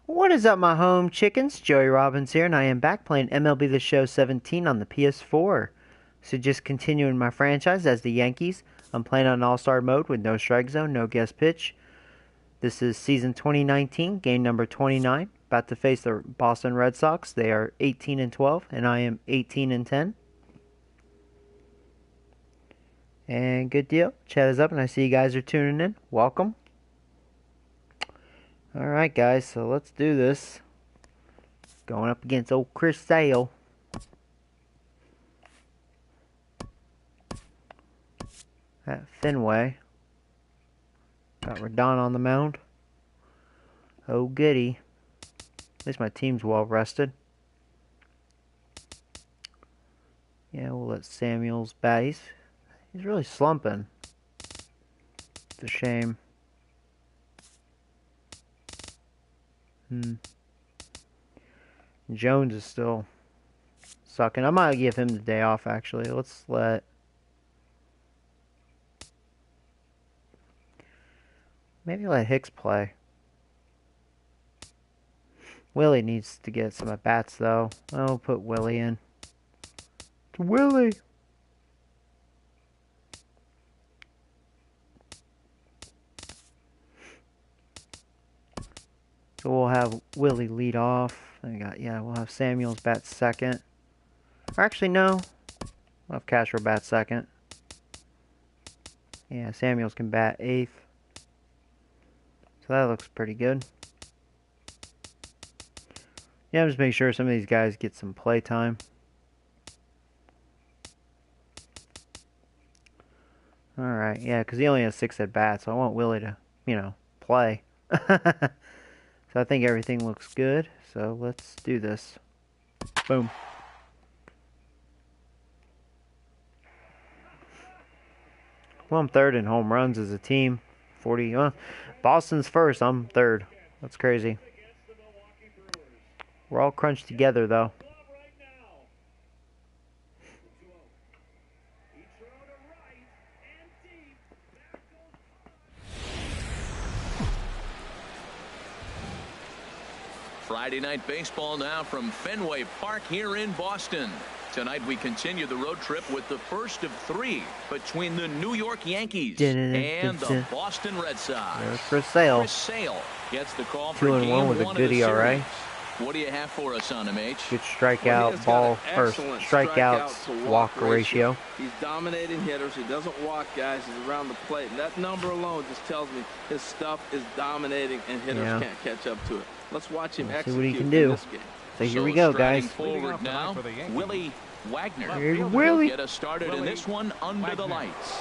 What is up, my home chickens? Joey Robbins here, and I am back playing MLB The Show 17 on the PS4. So just continuing my franchise as the Yankees. I'm playing on All-Star mode with no strike zone, no guest pitch. This is season 2019, game number 29. About to face the Boston Red Sox. They are 18-12, and I am 18-10. And good deal. Chat is up, and I see you guys are tuning in. Welcome. Alright guys, so let's do this. Going up against old Chris Sale. At Fenway. Got Rodon on the mound. Oh goody. At least my team's well rested. Yeah, we'll let Samuels bat. He's really slumping. It's a shame. Jones is still sucking. I might give him the day off, actually. Let's let... Maybe let Hicks play. Willie needs to get some at-bats, though. I'll put Willie in. To Willie! So we'll have Willie lead off. We'll have Samuels bat second. Or actually, no. We'll have Castro bat second. Yeah, Samuels can bat eighth. So that looks pretty good. Yeah, I'm just making sure some of these guys get some play time. Alright, yeah, because he only has 6 at bats, so I want Willie to, play. So I think everything looks good. So let's do this. Boom. Well, I'm third in home runs as a team. 40. Boston's first. I'm third. That's crazy. We're all crunched together, though. Friday night baseball now from Fenway Park here in Boston. Tonight we continue the road trip with the first of 3 between the New York Yankees and the Boston Red Sox. There's Chris Sale. Chris Sale gets the call for 2-1 with a good ERA. What do you have for us on him, H? Good strikeout, strikeouts, walk ratio. He's dominating hitters. He doesn't walk guys. He's around the plate. And that number alone just tells me his stuff is dominating and hitters can't catch up to it. Let's watch him execute see what he can do. This game. So here we go, guys. Forward now, Willie Wagner. Here's Willie. Get us started in this one under the lights.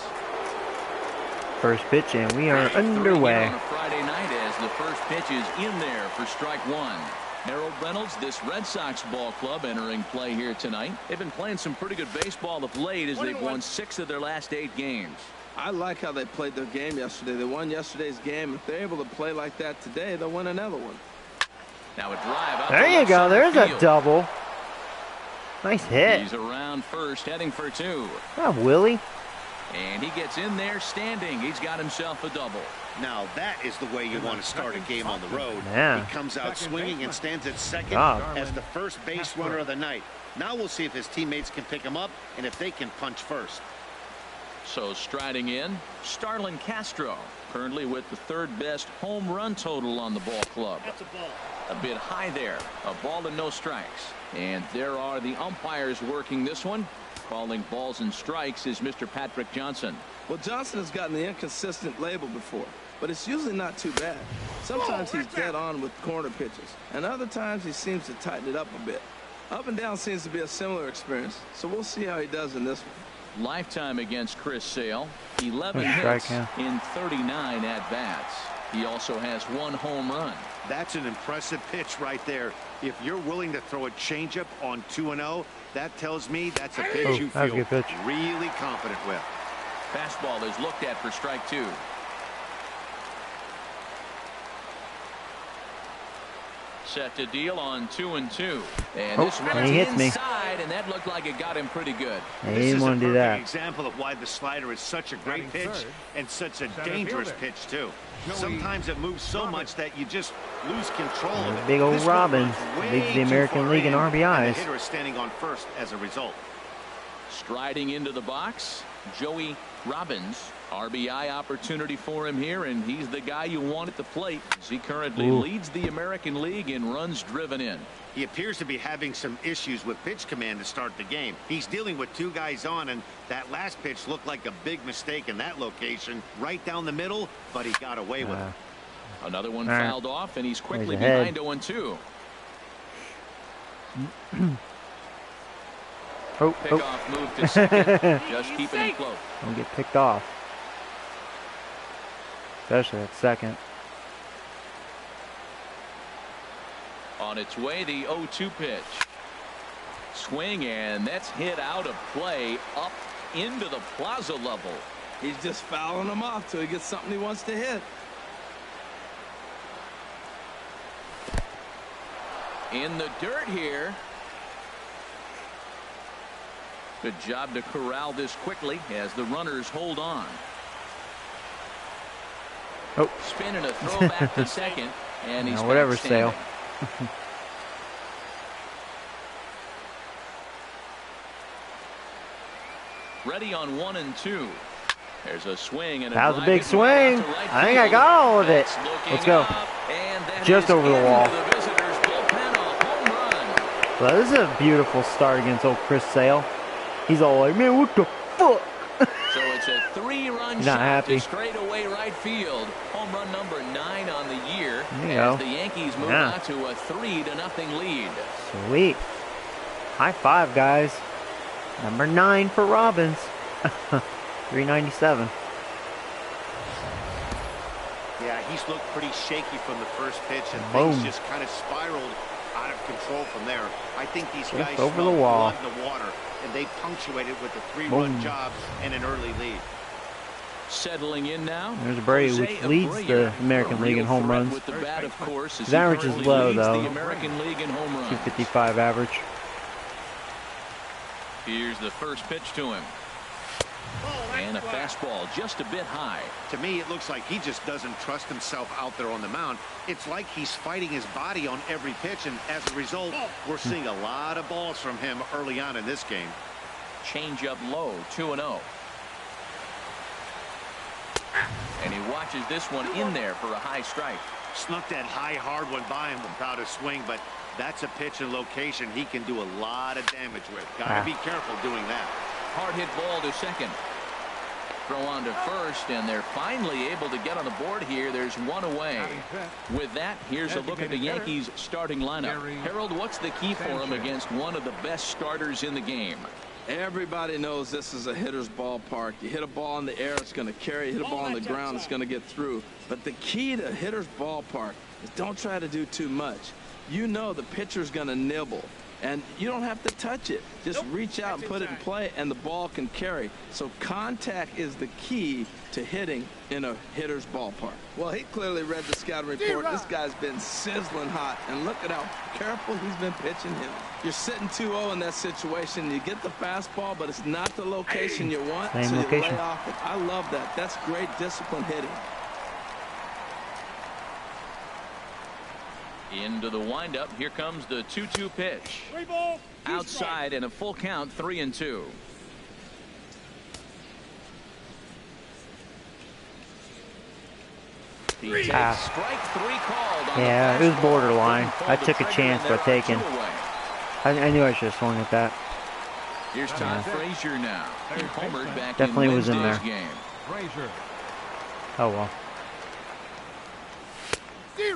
First pitch, and we are underway. On a Friday night as the first pitch is in there for strike 1. Harold Reynolds, this Red Sox ball club entering play here tonight. They've been playing some pretty good baseball of late as they've won 6 of their last 8 games. I like how they played their game yesterday. They won yesterday's game. If they're able to play like that today, they'll win another one. Now a drive out. There you go. There's a double. Nice hit. He's around first, heading for 2. Oh, Willie. And he gets in there standing. He's got himself a double. Now that is the way you want to start a game on the road. Yeah. He comes out swinging and stands at second as the first base runner of the night. Now we'll see if his teammates can pick him up and if they can punch first. So striding in, Starlin Castro, currently with the 3rd best home run total on the ball club. That's a ball. A bit high there. A ball and no strikes. And there are the umpires working this one. Calling balls and strikes is Mr. Patrick Johnson. Well, Johnson has gotten the inconsistent label before, but it's usually not too bad. Sometimes he's dead on with corner pitches, and other times he seems to tighten it up a bit. Up and down seems to be a similar experience, so we'll see how he does in this one. Lifetime against Chris Sale. 11 hits in 39 at-bats. He also has 1 home run. That's an impressive pitch right there. If you're willing to throw a changeup on 2-0, that tells me that's a pitch you feel really confident with. Fastball is looked at for strike 2. set to deal on 2-2. And this one's inside, and that looked like it got him pretty good. He didn't want to do that. This is a perfect example of why the slider is such a great pitch and such a dangerous pitch, too. Sometimes it moves so much that you just lose control of it. Big old Robbins leads the American League in RBIs. The hitter is standing on first as a result. Striding into the box, Joey Robbins. RBI opportunity for him here, and he's the guy you want at the plate as he currently leads the American League in runs driven in. He appears to be having some issues with pitch command to start the game. He's dealing with two guys on, and that last pitch looked like a big mistake in that location, right down the middle, but he got away with it. Another one fouled off, and he's quickly behind 0-2. Pickoff move to second, just keeping him close. Don't get picked off. Especially at second. On its way, the 0-2 pitch. Swing, and that's hit out of play up into the plaza level. He's just fouling him off till he gets something he wants to hit. In the dirt here. Good job to corral this quickly as the runners hold on. Spin and a throw back to second, and he's whatever, Sale. Ready on 1-2. There's a swing and that was a big swing. I think I got all of it. Let's go. Just over the wall. Well, this is a beautiful start against old Chris Sale. He's all like, man, what the fuck? So it's a 3-run shot to straightaway right field. Home run number 9 on the year. As the Yankees move on to a 3-0 lead. Sweet. High five, guys. Number 9 for Robbins. 397. Yeah, he's looked pretty shaky from the first pitch, and things just kind of spiraled out of control from there. I think these guys over the wall. The water, and they punctuated with a 3-run job and an early lead. Settling in now. There's Brady, which leads the American League in home runs. With the bat, of course, his average is low, though. The American League in home runs. 255 average. Here's the first pitch to him. And a fastball just a bit high. To me, it looks like he just doesn't trust himself out there on the mound. It's like he's fighting his body on every pitch, and as a result, we're seeing a lot of balls from him early on in this game. Change up low, 2-0. And he watches this one in there for a high strike. Snuck that high, hard one by him without a swing, but that's a pitch and location he can do a lot of damage with. Gotta be careful doing that. Hard hit ball to second. Throw on to first, and they're finally able to get on the board here. There's one away. With that, here's a look at the Yankees starting lineup. Harold, what's the key for him against one of the best starters in the game? Everybody knows this is a hitter's ballpark. You hit a ball in the air, it's going to carry. You hit a ball on the ground, it's going to get through. But the key to hitter's ballpark is don't try to do too much. You know the pitcher's going to nibble, and you don't have to touch it. Just reach out and put it in play, and the ball can carry. So contact is the key to hitting in a hitter's ballpark. Well, he clearly read the scouting report. This guy's been sizzling hot, and look at how careful he's been pitching him. You're sitting 2-0 in that situation. You get the fastball, but it's not the location you want, so you lay off it. I love that. That's great discipline hitting. Into the windup. Here comes the 2-2 pitch. Outside and a full count, 3-2. He takes strike 3 called on it was borderline. I took a chance by taking. I knew I should have swung at that. Here's Todd Frazier now. He homered back definitely in was in there. Game. Oh well.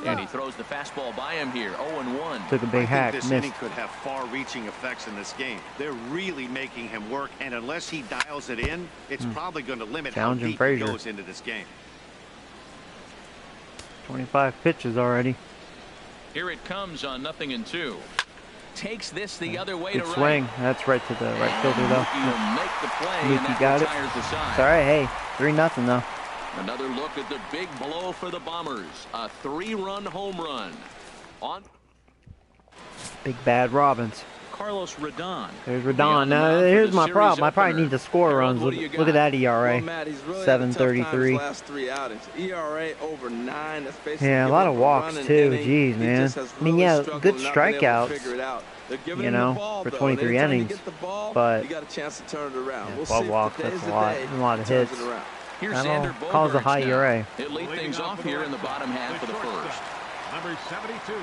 And he throws the fastball by him here. 0-1. Took a big hack. This inning could have far-reaching effects in this game. They're really making him work, and unless he dials it in, it's probably going to limit how deep he goes into this game. 25 pitches already. Here it comes on 0-2. Takes this the other way Good to swing. right. That's right to the right fielder though. He'll make the play, and that got it. retires the side. It's all right. Hey, 3-0 though. Another look at the big blow for the Bombers. A 3-run home run. On Big bad Robbins. Carlos Rodon. There's Rodon. Now, here's my problem. I probably need to score runs. Look at that ERA. Well, Matt, he's really 7.33. last 3 outings. ERA over 9. That's basically Yeah, a lot of walks too. Jeez, man. I mean, yeah, good strikeouts. You know, for 23 innings. But you got a chance to turn it around. Yeah, 12 walks. That's a lot of hits. Here's That'll cause a high ERA. It leads things off here in the bottom half of the first. Number 72,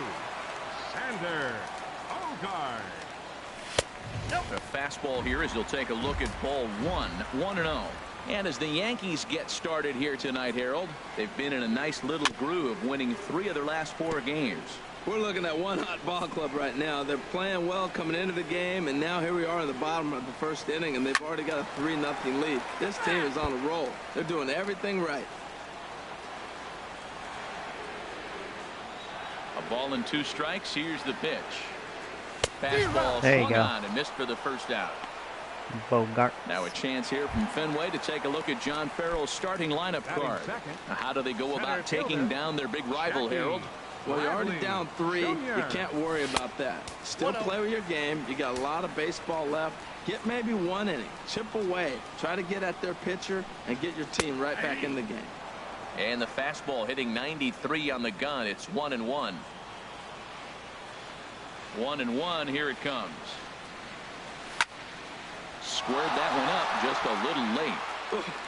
Sander Bogart. A fastball here as he'll take a look at ball 1-0. And as the Yankees get started here tonight, Harold, they've been in a nice little groove, winning 3 of their last 4 games. We're looking at one hot ball club right now. They're playing well coming into the game, and now here we are in the bottom of the first inning, and they've already got a 3-0 lead. This team is on a roll. They're doing everything right. A ball and 2 strikes. Here's the pitch. Fastball swung on and missed for the first out. Bogart. Now a chance here from Fenway to take a look at John Farrell's starting lineup card. Now how do they go about taking down their big rival, Harold? Well, you're already down 3. You can't worry about that. Still play with your game. You got a lot of baseball left. Get maybe 1 inning. Chip away. Try to get at their pitcher and get your team right back in the game. And the fastball hitting 93 on the gun. It's 1-1. 1-1. Here it comes. Squared that one up just a little late.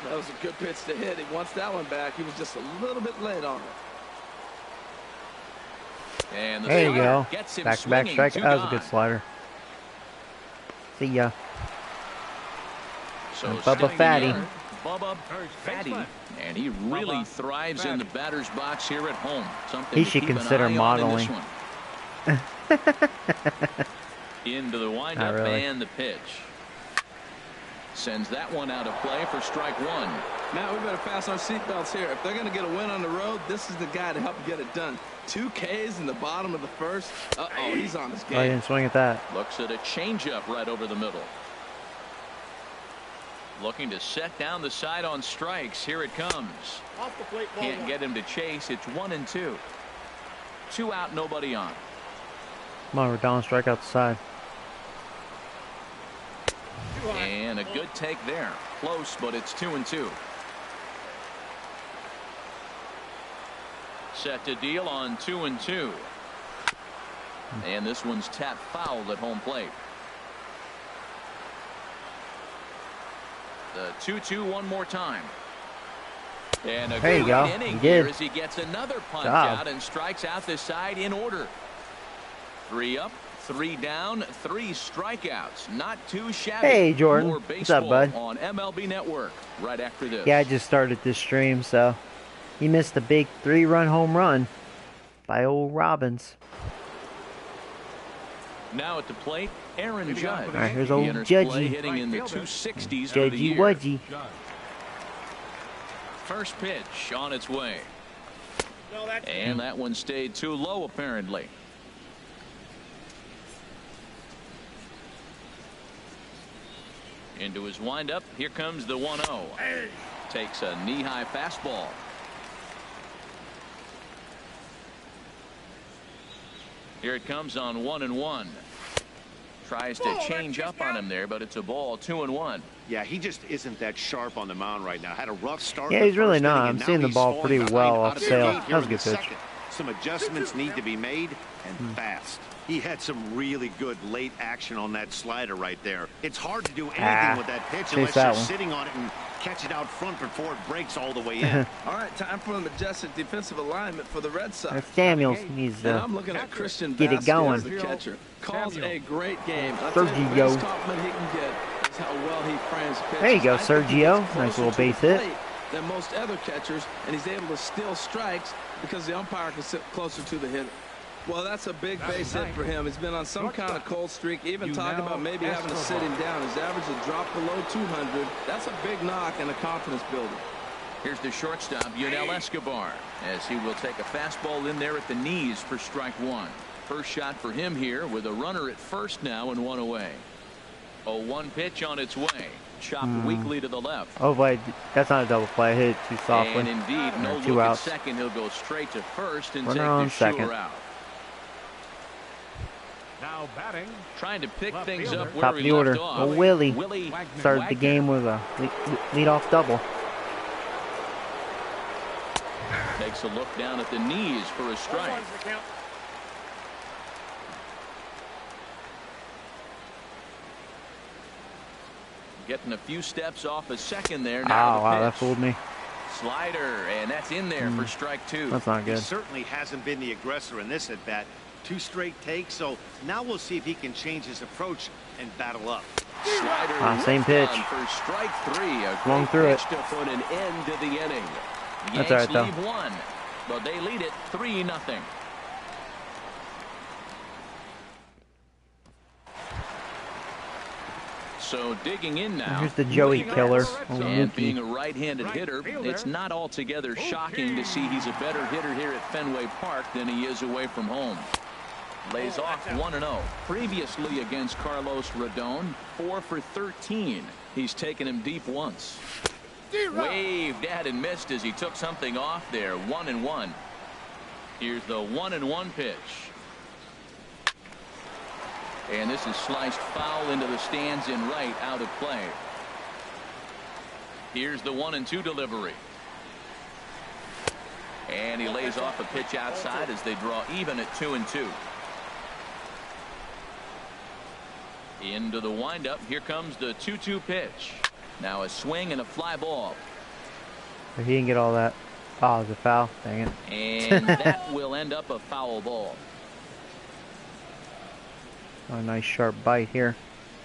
That was a good pitch to hit. He wants that one back. He was just a little bit late on it. And the there you go. Back-to-back strike. That was a good slider. See ya. So Bubba Fatty. Bubba Fatty. And he really thrives in the batter's box here at home. Something he should consider modeling. Into the windup and the pitch. Sends that one out of play for strike 1. Matt, we better fasten our seatbelts here. If they're going to get a win on the road, this is the guy to help get it done. 2 Ks in the bottom of the first. Uh-oh, he's on his game. Oh, he didn't swing at that. Looks at a changeup right over the middle. Looking to set down the side on strikes. Here it comes. Off the plate, can't get him to chase. It's 1-2. 2 out, nobody on. Come on, Rodon, strike out the side. And a good take there. Close, but it's 2-2. Set to deal on 2-2. And this one's tapped foul at home plate. The 2-2 one more time. And a there you go. Inning here as he gets another punch out and strikes out the side in order. 3 up, 3 down, 3 strikeouts. Not too shabby. Hey, Jordan. More What's up, bud? On MLB Network right after this. Yeah, I just started this stream, so you missed a big 3-run home run by old Robbins. Now at the plate, Aaron Judge. All right, here's old Judgy. Hitting in the 260s for the year. Wudgy. First pitch on its way. And that one stayed too low, apparently. Into his windup. Here comes the 1-0. Takes a knee-high fastball. Here it comes on 1-1. Tries to change up on him there, but it's a ball. 2-1. Yeah, he just isn't that sharp on the mound right now. Had a rough start. Yeah, he's really not. I'm seeing the ball pretty well off sale. That was a good pitch. Some adjustments need to be made, and fast. He had some really good late action on that slider right there. It's hard to do anything with that pitch unless you're sitting on it and catch it out front before it breaks all the way in. All right, time for an adjusted defensive alignment for the Red Sox. Samuels needs to I'm looking at Christian get it going. the catcher. Calls a great game. Sergio. The best compliment he can get is how well he frames pitches. There you go, Sergio. Nice little base hit. Than most other catchers, and he's able to steal strikes because the umpire can sit closer to the hitter. Well, that's a big base hit for him. He's been on some kind of cold streak, even talking about maybe having to sit him down. His average has dropped below 200. That's a big knock and a confidence builder. Here's the shortstop, Yunel Escobar, as he will take a fastball in there at the knees for strike 1. First shot for him here with a runner at first now and 1 away. 0-1 pitch on its way. Chopped weakly to the left. Oh, wait, that's not a double play. I hit it too softly. And indeed, no two look outs. at second. He'll go straight to first and Runner take on the second. shooter out. Now batting. Trying to pick things up where Top of we the order. left off. Willie Wagner. started the game with a lead-off double. Takes a look down at the knees for a strike. Getting a few steps off a second there. Now wow, that fooled me. Slider, and that's in there for strike 2. That's not good. He certainly hasn't been the aggressor in this at-bat. 2 straight takes, so now we'll see if he can change his approach and battle up. Slider same pitch. for strike 3. A Swung great through pitch it. to put an end to the inning. The That's Yanks all right, though. leave 1, but they lead it 3-0. So digging in now. Here's the Joey killer. And being a right-handed hitter, it's not altogether shocking to see he's a better hitter here at Fenway Park than he is away from home. Lays off 1-0. Previously against Carlos Rodon, 4 for 13. He's taken him deep once. Waved at and missed as he took something off there. 1-1. Here's the 1-1 pitch. And this is sliced foul into the stands in right, out of play. Here's the 1-2 delivery. And he lays off a pitch outside as they draw even at 2-2. Into the windup. Here comes the 2-2 pitch. Now a swing and a fly ball. He didn't get all that. Oh, it was a foul. Dang it. And that will end up a foul ball. A nice sharp bite here.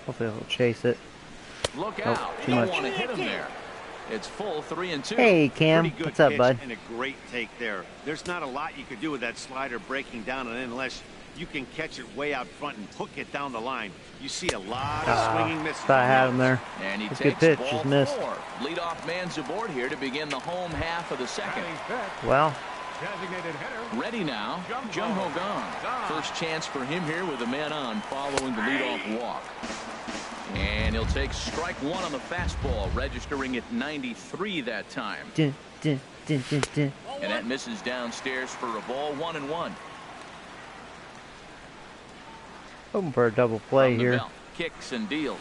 Hopefully he'll chase it. Look Nope, out. too You don't much. want to hit him there. It's full 3-2. Hey, Cam. Pretty good What's up, pitch bud? and a great take there. There's not a lot you could do with that slider breaking down and in unless you can catch it way out front and hook it down the line. You see a lot of swinging misses. Thought I had him there. And he That's a good takes pitch. ball Just missed. 4. Leadoff man's aboard here to begin the home half of the second. Well, Designated hitter. Ready now, Jung-Ho Kang. First chance for him here with a man on following the leadoff walk. And he'll take strike 1 on the fastball, registering at 93 that time. dun, dun, dun, dun, dun. And that misses downstairs for a ball. 1-1. Hoping for a double play From the here. belt, kicks and deals.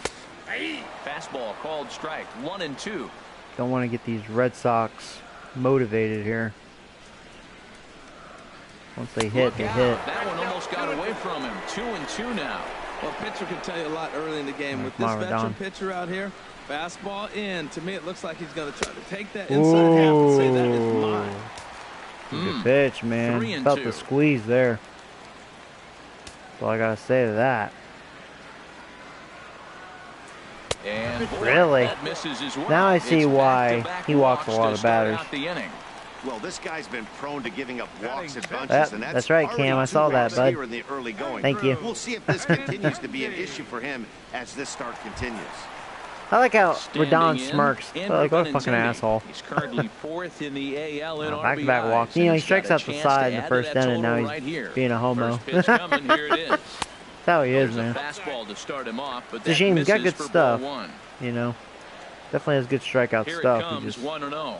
Fastball called strike. 1-2. Don't want to get these Red Sox motivated here. Once they hit, they hit. That one almost got away from him. 2-2 now. Well, pitcher can tell you a lot early in the game. With this veteran pitcher out here, fastball in. To me, it looks like he's going to try to take that inside half and say that is mine. Good pitch, man. Felt the squeeze there. That's all I got to say to that. And boy, Really? that misses as well. Now I see It's why back-to-back he walks a walks lot to of start batters. out the inning. Well, this guy's been prone to giving up walks and bunches, That's right, Cam. I saw that, bud. Here in the early going. Thank you. We'll see if this continues to be an issue for him as this start continues. I like how Standing Rodon in, smirks. Andrew Like, what a fucking Benintendi. asshole. He's currently 4th in the AL in Back-to-back RBIs, walks. and He he's strikes got a out the chance side to in the add to first that inning. Now total he's right here. being a homo. First pitch coming, here it is. That's how he is, There's man. a fastball to start him off, but It's a that shame. He's got misses good for stuff. ball 1. You know, definitely has good strikeout Here stuff. it comes, He just 1-0.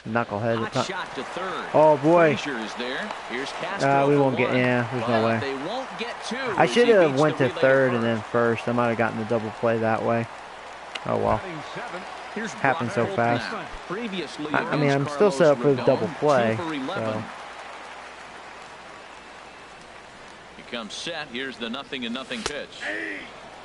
knucklehead. Hot shot to third. Oh boy. Frazier is there. Here's Castro We for won't get. 1. Yeah, there's no But way. They won't get 2. I as should he have beats went the to relay third to and then first. I might have gotten the double play that way. Oh well. Batting 7th. Here's Happened so Brock fast. Holt now. Previously I mean, I'm against still set up for the Carlos double Rodon, play. 2 for 11. So. He comes set. Here's the 0-0 pitch.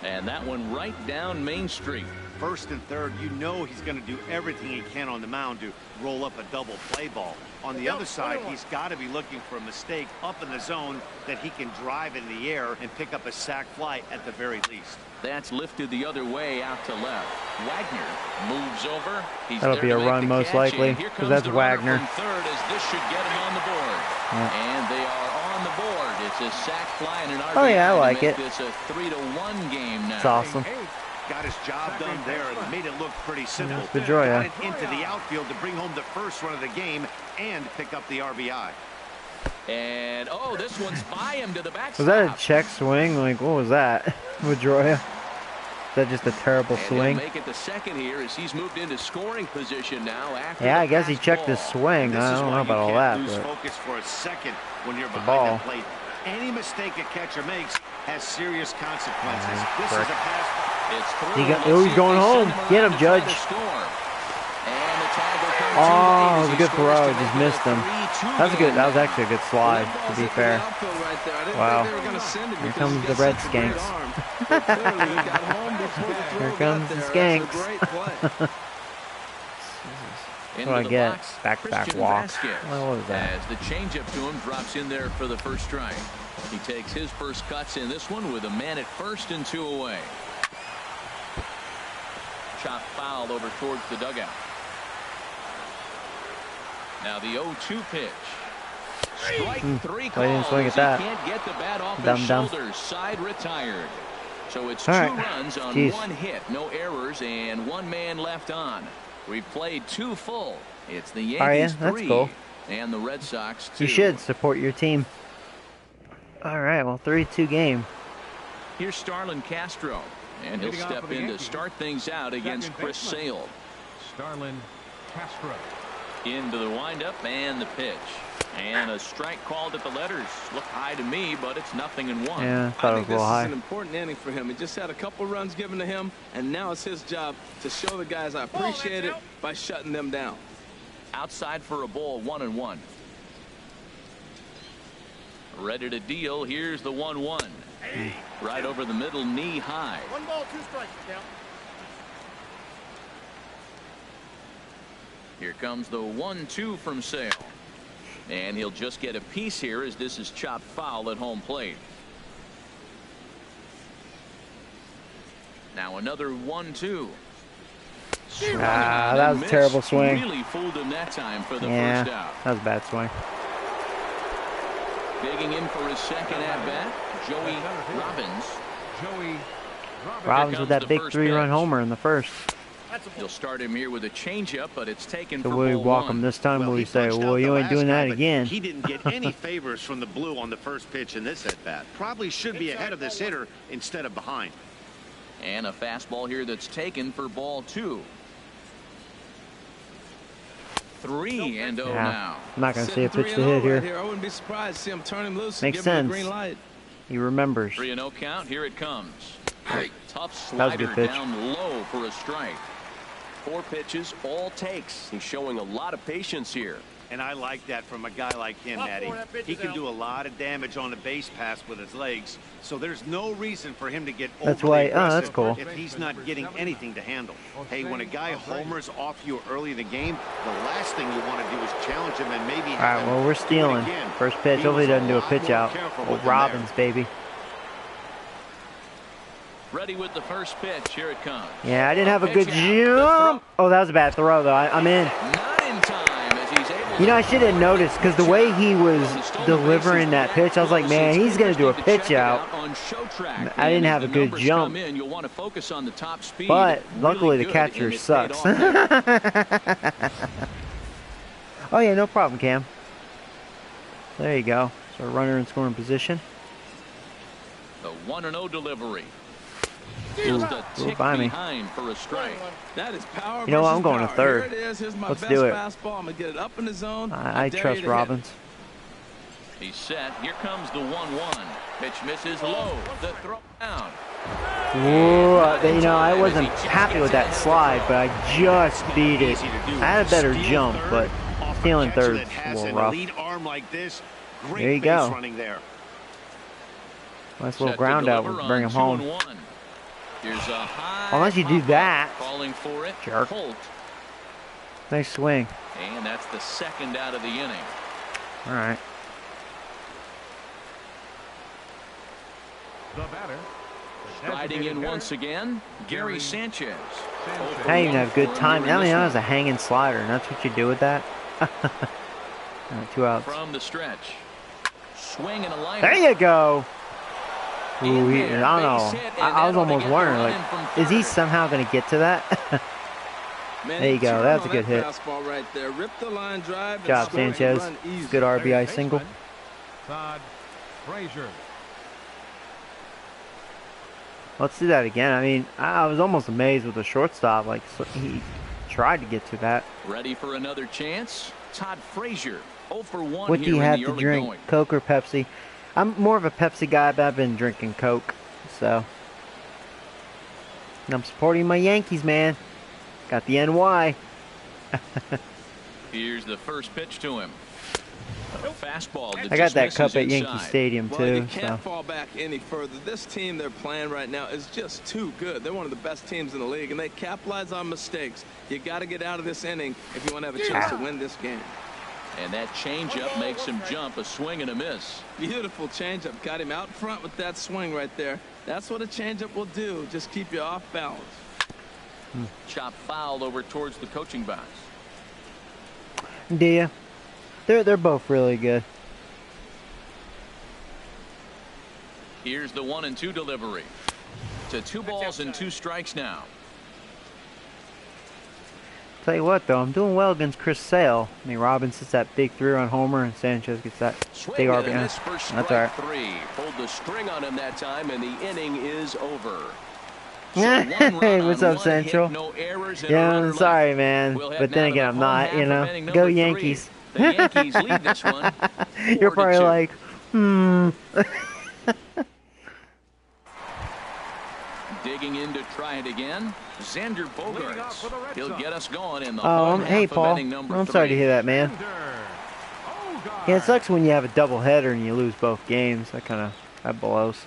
And that one right down Main Street. First and third, you know he's going to do everything he can on the mound to roll up a double play ball. On the other side, he's got to be looking for a mistake up in the zone that he can drive in the air and pick up a sac fly at the very least. That's lifted the other way out to left. Wagner moves over. He's That'll there be to a make run the most catch, likely, and here 'cause comes that's the runner Wagner. from third as this should get him on the board. And they are on the board. It's a sac fly and an RBI. Oh, yeah, I to like make it. This a 3-1 game now. It's awesome. Got his job done there and made it look pretty simple. That's Pedroia. Got it into the outfield to bring home the first run of the game and pick up the RBI. And oh, this one's by him to the backstop. Was that a check swing? Like, what was that? Pedroia? Is that just a terrible And swing? he'll make it the second here as he's moved into scoring position now. After Yeah, the I guess he fast checked his ball. swing. This I is don't why know about you all can't that, lose but focus for a second when you're the behind ball. the plate. Any mistake a catcher makes has serious consequences. This is a pass. He's going home. Get him, Judge. Oh, it was a good throw. Just missed him. That was actually a good slide, to be fair. Wow. Here comes the Red Skanks. Here comes the Skanks. That's what I get. Back-to-back walk. What was that? As the changeup to him drops in there for the first strike. He takes his first cuts in this one with a man at first and 2 away. Chop foul over towards the dugout. Now the 0-2 pitch. Strike 3 calls. Didn't swing at that. He can't get the bat off his shoulders. Side retired. So it's 2 runs on 1 hit. No errors and 1 man left on. We've played 2 full. It's the Yankees 3 cool. and the Red Sox 2. You should support your team. All right, well, 3-2 game. Here's Starlin Castro, and he'll step in to start things out against Chris Sale. Starlin Castro. Into the windup and the pitch. And a strike called at the letters. Looked high to me, but it's 0-1. Yeah, I thought it was a little high. This is an important inning for him. He just had a couple runs given to him, and now it's his job to show the guys I appreciate it by shutting them down. Outside for a ball, 1-1. Ready to deal. Here's the 1-1. Right over the middle, knee high. 1 ball, 2 strikes. Count. Here comes the 1-2 from Sale. And he'll just get a piece here as this is chopped foul at home plate. Now another 1-2. That was a terrible swing. Really fooled him that time for the first out. That was a bad swing. Digging in for his second at bat, Joey Robbins. Robbins with that big 3-run homer in the first. He'll start him here with a changeup, but it's taken for So will we walk him this time? Will we say, well, you ain't doing that again? He didn't get any favors from the blue on the first pitch in this at-bat. Probably should be ahead of this hitter instead of behind. And a fastball here that's taken for ball 2. 3-0 now. I'm not going to see a pitch to hit here. I wouldn't be surprised to see him turn him loose. Makes and give him sense. the green light. He remembers. 3-0 count. Here it comes. Tough That was a slider good pitch. down low for a strike. 4 pitches, all takes. He's showing a lot of patience here. And I like that from a guy like him, Matty. He can do a lot of damage on the base pass with his legs, so there's no reason for him to get overly aggressive that's cool. if he's not getting anything to handle. Hey, when a guy homers off you early in the game, the last thing you want to do is challenge him and maybe All right, well, we're stealing. First pitch. Hopefully he doesn't do a pitch out. Oh, Robbins, baby. Ready with the first pitch. Here it comes. Yeah, I didn't have a good jump. Oh, that was a bad throw, though. I'm in. Not in time as he's able You know, I should have noticed because the way he was delivering that pitch, I was like, man, he's going to do a pitch out. I didn't have a good jump. But luckily the catcher sucks. Oh, yeah, no problem, Cam. There you go. So runner in scoring position. The 1-0 delivery. Ooh, by me. Behind for a strike. That is power. You know what? I'm going to third. Here it is. Here's my Let's best do it. fastball. I'm gonna get it up in the zone. I trust Robbins. He's set. Here comes the 1-1. Pitch misses low. The throw down. Ooh, you know, I wasn't happy with that slide, but I just beat it. I had a better jump, but feeling third's a little rough. There you go. Nice little ground out would bring him home. Unless you do that. Calling for it. Jerk. Holt. Nice swing. And that's the second out of the inning. All right. The batter. Striding in once again, Gary Sanchez. I didn't even have good time. I mean, that was a hanging slider, and that's what you do with that. 2 outs. From the stretch. Swing and a line. There you go. Ooh, I don't know. I was almost wondering, like, is he somehow going to get to that? There you go. That's a good hit. Right there. Rip the line drive. Good job, Sanchez. Good RBI single. Todd Frazier. Let's do that again. I mean, I was almost amazed with the shortstop. Like, he tried to get to that. Ready for another chance. Todd Frazier. 0 for 1 What do you here have in the to early drink? going. Coke or Pepsi? I'm more of a Pepsi guy, but I've been drinking Coke, so. And I'm supporting my Yankees, man. Got the NY. Here's the first pitch to him. A fastball that I got just that misses cup at inside. Yankee Stadium, Well, too. you can't So. fall back any further. This team they're playing right now is just too good. They're one of the best teams in the league, and they capitalize on mistakes. You got to get out of this inning if you want to have a chance to win this game. And that changeup makes him jump, a swing and a miss. Beautiful changeup. Got him out front with that swing right there. That's what a changeup will do. Just keep you off balance. Chop foul over towards the coaching box. Do ya? They're both really good. Here's the 1-2 delivery. To 2 balls and 2 strikes now. Tell you what, though, I'm doing well against Chris Sale. I mean, Robbins hits that big 3-run homer, and Sanchez gets that big RBI. That's all right. 3. Pulled the string on him that time, and the inning is over. So Hey, what's up, Central? Hit, no errors, Yeah, I'm sorry, man. We'll But then again, I'm not, you know. Go Yankees. The Yankees lead this one. You're probably 4-2. like, Digging in to try it again. Xander Bogaerts. He'll get us going in the oh, home hey, half of Paul. inning number I'm sorry to 3. hear that, man. Yeah, it sucks when you have a doubleheader and you lose both games. That blows.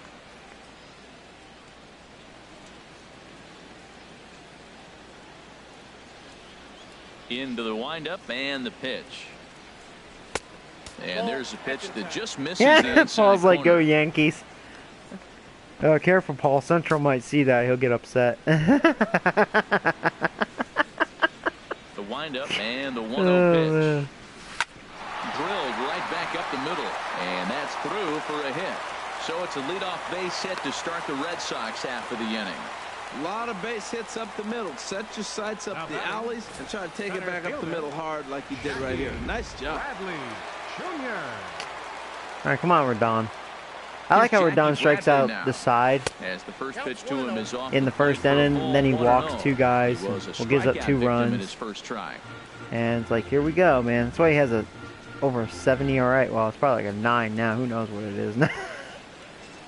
Into the windup and the pitch. And there's a pitch that just misses the Yeah, inside Paul's like, go corner. Yankees. Oh, careful, Paul. Central might see that. He'll get upset. The windup and the 1-0 pitch. Drilled right back up the middle. And that's through for a hit. So it's a leadoff base hit to start the Red Sox half of the inning. A lot of base hits up the middle. Set your sights up the alleys and try to take it back up the middle hard like you did right here. Nice job. Bradley Jr. All right, come on, Rodon. I like how Here's Rodon Jackie strikes Bradley out now. the side As the first pitch to him is off in the first plate for a inning, ball, then he 1-0. walks 2 guys, He was a and gives up strikeout 2 victim runs. in his first try. And it's like, here we go, man. That's why he has a over 70. All right, well, it's probably like a 9 now. Who knows what it is now?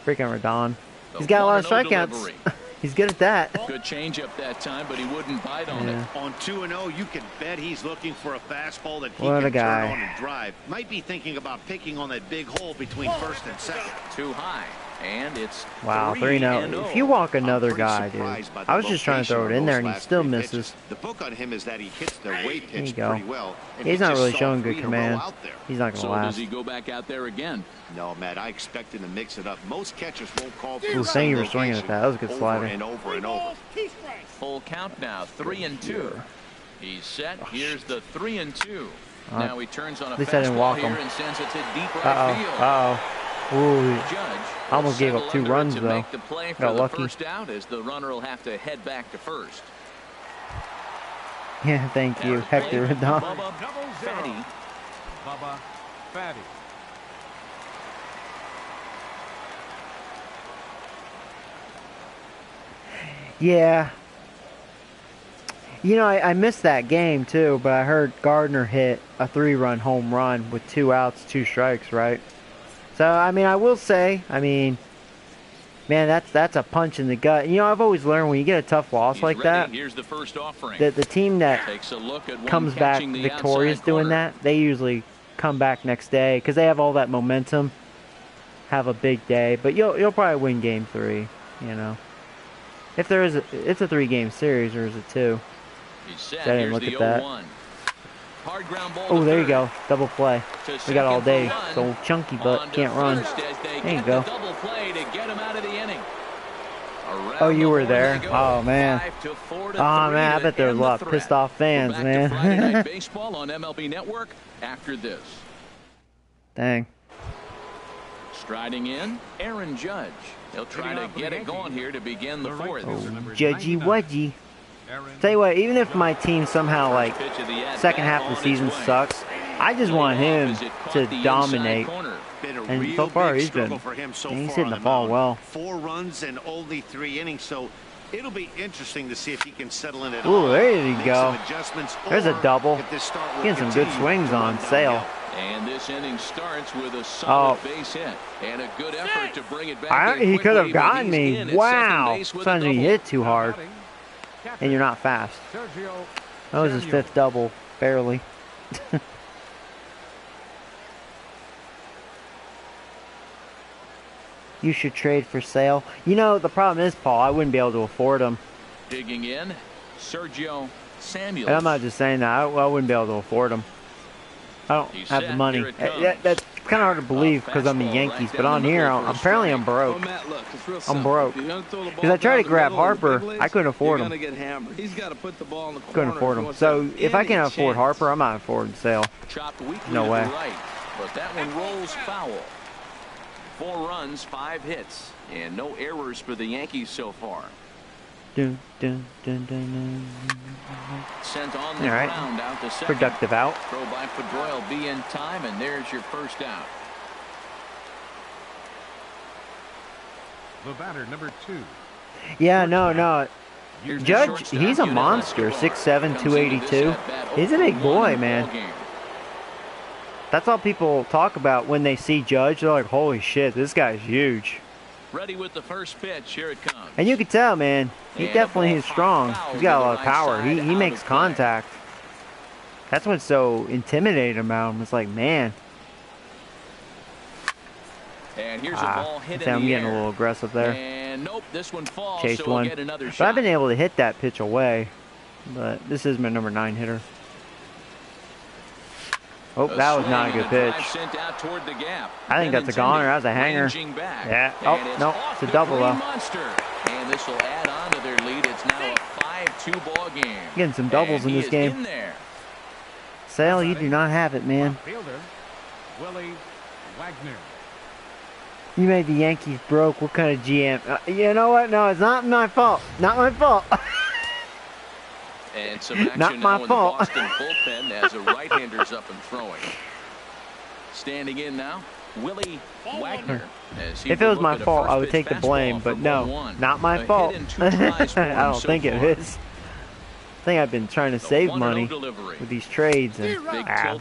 Freaking Rodon. He's got a lot of strikeouts. Delivery. He's good at that. Good changeup that time, but he wouldn't bite on Yeah. it. On 2-0, you can bet he's looking for a fastball that he What a can guy. turn on and drive. Might be thinking about picking on that big hole between first and second. Too high. And it's Wow, 3-0. 3-0. If you walk another I'm pretty guy, dude. surprised by the I was just trying to throw it location in there, of and he those still last 3 misses. pitches. The book on him is that he hits the weight There you pitch go. pretty well. and He's he not just really saw showing 3 good in a row command. out there. He's not going to So last. does he go back out there again? No, Matt, I expect him to mix it up. Most catchers won't call for Ooh, the saying same you were swinging at location that. That was a good over slider. and over and over. Full count now, 3-2. He's set. Here's the 3-2. Now he turns on a At least I didn't fastball walk here him. and sends it to deep right Uh-oh. field. Uh-oh. Ooh. Judge I almost gave up will 2 settle under runs, to though. make the play for Got the lucky. first out, as the runner will have to head back to first. Yeah, thank you, Now to Hector plate, Rodon. Bubba 0-0. Fatty. Bubba Fatty. Yeah. You know, I missed that game, too, but I heard Gardner hit a 3-run home run with 2 outs, 2 strikes, right? So, I mean, I will say, man, that's a punch in the gut. You know, I've always learned when you get a tough loss He's like ready. that, Here's the first offering. the team that Takes a look at one comes back catching the victorious outside doing corner. that, they usually come back next day because they have all that momentum, have a big day. But you'll probably win game 3, you know. If there is it's a 3-game series, or is it 2? He's set. I didn't Here's look the at that. 0-1. Hard ground ball Oh, to there you third. go. Double play. To We got all second day. for one. It's old chunky butt. On to Can't run. first as they There you get go. the double play to get him out of the inning. Around Oh, you the were horn there? they go. Oh, man. 5-4 to Oh, 3 man, I to bet there was end a the lot of threat. pissed off fans, We're back man. to Friday Night Baseball on MLB Network after this. Dang. Striding in, Aaron Judge. He'll try to get it going here to begin the fourth. Judgy Wudgy. Tell you what, even if my team somehow, like, Pitch of the at-bat second half of on the its season way. sucks, I just want him As it caught to the inside dominate. corner. Been a And real so far, big he's struggle been- for him so he's far hitting on the ball mound. well. 4 runs and only 3 innings, so it'll be interesting to see if he can settle in at Ooh, all. there you Make go. some adjustments, There's a or double. if this start will Getting some good continue swings to on run Sale. downhill. And this inning starts with a solid base hit and a good effort to bring it back. He could have gotten me. Wow. Sometimes you hit too hard and you're not fast. That was his 5th double, barely. You should trade for Sale. You know, the problem is, Paul, I wouldn't be able to afford him. Digging in, Sergio Samuels. And I'm not just saying that. I wouldn't be able to afford him. I don't have the money. That's kind of hard to believe because I'm the Yankees. But on here, apparently I'm broke. I'm broke. Because I tried to grab Harper. I couldn't afford him. Couldn't afford him. So if I can't afford Harper, I'm not affording Sale. No way. But that one rolls foul. 4 runs, 5 hits, and no errors for the Yankees so far. Dun, dun, dun, dun, dun. Sent on the ground out to second. Productive out. Throw by Pedroia will be in time, and there's your first out. The batter, number 2. Yeah, no. Judge, he's a monster. 6'7", 282. He's a big boy, man. That's all people talk about when they see Judge. They're like, holy shit, this guy's huge. Ready with the first pitch. Here it comes. And you can tell, man, he definitely is strong. He's got a lot of power. He makes contact. That's what's so intimidating about him. It's like, man. And here's a ball hit in I'm the getting air. a little aggressive there. And nope, this one falls. Chased so one. We'll get another shot. But I've been able to hit that pitch away. But this is my number 9 hitter. Oh, that was not a good pitch. I think that's a goner. That was a hanger. Yeah. Oh, no. It's a double, though. And this will add on to their lead. It's now a 5-2 ball game. Getting some doubles in this game. Sale, you do not have it, man. Willie Wagner. You made the Yankees broke. What kind of GM? You know what? No, it's not my fault. Not my fault. And some action not my now fault. in the Boston bullpen as a right-hander's up and throwing. Standing in now, Willie Wagner. If it was my fault, I would take the blame, but no, not my fault. I don't think it is. I think I've been trying to save money with these trades and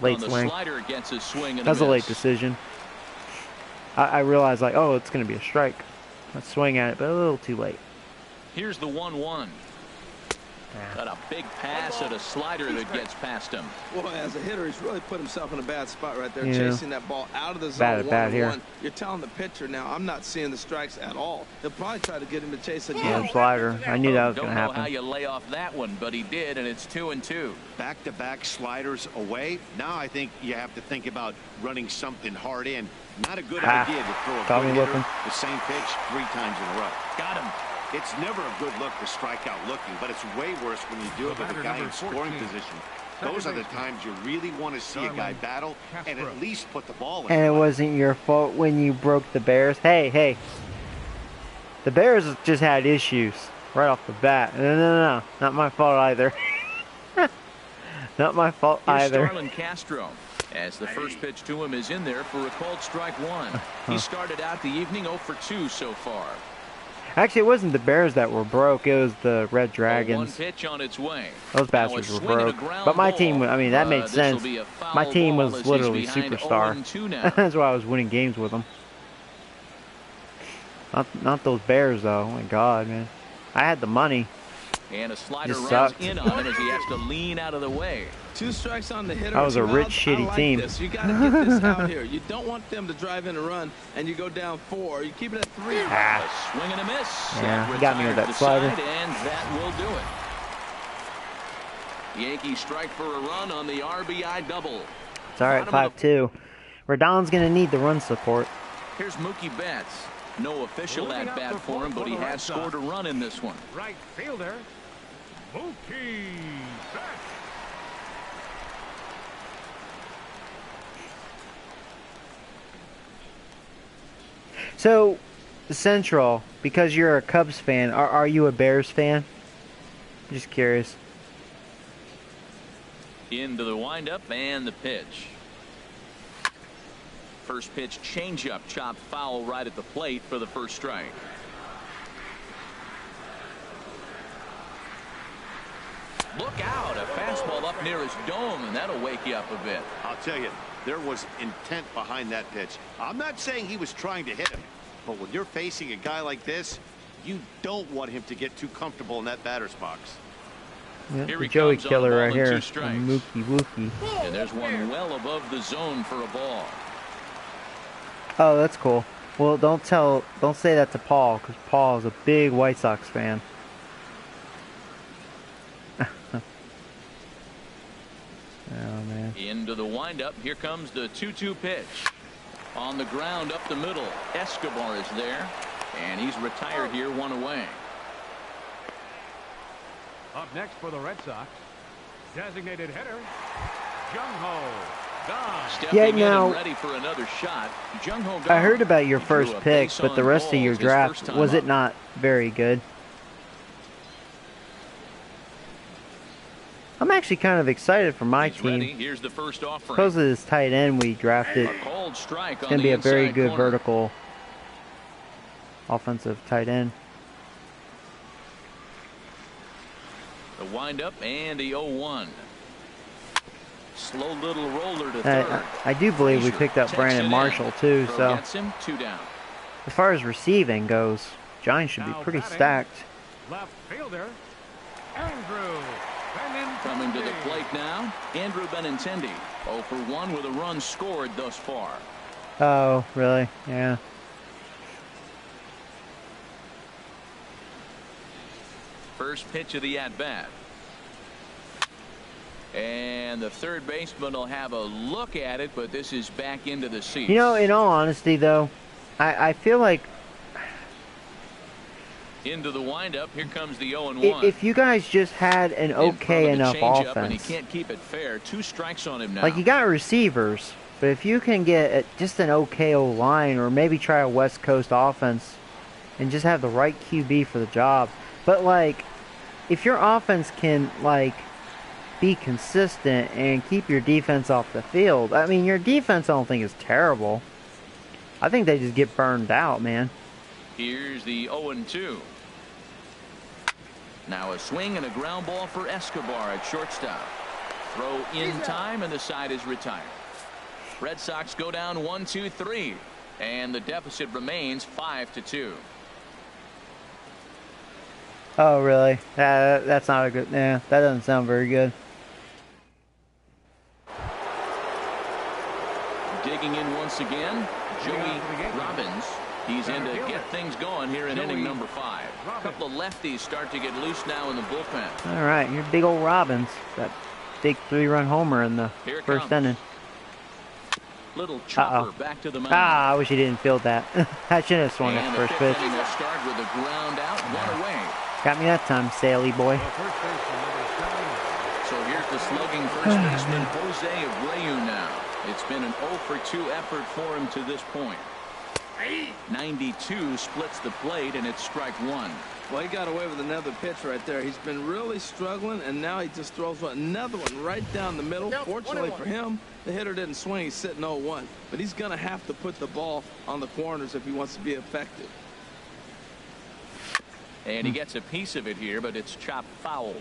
late swing. That was a late decision. I realized, like, oh, it's going to be a strike. Let's swing at it, but a little too late. Here's the 1-1. Got a big pass at a slider that gets past him. Boy, as a hitter, he's really put himself in a bad spot right there, chasing that ball out of the zone. Bad here. You're telling the pitcher now, I'm not seeing the strikes at all. He'll probably try to get him to chase again. Yeah, slider. I knew that was going to happen. Don't know how you lay off that one, but he did, and it's 2-2. Back-to-back sliders away. Now I think you have to think about running something hard in. Not a good idea to throw a good hitter the same pitch 3 times in a row. Got him. It's never a good look to strike out looking, but it's way worse when you do it with a guy in scoring position. Those are the times you really want to see a guy battle and at least put the ball in. And it wasn't your fault when you broke the Bears. Hey. The Bears just had issues right off the bat. No. Not my fault either. Not my fault either. Starlin Castro, as the first pitch to him is in there for a called strike 1. He started out the evening 0 for 2 so far. Actually, it wasn't the Bears that were broke. It was the Red Dragons. One pitch on its way. Those bastards were broke. But my team, I mean, that made sense. My team was literally superstar. That's why I was winning games with them. Not those Bears, though. Oh, my God, man. I had the money. And a slider rounds in on him as he has to lean out of the way. 2 strikes on the hitter. That was a rich, shitty team. This. You got to get this out here. You don't want them to drive in a run and you go down 4. You keep it at 3. A swing and a miss. Yeah, he got me with that slider. And that will do it. Yankees strike for a run on the RBI double. It's all right, 5-2. Rodon's going to need the run support. Here's Mookie Betts. No official at bat for him, but he has scored a run in this one. Right fielder, Mookie Betts. So, Central, because you're a Cubs fan, are you a Bears fan? Just curious. Into the windup and the pitch. First pitch changeup, chopped foul right at the plate for the first strike. Look out, a fastball up near his dome, and that'll wake you up a bit. I'll tell you, There was intent behind that pitch. I'm not saying he was trying to hit him, but when you're facing a guy like this, you don't want him to get too comfortable in that batter's box. Yeah, the Joey killer right here. Mookie Wookie. And there's one well above the zone for a ball. Oh, that's cool. Well, don't say that to Paul, because Paul is a big White Sox fan. Oh, man. Into the windup. Here comes the 2-2 pitch. On the ground up the middle. Escobar is there. And he's retired here, one away. Up next for the Red Sox, designated hitter, Jung-Ho Kang. Stepping in and ready for another shot. Jung-Ho Kang. I heard about your first pick, but the rest of your draft, was it not very good? I'm actually kind of excited for my team. Here's the first offering. Because of this tight end we drafted, it's going to be a very good vertical offensive tight end. The windup and the 0-1. Slow little roller to third. I do believe we picked up Brandon Marshall too, so gets him, 2 down. As far as receiving goes, Giants should be pretty stacked. Left fielder, Andrew. Coming to the plate now, Andrew Benintendi. 0 for 1 with a run scored thus far. Oh, really? Yeah. First pitch of the at-bat. And the third baseman will have a look at it, but this is back into the seats. You know, in all honesty, though, I feel like into the windup. Here comes the 0-1. If you guys just had an okay enough offense, and he can't keep it fair. 2 strikes on him now. Like, you got receivers, but if you can get just an okay line, or maybe try a West Coast offense and just have the right QB for the job. But like, if your offense can like be consistent and keep your defense off the field, I mean, your defense I don't think is terrible. I think they just get burned out, man. Here's the 0-2. Now a swing and a ground ball for Escobar at shortstop. Throw in time, and the side is retired. Red Sox go down 1-2-3, and the deficit remains 5-2. Oh, really? That's not a good. Yeah, that doesn't sound very good. Digging in once again, Joey Robbins. He's in to get things going here in inning number 5. A couple of lefties start to get loose now in the bullpen. All right, you're big old Robbins. That big 3-run homer in the first inning. Little chopper back to the mound. I wish he didn't field that. I should have swung at first pitch. Will start with a ground out, 1 away. Got me that time, Saley boy. So here's the slugging first baseman, Jose Abreu now. It's been an 0 for 2 effort for him to this point. 92 splits the plate, and it's strike 1. Well, he got away with another pitch right there. He's been really struggling, and now he just throws another one right down the middle. Fortunately for him, the hitter didn't swing. He's sitting 0-1. But he's going to have to put the ball on the corners if he wants to be effective. And he gets a piece of it here, but it's chopped foul.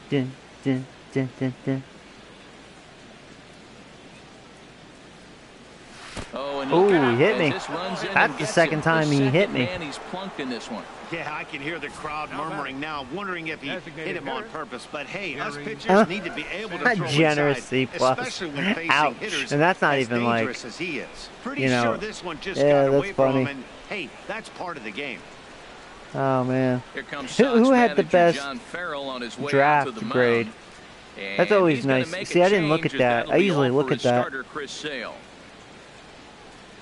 Dun, dun, dun, dun, dun. Oh, he hit me. That's the second time he hit me. He's plunked in this one. Yeah, I can hear the crowd murmuring now, wondering if he hit him on purpose. But hey, us pitchers need to be able to throw generous inside, C+. especially when facing hitters and that's not as even like, dangerous as he is. Pretty you know, sure this one just got away from him, and hey, that's part of the game. Oh man, Here comes who had the best John Farrell on his way draft out to the grade? And that's always nice. See, I didn't look at that. I usually look at that.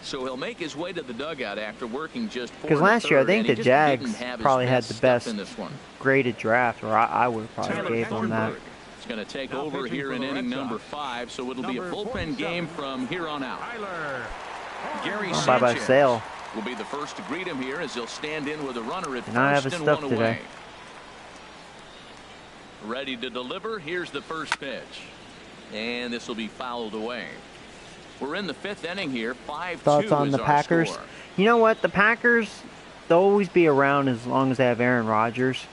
So he'll make his way to the dugout after working just 4 because last year I think the Jags probably had the best in this one. graded draft, or I would have probably gave them that. It's going to take over here in inning number 5, so it'll be a bullpen game from here on out. Gary Sanchez bye-bye Sale will be the first to greet him here as he'll stand in with a runner at first and 1 away. Ready to deliver. Here's the first pitch, and this will be fouled away. We're in the 5th inning here. 5-2. Thoughts on the Packers? Score. You know what? The Packers, they'll always be around as long as they have Aaron Rodgers.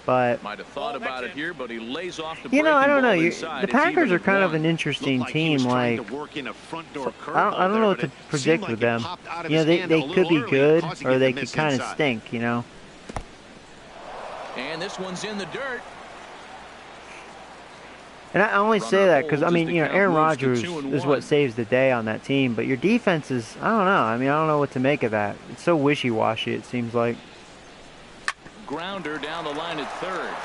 But might have thought about it here, but he lays off the you know, I don't know. Inside. The Packers are kind of an interesting team. Like, I don't know what to predict with them. You know, they could be good or they could kind of stink. You know. And this one's in the dirt. And I only say that because, I mean, you know, Aaron Rodgers is what saves the day on that team. But your defense is, I don't know. I mean, I don't know what to make of that. It's so wishy-washy, it seems like. Grounder down the line at third.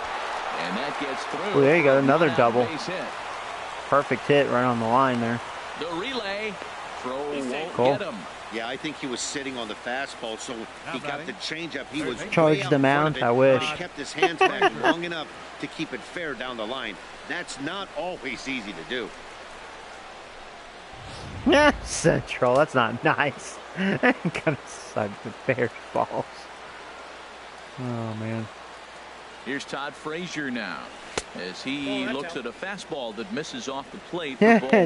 And that gets through. Oh, there you go. Another double. Perfect hit right on the line there. The relay. Throw won't get him. Yeah, I think he was sitting on the fastball, so he got the changeup. He was charged the mound. I wish. He kept his hands back long enough to keep it fair down the line. That's not always easy to do. Yeah, Central. That's not nice. That kind of sucked the Bears balls. Oh man. Here's Todd Frazier now, as he looks at a fastball that misses off the plate.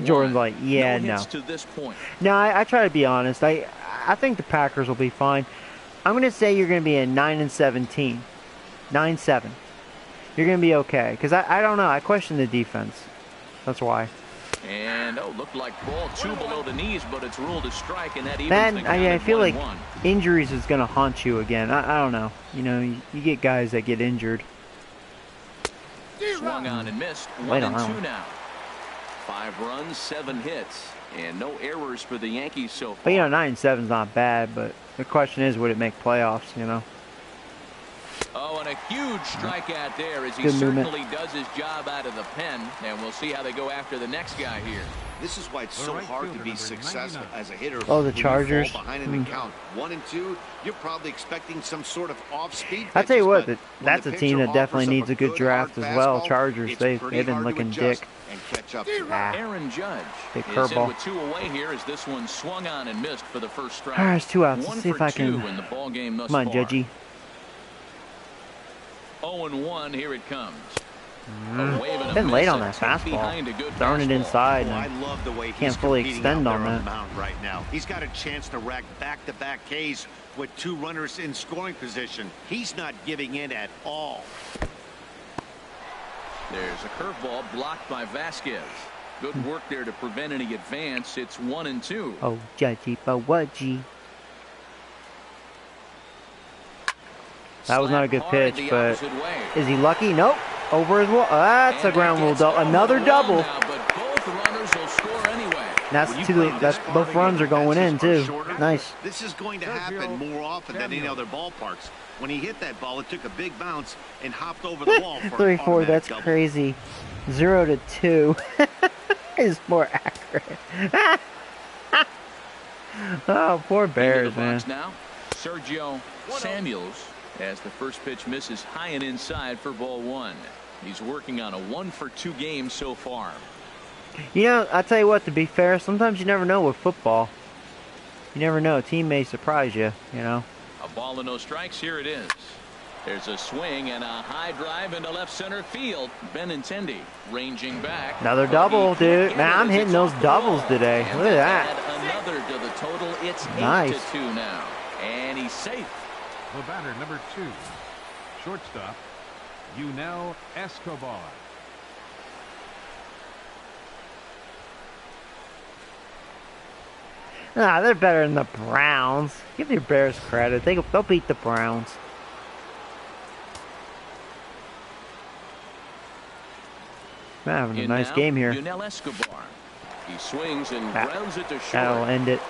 Jordan's like, yeah, no. To this point. No, I try to be honest. I think the Packers will be fine. I'm going to say you're going to be a 9-17, 9-7. You're going to be okay, because I don't know. I question the defense. That's why. And looked like ball 2 below the knees, but it's ruled a strike, and that evens Man, the count I feel like 1-1. injuries is going to haunt you again. I don't know. You know, you get guys that get injured. Swung on and missed. 1-2 now. 5 runs, 7 hits, and no errors for the Yankees so far. But you know, 9-7's not bad. But the question is, would it make playoffs? You know. Oh, and a huge strikeout there as he Good certainly movement. does his job out of the pen. And we'll see how they go after the next guy here. This is why it's so hard to be successful as a hitter. Oh, the when you Chargers. fall behind in the count 1-2, you're probably expecting some sort of off-speed. I tell you what, pitches, that's a team that definitely needs a good draft as well. Chargers, they've been looking dick. And catch up to Aaron Judge big is in curveball. with 2 away here as this one swung on and missed for the first strike. All right, it's 2 outs. 1 Let's see if for I can. 2 in the ball game thus Come on, far. Judgy. 0-1, here it comes. A wave and a Been miss, late on a that tick behind a fastball. good Throwing it fastball. inside. I And love the way can't he's fully competing extend out on there that. the mound right now. He's got a chance to rack back-to-back Ks with 2 runners in scoring position. He's not giving in at all. There's a curveball blocked by Vasquez. Good work there to prevent any advance. It's 1-2. Oh, Judgy, but what, G? That was not a good pitch, but is he lucky? Nope. Over as well. That's a ground rule double. Another double. But both runners will score anyway. That's both runs are going in too. Nice. This is going to happen more often than in other ballparks. When he hit that ball, it took a big bounce and hopped over the wall for 3-4. That's double. crazy. 0-2 is more accurate. Oh, poor Bears, man. Now, Sergio Samuels, as the first pitch misses high and inside for ball 1. He's working on a 1-for-2 game so far. You know, I tell you what, to be fair, sometimes you never know with football. You never know. A team may surprise you, you know. A ball and no strikes. Here it is. There's a swing and a high drive into left center field. Benintendi ranging back. Another double, dude. Man, I'm hitting those doubles today. Look at that. Another to the total. It's nice. 8-2 now. And he's safe. The batter, number 2. Shortstop, Yunel Escobar. Nah, they're better than the Browns. Give your Bears credit. They'll beat the Browns. We're having a nice game here. Yunel Escobar. He swings and grounds it to short. That'll end it.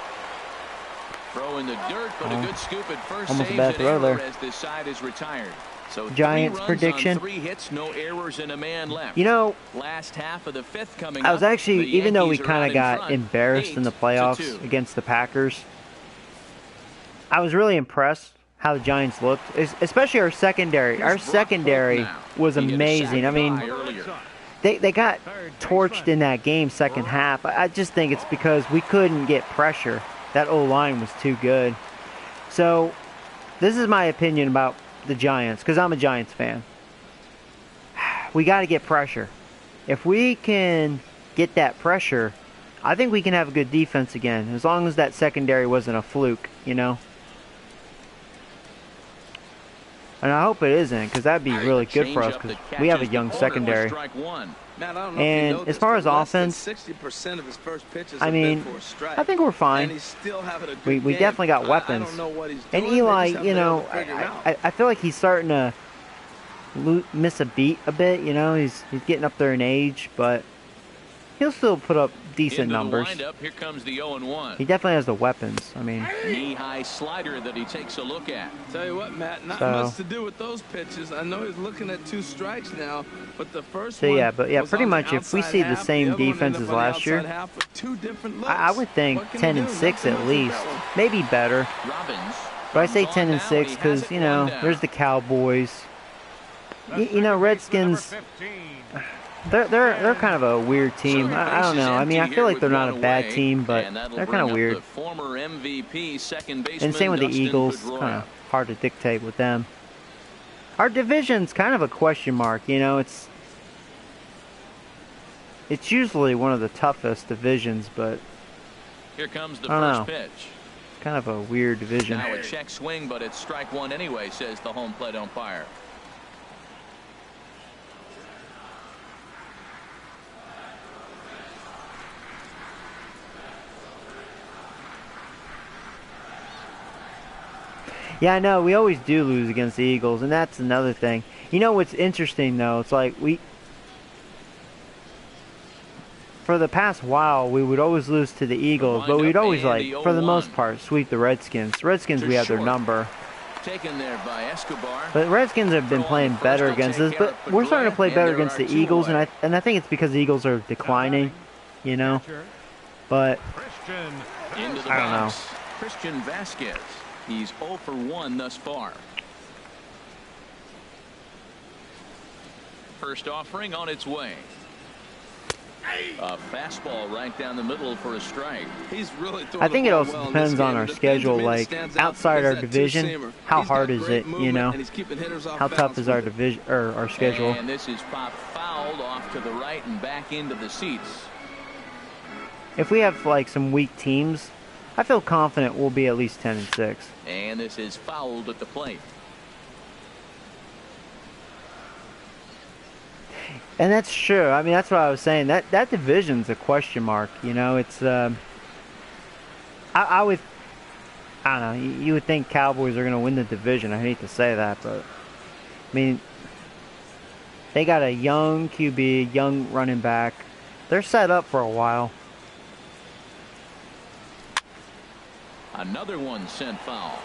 Throw in the dirt, but a good scoop at first. Almost a saves bad an throw error there. as this side is retired. So Giants 3 runs prediction. on 3 hits, no errors, and a man left. You know, last half of the 5th coming I was up. actually, The even though we Yankees are kind out of in got front, embarrassed in the 8-2. playoffs against the Packers, I was really impressed how the Giants looked, especially our secondary. Our secondary was amazing. I mean, they got torched in that game second half. I just think it's because we couldn't get pressure. That O-line was too good. So, this is my opinion about the Giants, because I'm a Giants fan. We got to get pressure. If we can get that pressure, I think we can have a good defense again, as long as that secondary wasn't a fluke, you know. And I hope it isn't, because that'd be really good for us, because we have a young secondary. Matt, I don't know and if you know as far this, as but offense, 60% of his first pitches I have mean, been for a strike. I think we're fine. And he's still having a good we game. definitely got weapons. I don't know what he's and doing. Eli, They just haven't you been able know, to figure him out. I feel like he's starting to miss a beat a bit. You know, he's getting up there in age, but he'll still put up decent numbers. Here comes the 0-1. He definitely has the weapons. I mean, knee-high slider that he takes a look at. Tell you what, Matt, not much to do with those pitches. I know he's looking at 2 strikes now, but the first one. Yeah, was pretty on much the if we outside see the half, same other one defense ended as up on the last year, outside half with 2 different looks. I would think What can 10 you and do? 6 Nothing at much with least, that one. maybe better. Robbins. But I say comes 10 on and now, 6 he has because it you know one down. there's the Cowboys. The You know, second baseman, number Redskins. 15. They're kind of a weird team. I don't know. I mean, I feel like they're not a bad team, but they're kind of weird. Former MVP, second baseman, And same with the Dustin Eagles. Pedroia. Kind of hard to dictate with them. Our division's kind of a question mark. You know, it's usually one of the toughest divisions, but Here comes the I don't first know. pitch. kind of a weird division. Now a check swing, but it's strike one anyway, says the home plate umpire. Yeah, I know. We always do lose against the Eagles, and that's another thing. You know what's interesting, though? It's like for the past while, we would always lose to the Eagles, but we'd always, like, for the most part, sweep the Redskins. Redskins, we have their number. Taken there by Escobar. But Redskins have been playing better against us, but we're starting to play better against the Eagles, and I think it's because the Eagles are declining, you know. But Christian. Into the I don't know. box. Christian Vasquez. He's 0 for 1 thus far. First offering on its way. A fastball right down the middle for a strike. He's really I think it the ball also well in depends this on game. our The thing to schedule, me that like stands out outside is our that division, two-seamer. how He's got hard is great it, you movement, know? and he's keeping hitters off How tough balance is our with it. division or our schedule? And this is popped fouled off to the right and back into the seats. If we have like some weak teams, I feel confident we'll be at least 10 and 6. And this is fouled at the plate. And that's true. I mean, that's what I was saying. That division's a question mark. You know, it's I don't know. You would think Cowboys are going to win the division. I hate to say that, but I mean, they got a young QB, young running back. They're set up for a while. Another one sent foul.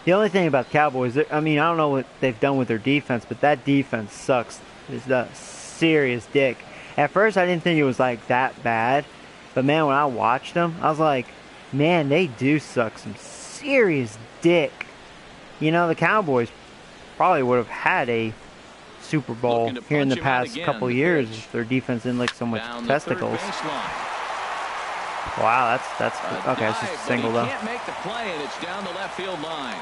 The only thing about the Cowboys, I mean, I don't know what they've done with their defense, but that defense sucks. It's a serious dick. At first, I didn't think it was like that bad, but man, when I watched them, I was like, man, they do suck some serious dick. You know, the Cowboys probably would have had a Super Bowl here in the past couple years if their defense didn't lick so much testicles. Wow, that's okay. It's just a single though. Can't make the play, and it's down the left field line.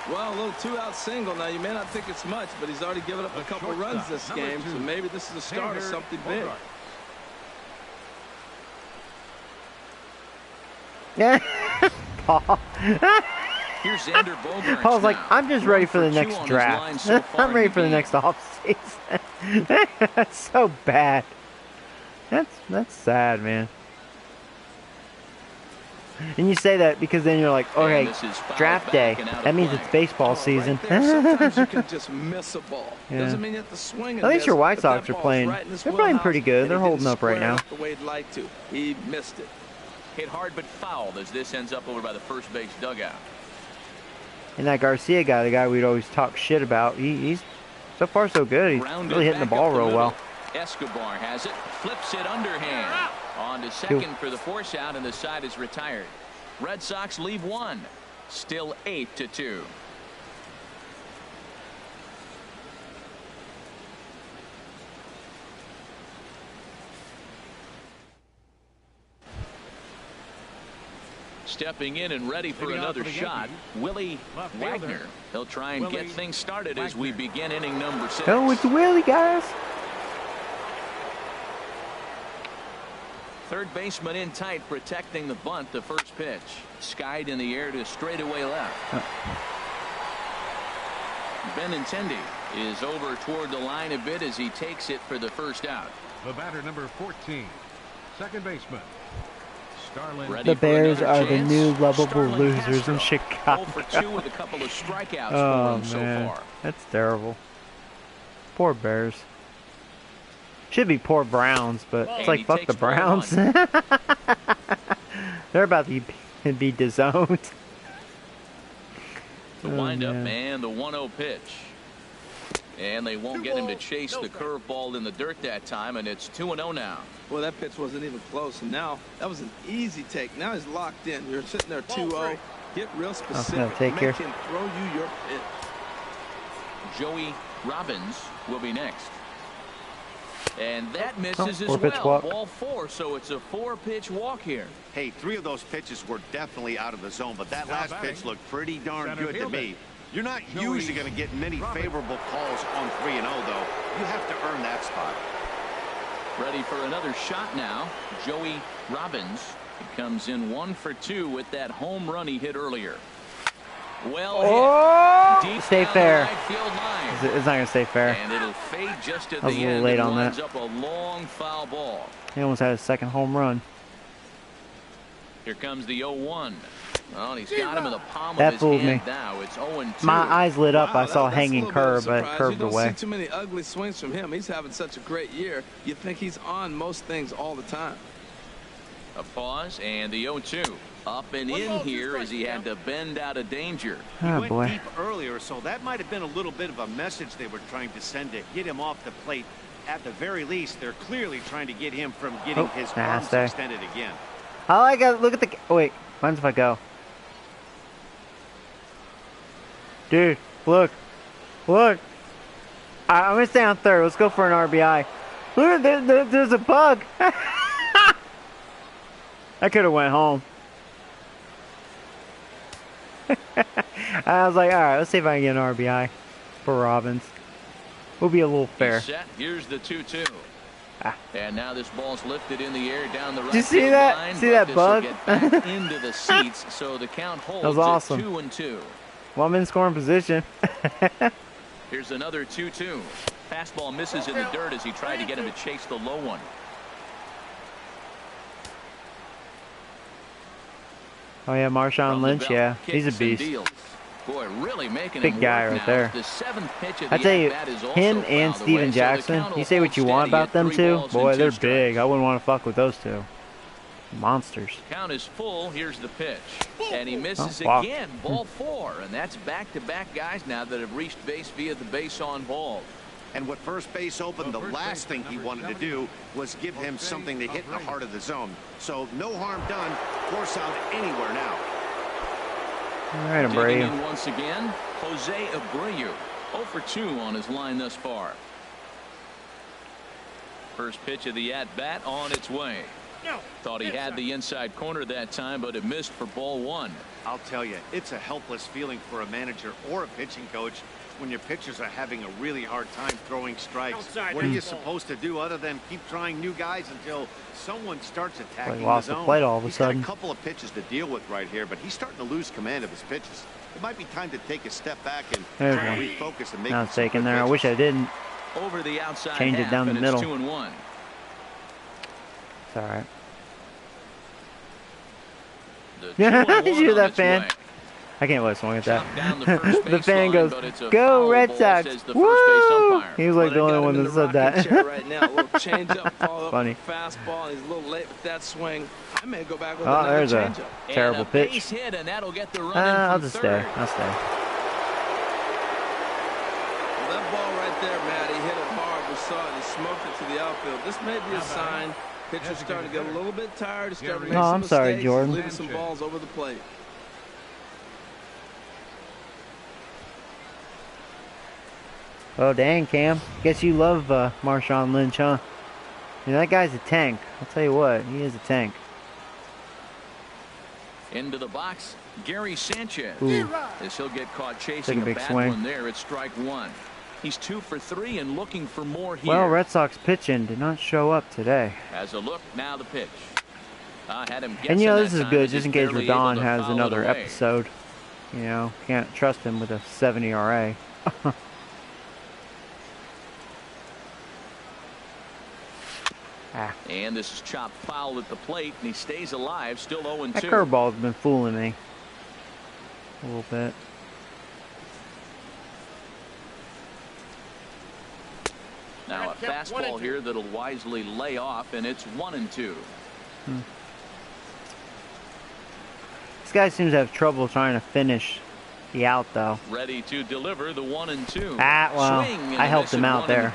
Well, a little 2-out single. Now, you may not think it's much, but he's already given up a couple runs this game, so maybe this is the start of something big. Yeah, Paul. Here's Xander Bogaerts. Paul's like, now. I'm just ready for the 1 for 2 next on his draft. line so far I'm ready in for the game. next offseason. That's so bad. That's sad, man. And you say that because then you're like, okay, this is fouled draft back day. and out of That means play. it's baseball season. Right there, sometimes you can just miss a ball. Yeah. Doesn't mean you have to swing At least your White Sox are are playing. They're playing pretty good. They're holding up right now. The way he'd like to. He missed it. Hit hard but fouled as this ends up over by the first base dugout. And that Garcia guy, the guy we'd always talk shit about, he's so far so good. He's Rounded really hitting the back ball up the real middle. well. Escobar has it, flips it underhand. On to second for the force out, and the side is retired. Red Sox leave one. Still 8-2. Stepping in and ready for Leading off another for the shot, Yankees. Willie Left fielder. Wagner. He'll try and get Willie things started as Wagner. we begin inning number 6. Oh, it's Willie, guys. Third baseman in tight, protecting the bunt. The first pitch skied in the air to straightaway left. Benintendi is over toward the line a bit as he takes it for the first out. The batter, number 14, second baseman, Starlin. The Bears are the new lovable Starlin losers Castro, in Chicago. 0 for 2 with a couple of strikeouts Oh, for him so man. far. That's terrible. Poor Bears. Should be poor Browns, but it's And like, he fuck takes the Browns. ball They're about to be disowned. The windup, man, the 1-0 pitch. And they won't get him to chase the curveball in the dirt that time, and it's 2-0 now. Well, that pitch wasn't even close, and now that was an easy take. Now he's locked in. You're sitting there 2-0. Get real specific. take Make here. him throw you your pitch. Joey Robbins will be next. And that misses as 4-pitch well. walk. Ball 4, so it's a 4-pitch walk here. Hey, 3 of those pitches were definitely out of the zone, but that last pitch looked pretty darn good to me. You're not usually going to get many favorable calls on 3-0, though. You have to earn that spot. Ready for another shot now. Joey Robbins. He comes in 1 for 2 with that home run he hit earlier. Well hit. Deep Stay down fair. the right field line. It's not going to stay fair. And it'll fade just at I was the a little end. late It on lines that. up a long foul ball. He almost had his second home run. Here comes the 0-1. Oh, and he's got him in the palm That of his fooled hand me. now. It's 0-2. My eyes lit up. I saw a That's hanging little bit of curve, but it surprise. curved You don't away. see too many ugly swings from him. He's having such a great year. You think he's on most things all the time. A pause and the 0-2. Up and in here as he had to bend out of danger. He Oh, went boy. deep earlier, so that might have been a little bit of a message they were trying to send to get him off the plate. At the very least, they're clearly trying to get him from getting his arms stay. extended again. I like it. Look at the. Oh, wait. Mine's if I go. Dude, look. Look. I'm going to stay on third. Let's go for an RBI. Look, there's a bug. I could have went home. I was like, all right, let's see if I can get an RBI for Robbins. We'll be a little fair. He's set. Here's the 2-2. And now this ball's lifted in the air down the right Did you see field that? line, See but that this bug? will get back into the seats, so the count holds was awesome. at 2-2. Well, I'm in scoring position. Here's another 2-2. Fastball misses in the dirt as he tried to get him to chase the low one. Oh, yeah, Marshawn From the Lynch, belt, yeah. He's a kicks and beast. deals. Boy, really making Big him guy work right now. there. The 7th pitch of I the tell you, at-bat is also him and fouled away, Steven so the Jackson, count you will say what you hold want steady about at them 3 two. balls Boy, and 2 they're strikes. big. I wouldn't want to fuck with those two. Monsters. Count is full. Here's the pitch. And he misses wow. again. Ball 4. And that's back-to-back guys now that have reached base via the base on ball. And what first base opened, the last thing he wanted to do was give him something to hit in the heart of the zone. So no harm done. Force out anywhere now. All right, Digging Abreu. in once again, Jose Abreu. 0 for 2 on his line thus far. First pitch of the at-bat on its way. Thought he had the inside corner that time, but it missed for ball 1. I'll tell you, it's a helpless feeling for a manager or a pitching coach when your pitchers are having a really hard time throwing strikes. What are you supposed to do other than keep trying new guys until someone starts attacking the lost the zone? plate all of a He's sudden. got a couple of pitches to deal with right here, but he's starting to lose command of his pitches. It might be time to take a step back and There's try to one. refocus and make Now it's taken there. I wish I didn't. Over the outside Change it half, down the and middle. it's 2-1. It's all right. The Yeah, 2-1 did you hear on that its fan? way. I can't wait to swing at that. Chopped down the first The base fan line, goes, but it's a "Go foul Red ball," Sox!" says the first base Woo! umpire. He was like the Well, they only got one him in that the said that. rocking chair right now. A little changeup, follow up Funny. fastball, and he's a little late with that swing. I may go back with Oh, another there's a changeup. terrible And a pitch. base hit, and that'll get the run in I'll from just third. stay. I'll stay. Well, that ball right there, Matt, he hit it hard. We saw it. He smoked it to the outfield. This may be a sign. Pitcher's starting to get a little bit tired. He's starting to make Oh, some I'm sorry, mistakes. Jordan. He's leaving some balls over the plate. Oh, dang, Cam. Guess you love Marshawn Lynch, huh? Yeah, that guy's a tank. I'll tell you what, he is a tank. Into the box, Gary Sanchez. Ooh. As he'll get caught Took chasing a a big bad swing. one there at strike 1. He's 2 for 3 and looking for more here. Well, Red Sox pitching did not show up today. As a look, now the pitch. Had him And you know, guessing this that is time good, as just he's in case barely Rodon able to has foul it another away. episode. You know, can't trust him with a 7 ERA. And this is chopped foul at the plate, and he stays alive, still 0-2. That curveball's been fooling me a little bit. Now a fastball here that'll wisely lay off, and it's 1-2. This guy seems to have trouble trying to finish the out, though. Ready to deliver the 1-2. Ah, well, Swing, I helped him out there.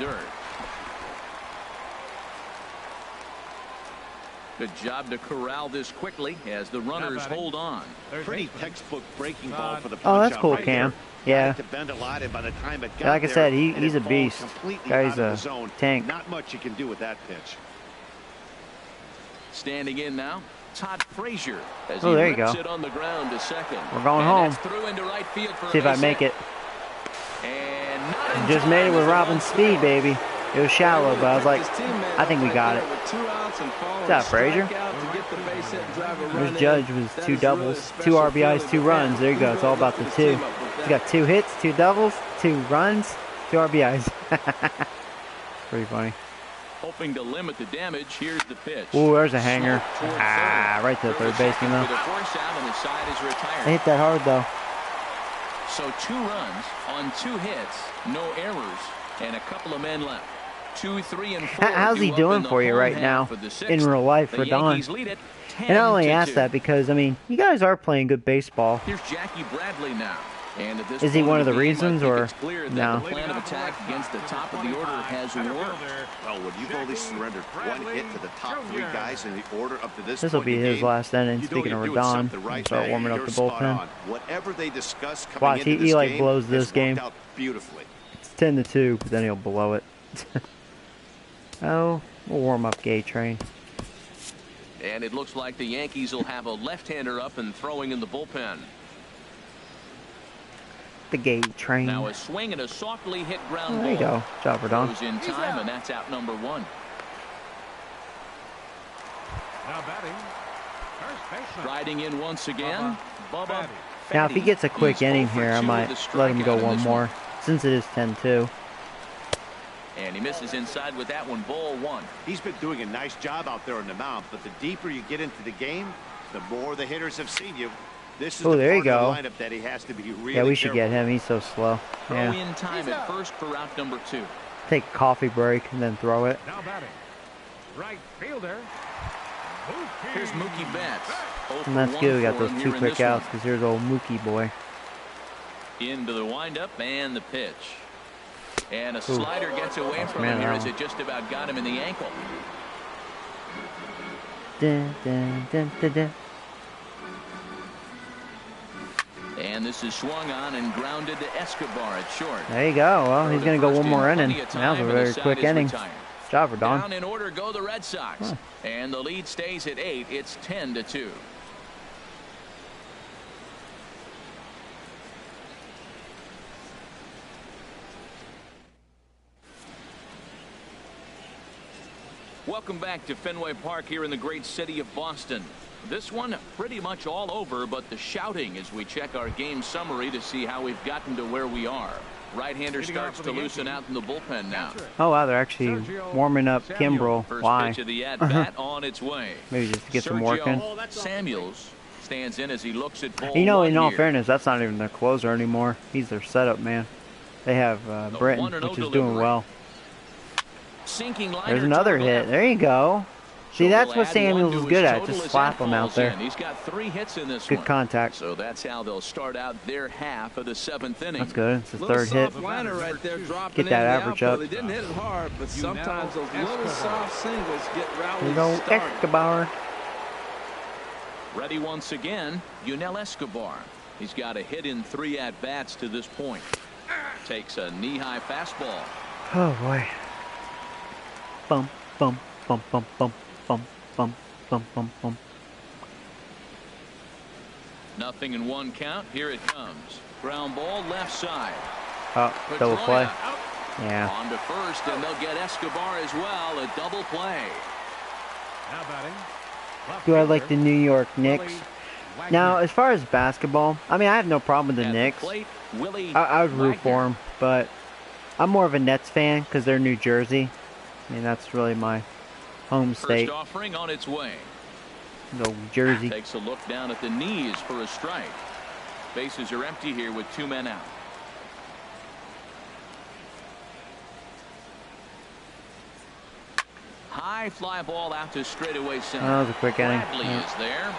Good job to corral this quickly as the runners hold on. Pretty textbook breaking ball for the Oh, that's punch-out cool, right Cam. there. Yeah. To bend a lot, and by the time it got Like I there, said, it he's a had fallen beast. completely Guy's out of the a zone. tank. Not much you can do with that pitch. Standing in now, Todd Frazier. As Oh, there you rips go. it on the ground to second. We're going And home. that's through into right field for See if a I base make hit. it. And not in Just time made it with as the Robin's ball speed, through. baby. It was shallow, but I was like, I think we got it. What's up, Frazier? His Judge was 2 doubles, 2 RBIs, 2 runs. There you go. It's all about the 2. He's got 2 hits, 2 doubles, 2 runs, 2 RBIs. Pretty funny. Hoping to limit the damage. Here's the pitch. Ooh, there's a hanger. Toward Ah, right to the third baseman, though. For the force out, and the side is retired. They hit that hard, though. So 2 runs on 2 hits, no errors, and a couple of men left. 2, 3, and 4. How's he doing for you right now in real life for Don? And I only ask that because, I mean, you guys are playing good baseball. Here's Jackie Bradley now. And at this Is he point one of the game, reasons, I think or it's clear that no? the plan of attack against the top of the order has worked. Well, when you've only surrendered 1 hit to the top 3 guys in the order up to this This will point be in the his game, last inning. you know Speaking you're of doing Rodon, something right, start man. warming up You're the spot bullpen. on. Whatever they discuss coming Watch, into he this like game blows has this worked game. out beautifully. It's 10-2, but then he'll blow it. Oh, we'll warm up Gay Train. And it looks like the Yankees will have a left-hander up and throwing in the bullpen. The Gay Train. Now a swing and a softly hit ground There you ball. go. Job for Don. Goes in time, and that's out number 1. Now batting, first baseman. Riding in once again, Bubba. Now, if he gets a quick inning here, I might let him go one more, since it is 10-2. And he misses inside with that one, ball 1. He's been doing a nice job out there on the mound, but the deeper you get into the game, the more the hitters have seen you. This is Oh, the there you part of go. the lineup that he has to be really Yeah, we should get careful. him. He's so slow. Throw Yeah. in time at first for out number 2. Take a coffee break and then throw it. Now batting, right fielder. Here's Mookie Betts. 0 for And that's 1 good. We got for those him 2 here in quick this one. outs because here's old Mookie boy. Into the windup and the pitch. And a slider gets away from Man, him here that as one. it just about got him in the ankle. Dun, dun, dun, dun, dun. And this is swung on and grounded to Escobar at short. There you go. Well, he's going to go one more inning. Plenty of That was time, a and the very side quick is inning. retired. Job for Don. Down in order go the Red Sox. And the lead stays at 8. It's 10-2. Welcome back to Fenway Park here in the great city of Boston. This one pretty much all over, but the shouting as we check our game summary to see how we've gotten to where we are. Right-hander starts to loosen out in the bullpen now. Oh, wow. They're actually warming up Kimbrel. First Why? pitch of the at-bat on its way. Maybe just to get some work in. Sergio Samuels stands in as he looks at ball You know, 1 in all here. fairness, that's not even their closer anymore. He's their setup man. They have Britton, 1-0 which is doing delivery. well. Sinking liner There's another toward hit. left. There you go. See, So that's we'll what add Samuels one is to good his at. total Just as slap that him out falls there. in. He's got 3 hits in this Good one. contact. So that's how they'll start out their half of the 7th inning. That's good. It's the Little third hit. soft liner right there, dropping Get that in the average outfield. up. He didn't hit it hard, but sometimes those little Escobar. soft singles get There you rallies go, started. Escobar. Ready once again, Yunel Escobar. He's got a hit in 3 at-bats to this point. Takes a knee-high fastball. Oh, boy. Bum, bum, bum, bum, bum, bum, bum, bum, bum, bum. Nothing in 1 count. Here it comes. Ground ball left side. Oh, double play. Pedroia Yeah. on to first, and they'll get Escobar as well. A double play. Now batting, left Do I like the fielder, New York Knicks? Now, as far as basketball, I mean, I have no problem with the Knicks. I would root for them, but I'm more of a Nets fan because they're New Jersey. I mean, that's really my home state. First offering on its way. Go Jersey. Takes a look down at the knees for a strike. Bases are empty here with 2 men out. High fly ball out to straightaway center. That was a quick inning. Bradley is there.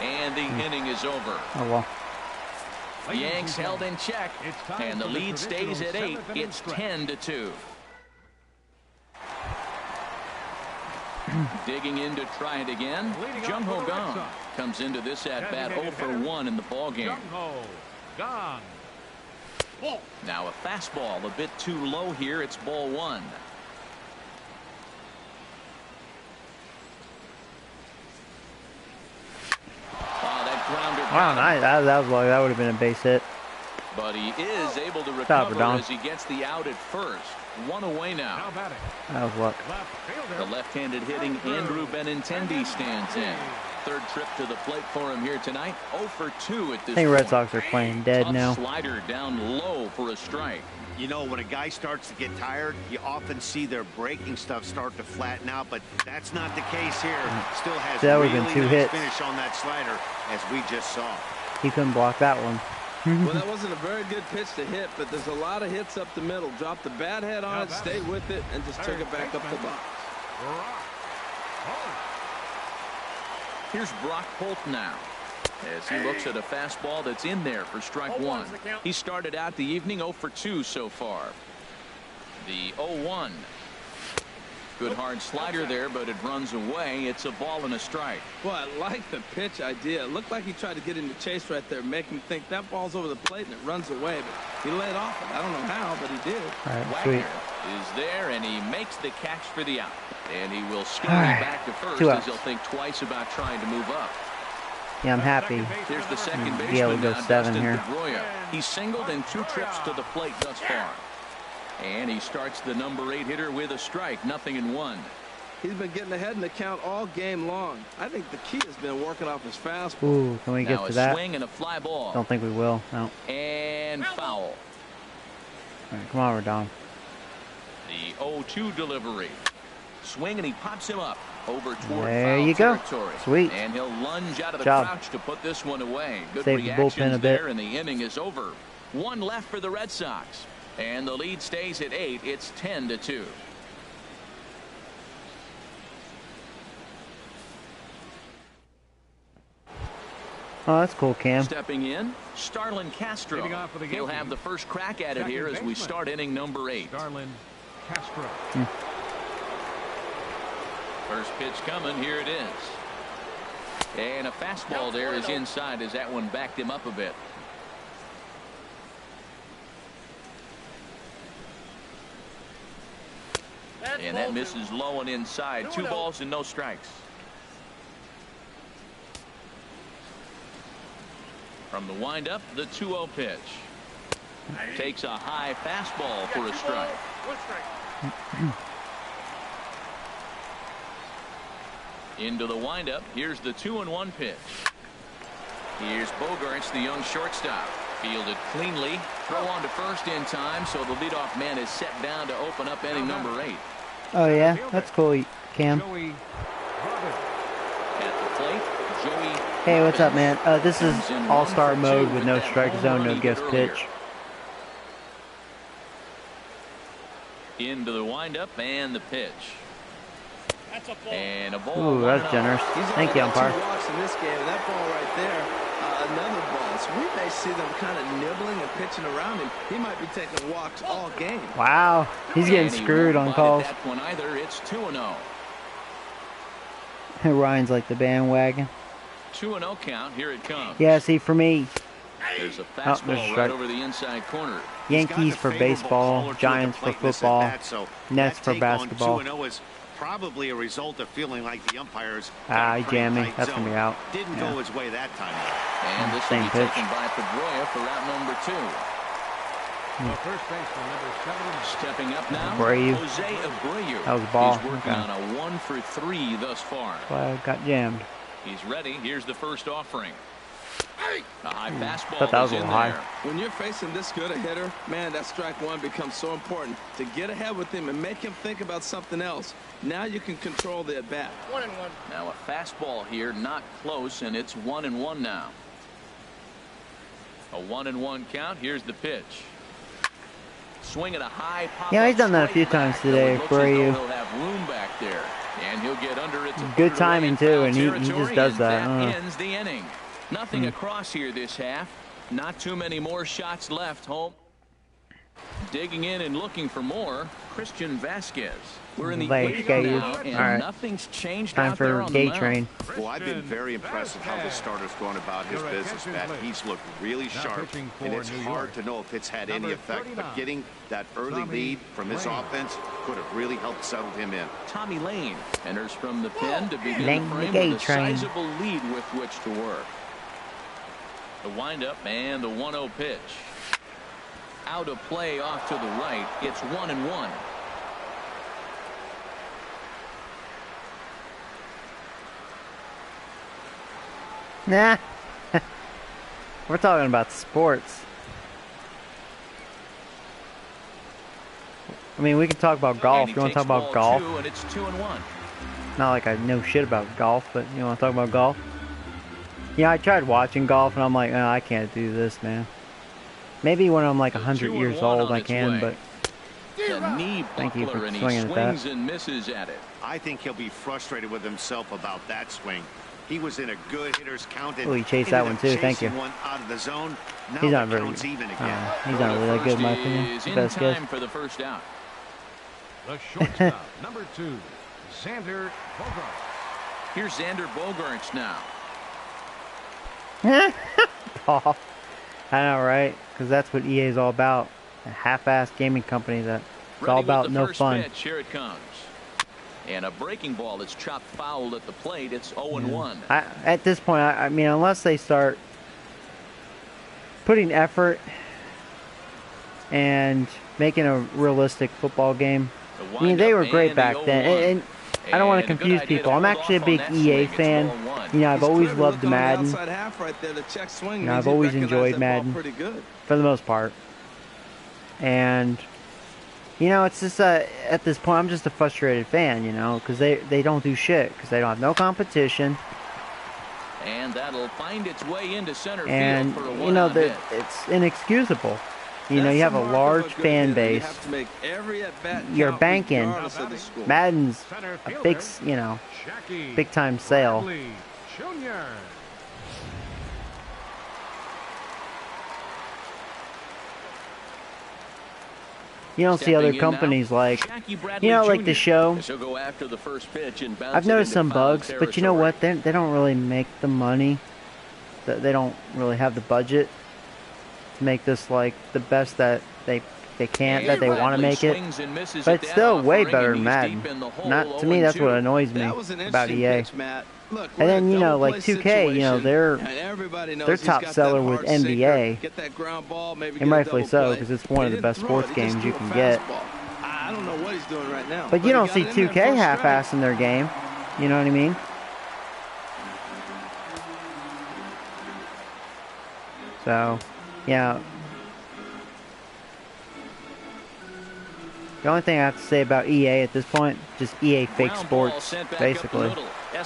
And the inning is over. Oh, well. The Yanks held in check. And the lead stays at 8. It's 10-2. Digging in to try it again. Jung Ho Gong comes into this at bat 0 for 1 in the ball game. Now a fastball a bit too low here. It's ball 1. Wow, nice. That would have been a base hit. But he is able to recover as he gets the out at first. 1 away now. That was luck. The left-handed hitting Andrew Benintendi stands in. Third trip to the plate for him here tonight. 0 for 2 at this I think point. Red Sox are playing dead Tough now. Slider down low for a strike. You know, when a guy starts to get tired, you often see their breaking stuff start to flatten out, but that's not the case here. Still has that really been 2 nice hits. finish on that slider, as we just saw. He couldn't block that one. Well, that wasn't a very good pitch to hit, but there's a lot of hits up the middle. Dropped the bat head on it, stayed with it, and just took it back up the box. Here's Brock Holt now, as he looks at a fastball that's in there for strike 1. He started out the evening 0 for 2 so far. The 0-1. Good hard slider there, but it runs away. It's a ball and a strike. Well, I like the pitch idea. It looked like he tried to get into chase right there, make him think that ball's over the plate and it runs away. But he laid off it. I don't know how, but he did. All right, Wagner sweet. is there, and he makes the catch for the out. And he will scurry back to first as he'll think twice about trying to move up. Yeah, I'm happy. Here's the second baseman Yeah, we'll go now, 7 Dustin here. Pedroia. He's singled in 2 trips to the plate thus far. And he starts the number 8 hitter with a strike, 0-1. He's been getting ahead in the count all game long. I think the key has been working off his fastball. Ooh, can we get now to a that? Swing and a fly ball. Don't think we will. No. And foul. All right, come on, Rodon. The 0-2 delivery. Swing and he pops him up over toward There foul you go. territory. Sweet. And he'll lunge out of the Job. crouch to put this one away. Good Save the bullpen reactions a bit. there, and the inning is over. 1 left for the Red Sox. And the lead stays at 8. It's 10-2. Oh, that's cool, Cam. Stepping in, Starlin Castro. He'll have the first crack at it here as we start inning number 8. Starlin Castro. First pitch coming. Here it is. And a fastball there is inside as that one backed him up a bit. And that misses low and inside. 2 balls and no strikes. From the windup, the 2-0 pitch. Takes a high fastball for a strike. Into the windup. Here's the 2-1 pitch. Here's Bogarts, the young shortstop. Fielded cleanly. Throw on to first in time, so the leadoff man is set down to open up inning number 8. Oh, yeah? That's cool, Cam. At the plate, Joey. Hey, what's up, man? This is all-star mode with no strike zone, no guest pitch. Into the windup and the pitch. And a ball. Ooh, that's generous. Thank you, umpire. 2 walks in this game, and that ball right there, another ball. So we may see them kind of nibbling and pitching around him. He might be taking walks all game. Wow, he's getting And he screwed won't on bite calls. That one either. It's 2-0. Ryan's like the bandwagon. 2-0 count. Here it comes. Yeah, see, for me, There's a there's a fastball right strike. over the inside corner. Yankees for baseball, Giants for football, Nets for basketball. 2-0 is probably a result of feeling like the umpires He jammed me. That's going to be out. Didn't go his way that time. And this will Same be pitch. taken by Pedroia for route number 2. First baseman number 7. Stepping up now, Abreu. Jose Abreu. That was a ball. He's working Okay. on a 1 for 3 thus far. Well, I got jammed. He's ready. Here's the first offering. A high fastball thought that was was a in little high. there. When you're facing this good a hitter, man, that strike one becomes so important to get ahead with him and make him think about something else. Now you can control the at-bat. 1-1. Now a fastball here, not close, and it's 1-1 now. A 1-1 count. Here's the pitch. Swinging a high pop. Yeah, he's done that a few times today for you. He'll have room back there, and he'll get under it. Good timing too, and he just does that. That ends the inning. Nothing across here this half. Not too many more shots left. Home. Digging in and looking for more. Christian Vasquez. We're in the eighth now, and nothing's changed out there on the mound. Train. Well, I've been very impressed with how this starter's going about his business, Matt. He's looked really sharp, and it's hard to know if it's had any effect, but getting that early lead from his offense could have really helped settle him in. Tommy Lane enters from the pen to begin the frame with a sizable lead with which to work. The windup and the 1-0 pitch. Out of play off to the right. It's 1-1. Nah. We're talking about sports. I mean, we can talk about golf. You want to talk about golf? And it's 2-1. Not like I know shit about golf, but you want to talk about golf? Yeah, I tried watching golf, and I'm like, oh, I can't do this, man. Maybe when I'm like 100 years old, I can, but thank you for swinging at that. And misses at it. I think he'll be frustrated with himself about that swing. He was in a good hitter's count. Oh, he chased that one too. Thank you. One out of the zone. Now he's not very good. Even again. He's not really that good, in my opinion. Best guess. For the first out. The shortstop, number 2, Xander Bogaerts. Here's Xander Bogaerts now. Paul. I know, right? Because that's what EA is all about. A half-ass gaming company that's all about no fun. Pitch. Here it comes. And a breaking ball that's chopped foul at the plate. It's 0-1. At this point, I mean, unless they start putting effort and making a realistic football game. I mean, they were great back then. And I don't want to confuse people. I'm actually a big EA fan. You know, I've always loved Madden. You know, I've always enjoyed Madden for the most part. And, you know, it's just at this point, I'm just a frustrated fan, you know, because they don't do shit, because they don't have no competition. And that'll find its way into center and field for a you know, it's inexcusable. You know, you have a large fan base. You're banking. Madden's a big, you know, big time sale. You don't see other companies like, you know, like the show. I've noticed some bugs, but you know what? They don't really make the money. They don't really have the budget to make this like the best that they can, that they want to make it. But it's still way better than Madden. Not to me, that's what annoys me about EA. And then, you know, like 2K, you know, they're top seller with NBA, and rightfully so, because it's one of the best sports games you can get. But you don't see 2K half-assing their game, you know what I mean? So, yeah. The only thing I have to say about EA at this point, just EA fake sports, basically.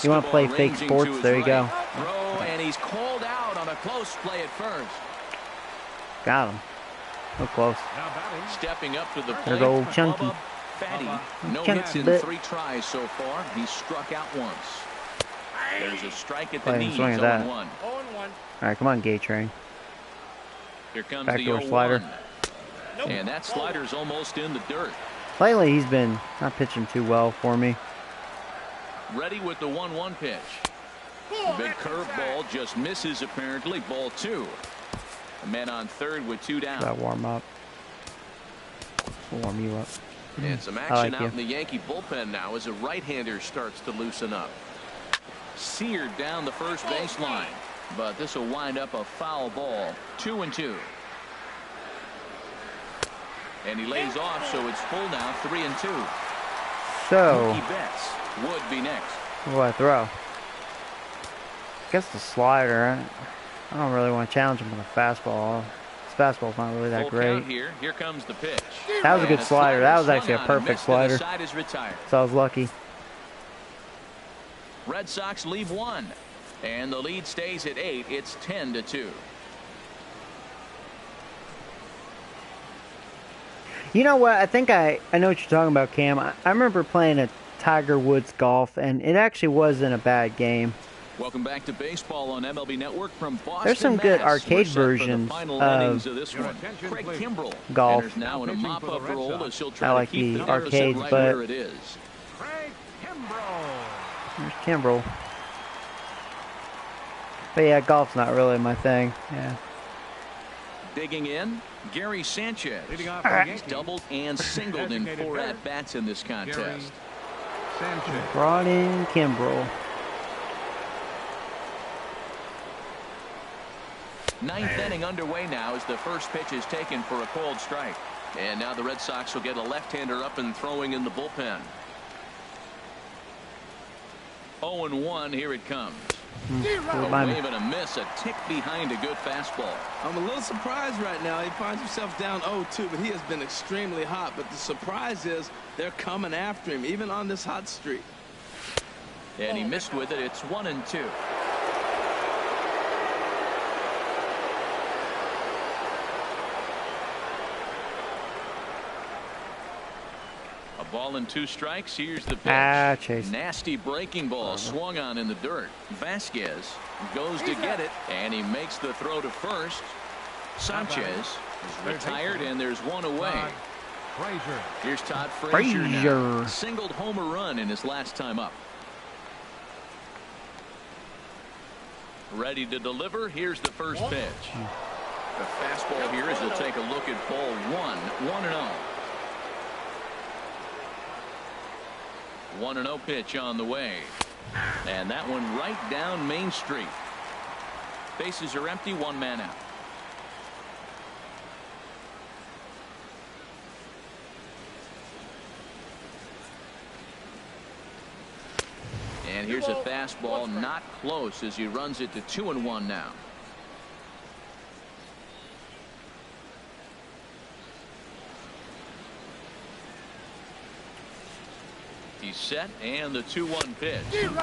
You want to play fake sports, there you go. And he's called out on a close play at first. Got him. So close. Stepping up to the plate. There's old Chunky. Fatty. No hits in 3 tries so far. He's struck out once. There's a strike at the knees. 0-1. All right, come on, Gay Train. Here comes backdoor the slider. And that slider's almost in the dirt. Lately, he's been not pitching too well for me. Ready with the 1-1 pitch. The big curveball just misses apparently. Ball 2. A man on third with 2 down. That warm up. We'll warm you up. And some action out in the Yankee bullpen now as a right-hander starts to loosen up. Seared down the first baseline. But this will wind up a foul ball. 2-2. And he lays off, so it's full now. 3-2. So Mookie Betts would be next. what do I throw? I guess the slider. I don't really want to challenge him with a fastball. His fastball's not really that great. Here comes the pitch. That was a good slider. That was actually a perfect slider. So I was lucky. Red Sox leave one, and the lead stays at 8. It's 10-2. You know what? I think I know what you're talking about, Cam. I remember playing a Tiger Woods golf, and it actually wasn't a bad game. Welcome back to baseball on MLB Network from Boston. There's some good Mass. arcade versions of this one. Craig Kimbrell golf. enters now in a mop-up role as he'll try I like to keep the the arcades, right but where it is. Craig Kimbrell. there's Kimbrell. But yeah, golf's not really my thing. Yeah. Digging in, Gary Sanchez. Leading off He's doubled and singled in 4 at-bats in this contest. Sanchez. Brought in Kimbrell. 9th inning underway now as the first pitch is taken for a cold strike. And now the Red Sox will get a left-hander up and throwing in the bullpen. 0-1, here it comes. A wave and a miss, a tick behind a good fastball. I'm a little surprised right now. He finds himself down 0-2, but he has been extremely hot. But the surprise is they're coming after him, even on this hot streak. And he missed with it. It's 1-2. Ball and 2 strikes. Here's the pitch. Chase. Nasty breaking ball swung on in the dirt. Vasquez goes to get it, and he makes the throw to first. Sanchez is retired, and there's one away. Here's Todd Frazier now. Singled home run in his last time up. Ready to deliver. Here's the first pitch. The fastball here as he'll take a look at ball 1. 1-0. 1-0 pitch on the way. And that one right down Main Street. Bases are empty, 1 man out. And here's a fastball not close as he runs it to 2-1 now. He's set, and the 2-1 pitch.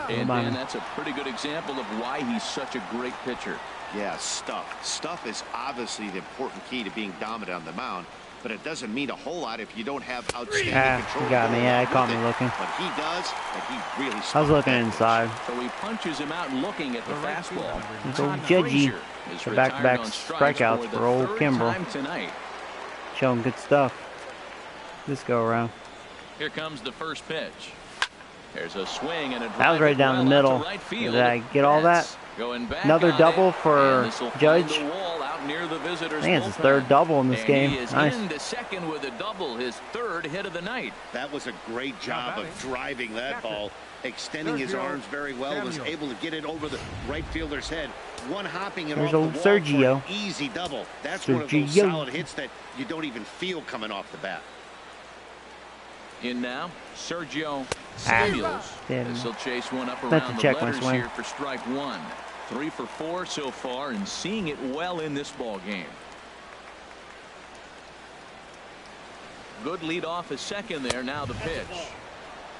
And that's a pretty good example of why he's such a great pitcher. Yeah, stuff. Stuff is obviously the important key to being dominant on the mound, but it doesn't mean a whole lot if you don't have outstanding control. He got me. Yeah, he caught me looking. But he does, and he really. I was looking inside. So he punches him out looking at the fastball. Go Judgy. For back-to-back strikeouts for old Kimbrell. Showing good stuff. This go around. Here comes the first pitch. There's a swing and a drive. That was right down the middle. Right, did I get all that? Another double for Judge. I think it's his 3rd double in this game. He is nice. into second with a double, his 3rd hit of the night. That was a great job of driving that ball, extending his arms very well, was able to get it over the right fielder's head. One hopping it off the wall Sergio. For an easy double. That's one of those solid hits that you don't even feel coming off the bat. In now, Sergio Samuels. This will chase one up around the letters here for strike 1. 3 for 4 so far, and seeing it well in this ball game. Good lead off a second there. Now the pitch.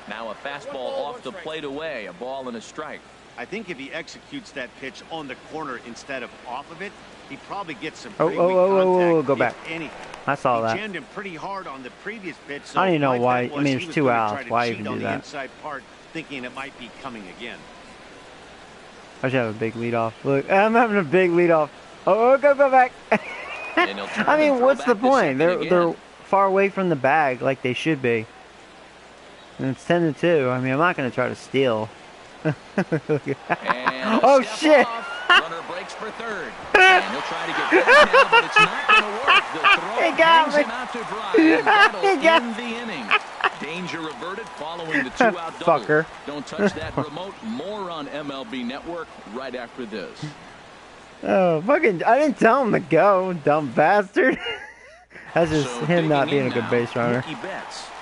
Now a fastball off the plate away. A ball and a strike. I think if he executes that pitch on the corner instead of off of it, he probably gets some pretty weak contact, go back. Anything. I saw that. He jammed him pretty hard on the previous pitch. So I don't even know why. I mean, there's 2 outs. Why even do that? Inside part, thinking it might be coming again. I should have a big lead off. Look, I'm having a big lead off. Go back. I mean, what's the point? They're far away from the bag like they should be. And it's 10-2. I mean, I'm not going to try to steal. Oh shit! Runner breaks for 3rd. And he'll try to get back now, but it's not going to work. The throw he got me. Him out to dry, and that'll end the inning. Danger averted following the 2-out double. Fucker. Don't touch that remote. More on MLB Network right after this. Oh, fucking! I didn't tell him to go, dumb bastard. That's just him not being a good base runner.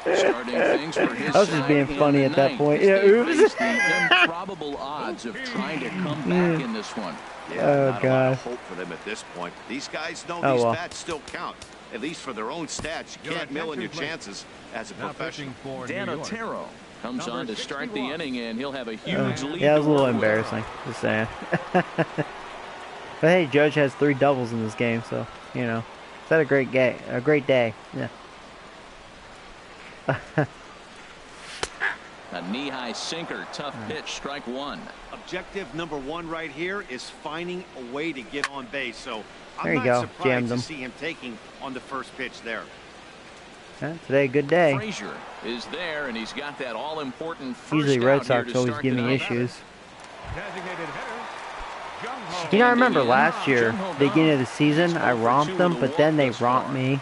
I was just being funny at that point. Yeah, oops. The improbable odds of trying to come back in this one. Yeah, not a lot of hope for them at this point. These guys know these bats still count, at least for their own stats. You can't mill in your chances as a professional. Dan Otero comes on to start the inning, and he'll have a huge lead. Yeah, it was a little embarrassing, just saying. But hey, Judge has 3 doubles in this game, so, you know, it's had a great day. Yeah. A knee-high sinker, tough pitch, strike 1. Objective number 1 right here is finding a way to get on base. So there I'm you not go. surprised to see him taking on the first pitch there. Yeah, today, a good day. Frazier is there, and he's got that all-important first Usually Red out here Sox to always start give the me night. issues. Designated hitter, Jung Ho. You know, I remember last year, beginning of the season, I romped them, but then they romped me.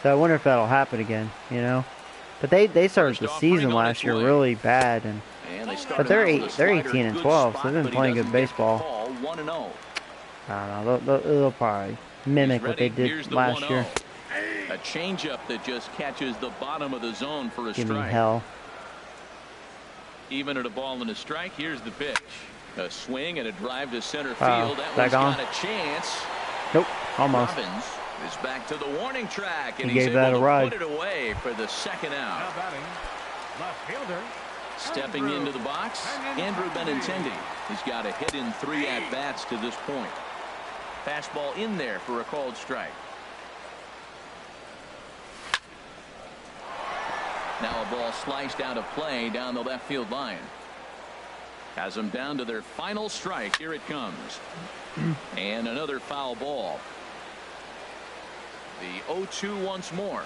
So I wonder if that'll happen again, you know? But they started the season last year really bad, but they're 18 and 12, so they've been playing good baseball. I don't know, they'll probably mimic what they did last year. A changeup that just catches the bottom of the zone for a strike. Give me hell. Even at a ball and a strike, here's the pitch. A swing and a drive to center field. That one's got a chance. Nope, almost. Robbins is back to the warning track, and He he's gave that able a to ride. put it away for the second out. Now batting, left fielder. Stepping into the box, Andrew Benintendi. He's got a hit in 3 at-bats to this point. Fastball in there for a called strike. Now a ball sliced out of play down the left field line. Has them down to their final strike. Here it comes. And another foul ball. The 0-2 once more.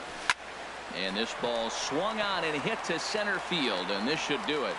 And this ball swung on and hit to center field, and this should do it.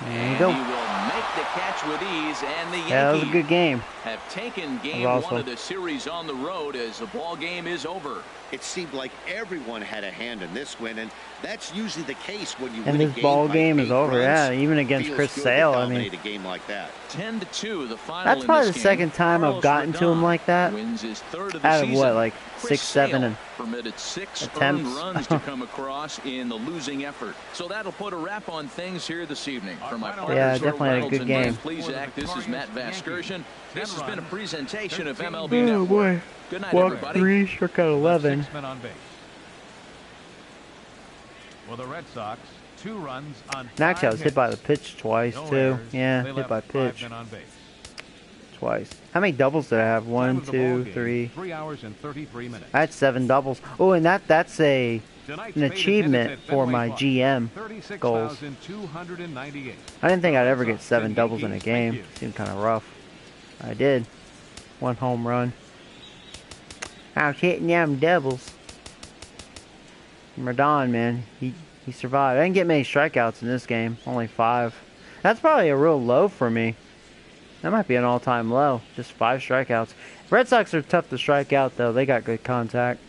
And he will make the catch with ease, and the Yankees that was a good game. Have taken game 1 of the series on the road as the ball game is over. It seemed like everyone had a hand in this win, and that's usually the case when you And win this a ball game is over. runs. Yeah, even against Chris Sale. I mean, a game like that. 10-2, the final. That's probably in the this second game. time I've gotten to him like that. Wins his 3rd of the Out of season. what, like Chris 6, 7, Sale and permitted 6 attempts. earned runs to come across in the losing effort. So that'll put a wrap on things here this evening. For my partners, Yeah, Earl definitely had a Reynolds good and game. Dave Plesac, this is Matt Vasgersian. This has been a presentation of MLB oh Network. boy, Good night, walk everybody. 3, struck out 11. 6 men on base. For the Red Sox, 2 runs on 5 Actually, I was hit by the pitch twice No too. errors. Yeah, They hit left by 5 pitch men on base. twice. How many doubles did I have? Time 1, of the 2, ball game, 3. 3 hours and 33 minutes. I had 7 doubles. Oh, and that's an Tonight's fate achievement attendance at for Fenway my Park, GM goals. 36,298. I didn't think I'd ever get 7 doubles in a Yankees, game. thank you. Seemed kind of rough. I did. 1 home run. I was hitting them doubles. Rodon, man, he survived. I didn't get many strikeouts in this game. Only 5. That's probably a real low for me. That might be an all-time low. Just 5 strikeouts. Red Sox are tough to strike out, though. They got good contact.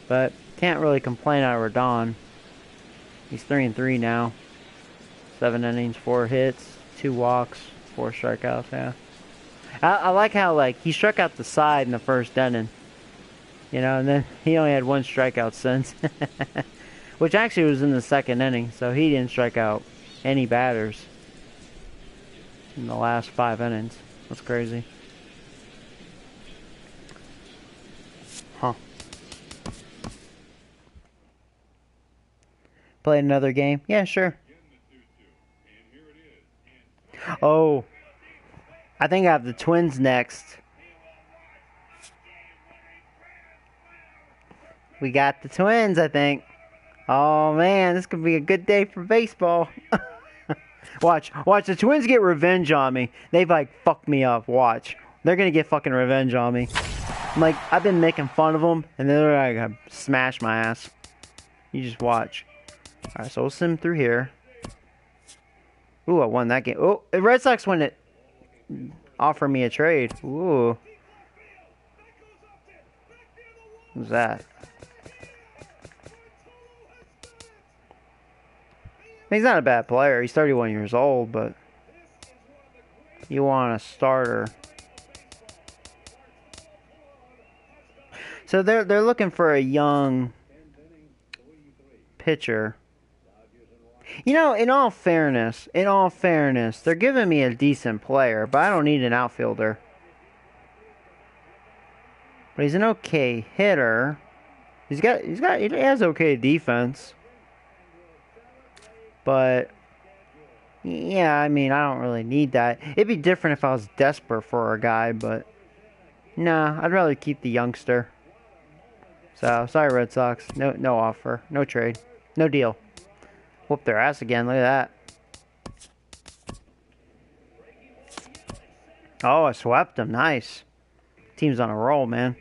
But can't really complain out of Rodon. He's 3-3 now. 7 innings, 4 hits, 2 walks, 4 strikeouts. Yeah. I like how he struck out the side in the first inning. You know, and then he only had 1 strikeout since. Which actually was in the 2nd inning, so he didn't strike out any batters in the last 5 innings. That's crazy. Huh. Play another game? Yeah, sure. Oh. I think I have the Twins next. We got the Twins, I think. Oh, man, this could be a good day for baseball. Watch, the Twins get revenge on me. They've, fucked me up. Watch. They're going to get fucking revenge on me. I've been making fun of them, and they're going to smash my ass. You just watch. Alright, so we'll sim through here. Ooh, I won that game. Oh, the Red Sox win it. Offer me a trade. Ooh. Who's that? He's not a bad player. He's 31 years old, but you want a starter. So they're looking for a young pitcher. You know, in all fairness, they're giving me a decent player, but I don't need an outfielder. But he's an okay hitter. He has okay defense. But yeah, I mean, I don't really need that. It'd be different if I was desperate for a guy, but nah, I'd rather keep the youngster. So, sorry Red Sox. No offer. No trade. No deal. Whoop their ass again. Look at that. Oh, I swept them. Nice. Team's on a roll, man.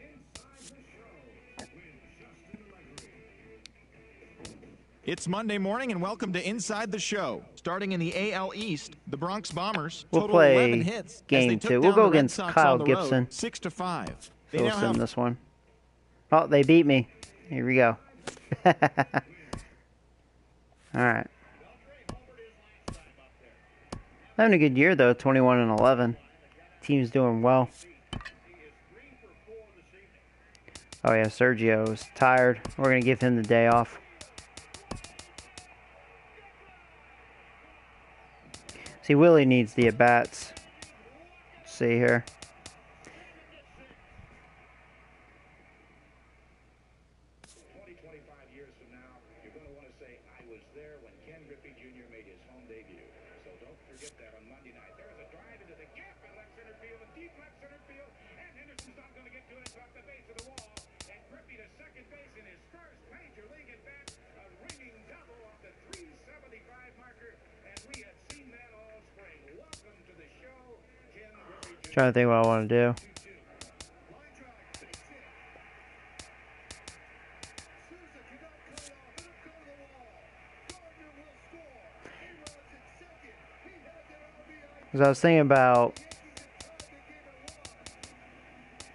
It's Monday morning, and welcome to Inside the Show. Starting in the AL East, the Bronx Bombers total 11 hits. Game 2. We'll go against Kyle Gibson. 6-5. They now have this one. Oh, they beat me. Here we go. All right. Having a good year though. 21-11. Team's doing well. Oh yeah, Sergio's tired. We're gonna give him the day off. See, Willie needs the at-bats. Let's see here. Trying to think what I want to do. Because I was thinking about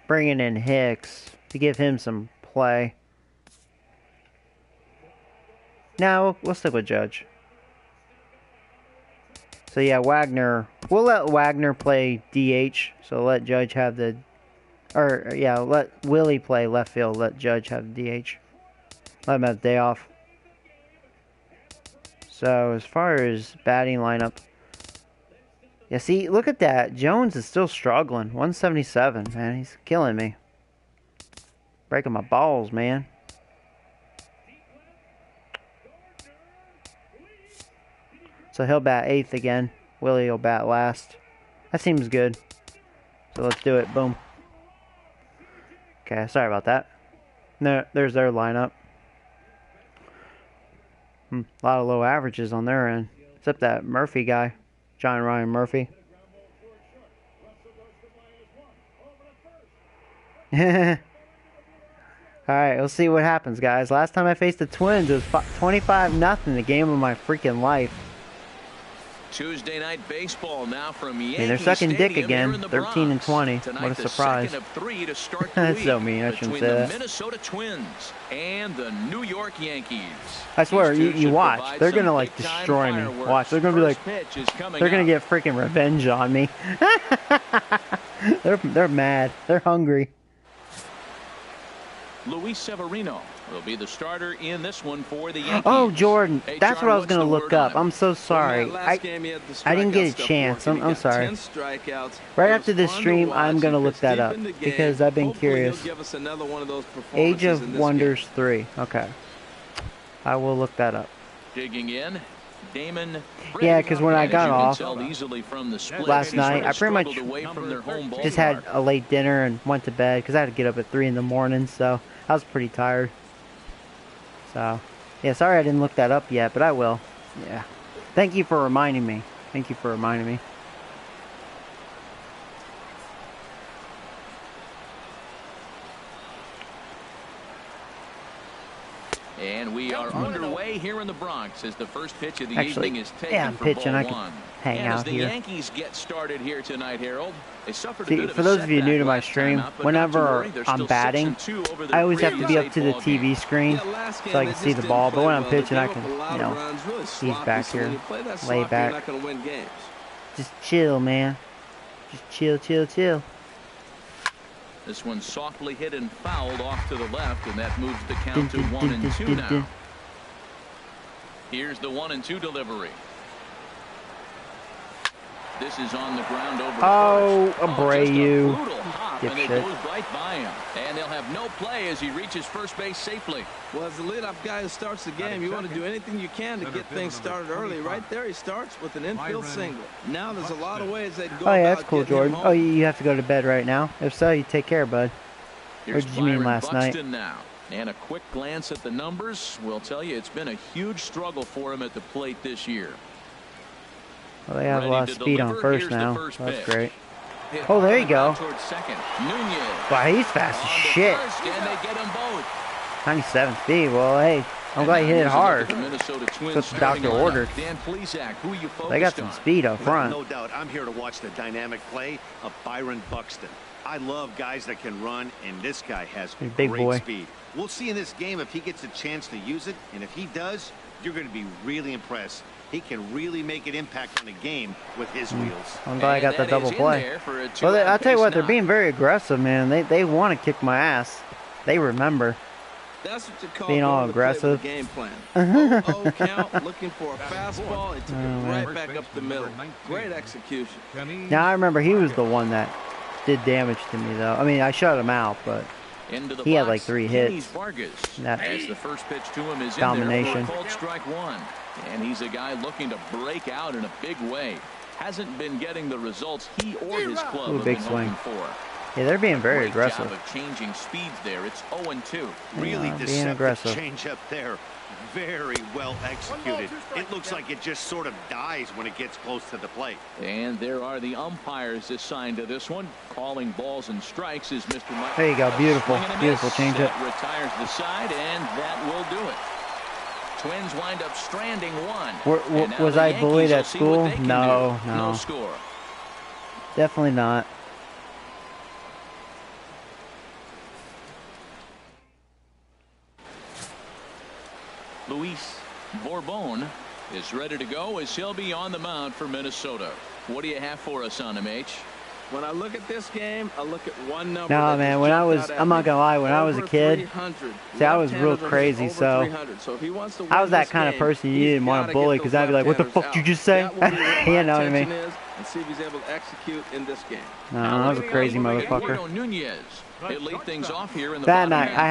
bringing in Hicks to give him some play. No, we'll stick with Judge. So yeah, Wagner. We'll let Wagner play DH. So let Judge have the, or yeah, let Willie play left field. Let Judge have the DH. Let him have the day off. So as far as batting lineup, yeah, see, look at that. Jones is still struggling. 177, man. He's killing me. Breaking my balls, man. So he'll bat 8th again. Willie will bat last. That seems good. So let's do it. Boom. Okay, sorry about that. No, there's their lineup. A lot of low averages on their end. Except that Murphy guy. John Ryan Murphy. Alright, we'll see what happens, guys. Last time I faced the Twins, it was 25-0, the game of my freaking life. Tuesday night baseball now from Yankees. They're sucking dick again. 13-20. Tonight, what a surprise. That's so mean. I shouldn't say that. The Minnesota Twins and the New York Yankees. I swear, you watch. They're gonna like destroy me. Watch. They're gonna be like, they're gonna get freaking revenge on me. They're mad. They're hungry. Luis Severino will be the starter in this one for the Yankees. Oh, Jordan. Hey, that's John, what I was going to look up. I'm so sorry. Well, I didn't get a chance. I'm sorry. Right after this stream, I'm going to look that up because I've been curious. Age of Wonders 3. Okay. I will look that up. Digging in. Damon. Yeah, because when I got off last last night, I pretty much just had a late dinner and went to bed because I had to get up at 3 in the morning, so I was pretty tired. So, yeah, sorry I didn't look that up yet, but I will. Yeah. Thank you for reminding me. Thank you for reminding me. And we are underway here in the Bronx as the first pitch of the evening is taken yeah, I'm for pitching. ball I can one. hang and out as the here. Yankees get started here tonight, Harold, they suffered See, a bit of for a those of you new to my setback stream, last time out, but whenever not to worry, they're I'm still batting, 6-2 over I their always have to be up to the previous TV eight-ball screen so I can see the ball. But when I'm pitching, I can, you know, he's back here, lay back. Just chill, man. Just chill, chill, chill. This one softly hit and fouled off to the left, and that moves the count to 1-2 now. Here's the 1-2 delivery. This is on the ground over oh, first. Abreu. Brutal hop, and it goes right by him. And they'll have no play as he reaches first base safely. Well, as the leadoff guy who starts the game, you want to do anything you can to get things started early. Right there, he starts with an infield single. Now there's a lot of ways they can go. Oh, yeah, that's cool, Jordan. Oh, you have to go to bed right now? If so, you take care, bud. What did you mean last night? Now. And a quick glance at the numbers will tell you it's been a huge struggle for him at the plate this year. Well, they have a lot of speed on first now. That's great. Oh, there you go. Wow, he's fast as shit. 97 speed. Well, hey, I'm glad he hit it hard. That's what the doctor ordered. They got some speed up front. No doubt, I'm here to watch the dynamic play of Byron Buxton. I love guys that can run, and this guy has great speed. We'll see in this game if he gets a chance to use it, and if he does, you're going to be really impressed. He can really make an impact on the game with his wheels. I'm glad I got the double play. Well, I'll tell you what, they're being very aggressive, man. They want to kick my ass. They remember. That's what you call being all aggressive. Game plan. 0-0 count, looking for a fastball. He took it right back up the middle. Great execution. Now I remember he was the one that did damage to me, though. I mean, I shut him out, but he had like 3 hits. As the first pitch to him is domination. In there for a called strike 1. And he's a guy looking to break out in a big way. Hasn't been getting the results he or his club have been hoping for. Yeah, they're being very aggressive. Job of changing speeds there. It's 0-2. Really deceptive change up there. Very well executed. It looks like it just sort of dies when it gets close to the plate. And there are the umpires assigned to this one. Calling balls and strikes is Mr. Mike. There you go. Beautiful. Beautiful changeup. Retires the side, and that will do it. Twins wind up stranding 1. Was I bullied at school? No, no. No score. Definitely not. Luis Bourbon is ready to go as he'll be on the mound for Minnesota. What do you have for us on him, H? When I look at this game, I look at one number. No, man, when I was, I'm not going to lie, when I was a kid, see, I was real crazy, so I was that kind of person you didn't want to bully because I'd be like, what the fuck did you just say? You know what I mean? And see if he's able to execute in this game. No, I was a crazy motherfucker. That night, I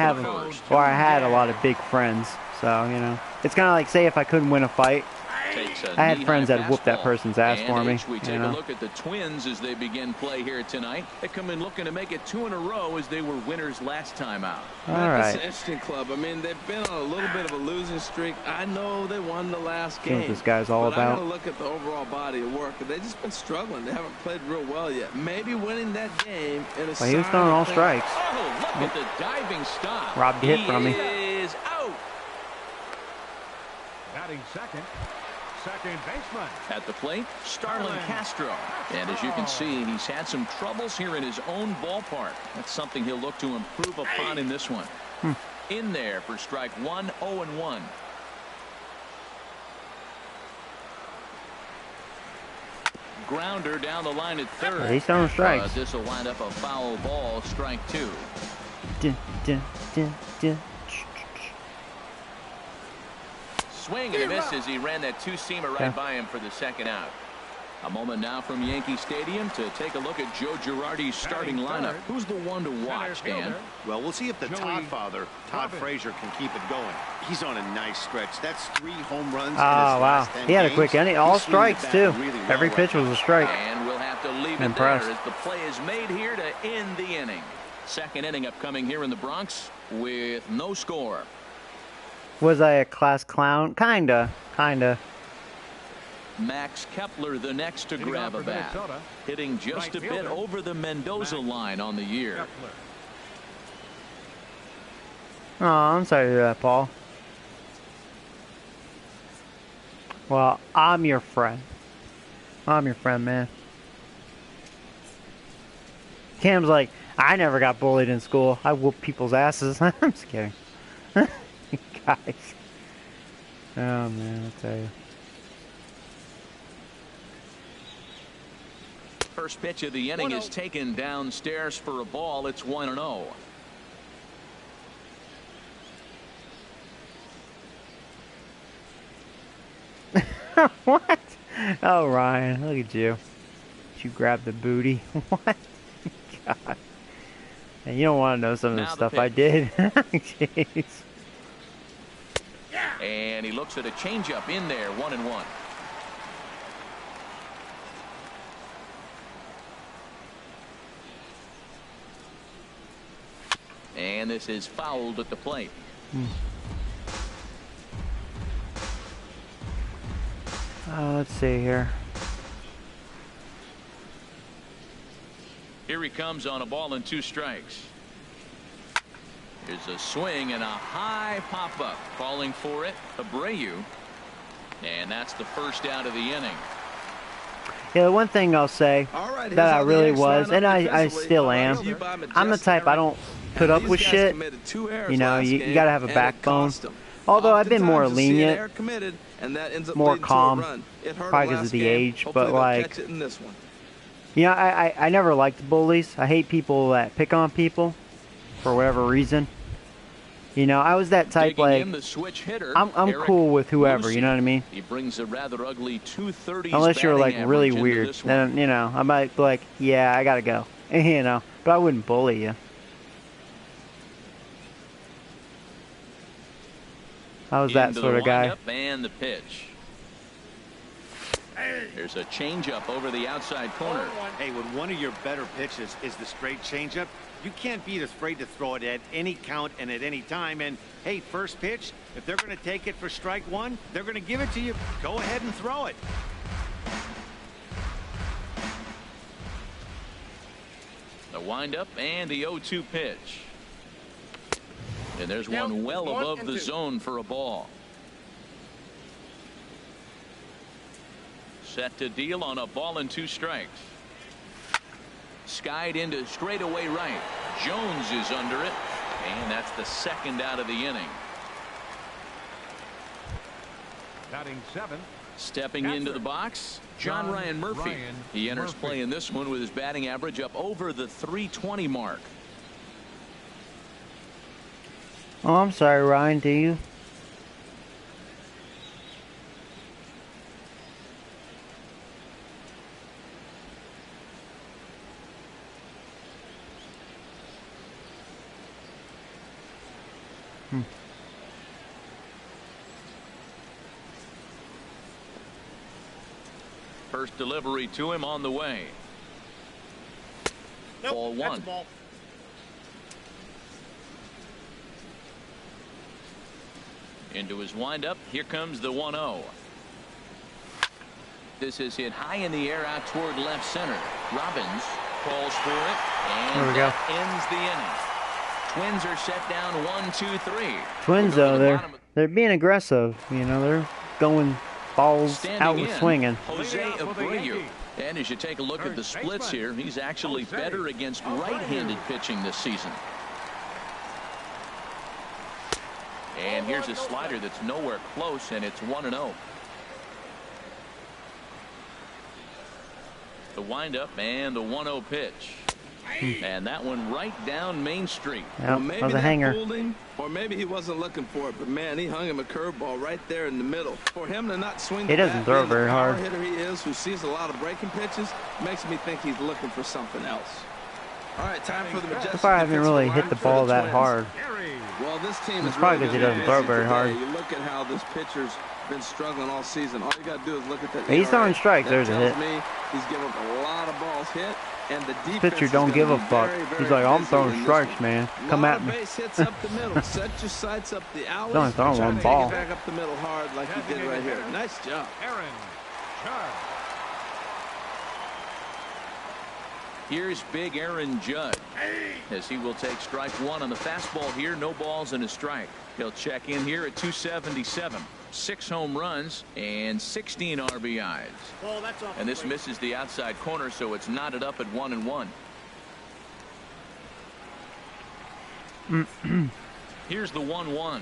had a lot of big friends, so, you know. It's kind of like, say, if I couldn't win a fight, I had friends that whooped that person's ass for me. We take a look at the Twins as they begin play here tonight. They come in looking to make it 2 in a row as they were winners last time out. All right. It's an interesting club. I mean, they've been on a little bit of a losing streak. I know they won the last game. What this guy's all about. I'm going to look at the overall body of work. They've just been struggling. They haven't played real well yet. Maybe winning that game in a he was throwing all strikes. Oh, look at the diving stop. Robbed the hit from me. He is out. Batting second baseman. At the plate, Starlin Castro. And as you can see, he's had some troubles here in his own ballpark. That's something he'll look to improve upon in this one. In there for strike 1, 0-1. Grounder down the line at third. He's throwing strikes. This will wind up a foul ball, strike 2. Swing and a miss as he ran that 2-seamer right by him for the second out. A moment now from Yankee Stadium to take a look at Joe Girardi's starting lineup. Who's the one to watch, Dan? Well, we'll see if the Todd father, Todd Frazier, can keep it going. He's on a nice stretch. That's 3 home runs. Oh, wow. He had a quick inning. All strikes, too. Every pitch was a strike. And we'll have to leave it there as the play is made here to end the inning. Second inning upcoming here in the Bronx with no score. Was I a class clown? Kinda. Max Kepler the next to grab a bat. Hitting just a bit over the Mendoza line on the year. Oh, I'm sorry to hear that, Paul. Well, I'm your friend. I'm your friend, man. Cam's like, I never got bullied in school. I whooped people's asses. I'm just kidding. Guys. Oh, man, I tell you. First pitch of the inning is taken downstairs for a ball. It's 1-0. What? Oh, Ryan, look at you. You grabbed the booty. What? God. And you don't want to know some of the stuff I did. Jeez. And he looks at a changeup in there, 1-1. And this is fouled at the plate. Let's see here. Here he comes on a ball and 2 strikes. Here's a swing and a high pop-up. Calling for it, Abreu. And that's the first out of the inning. Yeah, the one thing I'll say that I really was, and I still am, I'm the type I don't put up with shit. You know, you got to have a backbone. Although I've been more lenient, more calm, probably because of the age, but like, you know, I never liked bullies. I hate people that pick on people for whatever reason. You know, I was that type, like, I'm cool with whoever, you know what I mean? He brings a rather ugly 230s. Unless you're, like, really weird. Then, you know, I might be like, yeah, I gotta go. You know, but I wouldn't bully you. I was that sort of guy. And the pitch. There's a changeup over the outside corner. Hey, when one of your better pitches is the straight changeup, you can't be afraid to throw it at any count and at any time. And hey, first pitch, if they're going to take it for strike 1, they're going to give it to you. Go ahead and throw it. The windup and the 0-2 pitch. And there's one well above the zone for a ball. Set to deal on a ball and 2 strikes. Skied into straightaway right. Jones is under it. And that's the second out of the inning. Batting 7. Stepping into the box, John Ryan Murphy. He enters play in this one with his batting average up over the 320 mark. Oh, I'm sorry, Ryan. Do you? First delivery to him on the way. Nope, ball 1. Ball. Into his windup. Here comes the 1-0. This is hit high in the air out toward left center. Robbins calls for it, and that ends the inning. Twins are set down 1-2-3. Twins, though, they're being aggressive. You know, they're going balls out and swinging. Jose Abreu. And as you take a look at the splits here, he's actually better against right-handed pitching this season. And here's a slider that's nowhere close, and it's 1-0. The windup and the 1-0 pitch. And that one right down Main Street. Yep, well, maybe that was a hanger. Him, or maybe he wasn't looking for it, but man, he hung him a curveball right there in the middle. For him to not swing, he doesn't throw very hard. The hitter he is, who sees a lot of breaking pitches, makes me think he's looking for something else. All right, time for the majestic. I haven't really hit the ball that hard. Well, this team is probably because he doesn't throw very hard. You look at how this pitcher's been struggling all season. All you got to do is look at that. He's throwing strikes. There's a hit. He's giving up a lot of balls hit. And the defense pitcher don't give a fuck. He's like, I'm throwing strikes, man. Come at me. Base hits up the middle. Set your sights up the alley. He's only throwing one ball. Back up the middle hard like he did right here. Nice job. Aaron Judge. Here's big Aaron Judge as he will take strike 1 on the fastball here. No balls and a strike. He'll check in here at 277. 6 home runs and 16 RBIs. And this misses the outside corner, so it's knotted up at 1-1. Here's the 1-1.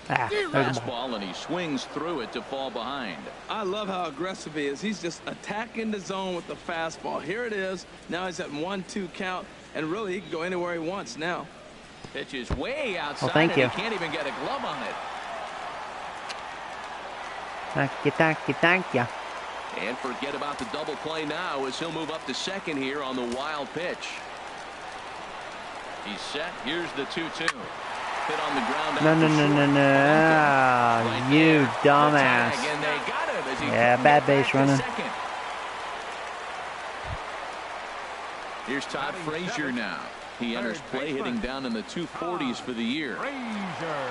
Fastball, and he swings through it to fall behind. I love how aggressive he is. He's just attacking the zone with the fastball. Here it is. Now he's at 1-2 count, and really he can go anywhere he wants now. Pitch is way outside. Thank you. He can't even get a glove on it. Thank you. And forget about the double play now as he'll move up to second here on the wild pitch. He's set. Here's the 2-2. Hit on the ground. No. Right You there. dumbass. And they got him as he bad base running. Second. Here's Todd Frazier now. He enters play hitting down in the 240s for the year. Frazier.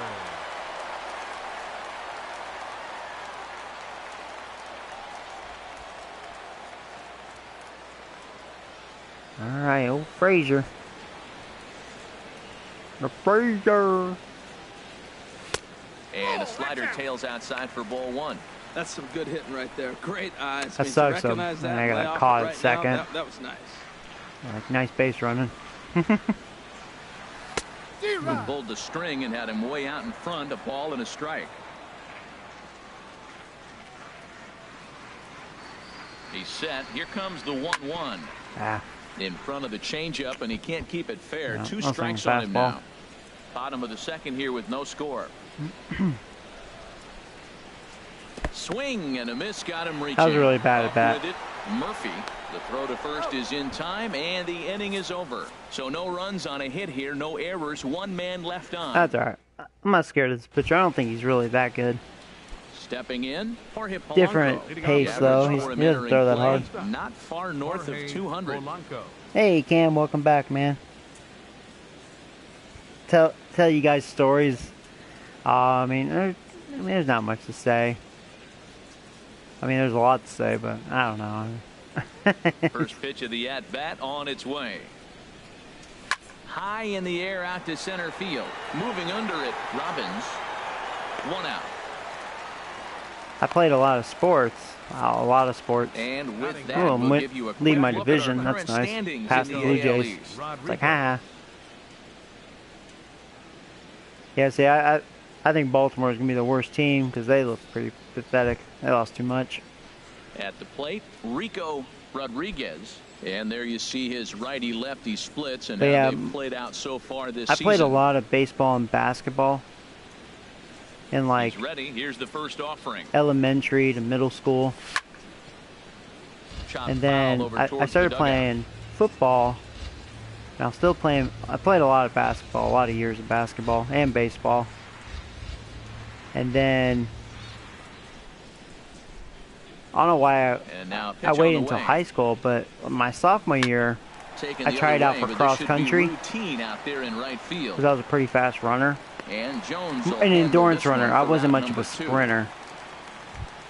All right, old Frazier. The Frazier. And a slider tails outside for ball 1. That's some good hitting right there. Great eyes. That sucks. I got caught at second. That was nice. Nice base running. He pulled the string and had him way out in front. A ball and a strike. He's set. Here comes the 1-1. In front of the changeup, and he can't keep it fair. No, 2 strikes on him now. Bottom of the second here with no score. Swing and a miss, got him reaching. That was really bad at bat. Murphy, the throw to first is in time, and the inning is over. So no runs on a hit here, no errors, 1 man left on. That's all right. I'm not scared of this pitcher. I don't think he's really that good. Stepping in, Jorge Polanco. Different pace, though. He doesn't throw that hard. Not far north of 200. Hey, Cam, welcome back, man. Tell you guys stories. I mean, there's not much to say. I mean, there's a lot to say, but I don't know. First pitch of the at-bat on its way. High in the air out to center field. Moving under it, Robbins. 1 out. I played a lot of sports. A lot of sports. And with that, we'll give you a lead my quick look division. at our That's current nice. standings Past in the Blue AL Jays. East. It's like, Yeah, see, I think Baltimore is going to be the worst team because they look pretty pathetic. They lost too much. At the plate, Rico Rodriguez. And there you see his righty-lefty splits and how they've played out so far this season. I played a lot of baseball and basketball in He's ready. Here's the first offering. elementary to middle school. Chop And then I started playing football. And I'm still playing. I played a lot of basketball, a lot of years of basketball and baseball. And then I don't know why I waited until high school, but my sophomore year, I tried out for cross country because I was a pretty fast runner. An endurance runner. I wasn't much of a sprinter.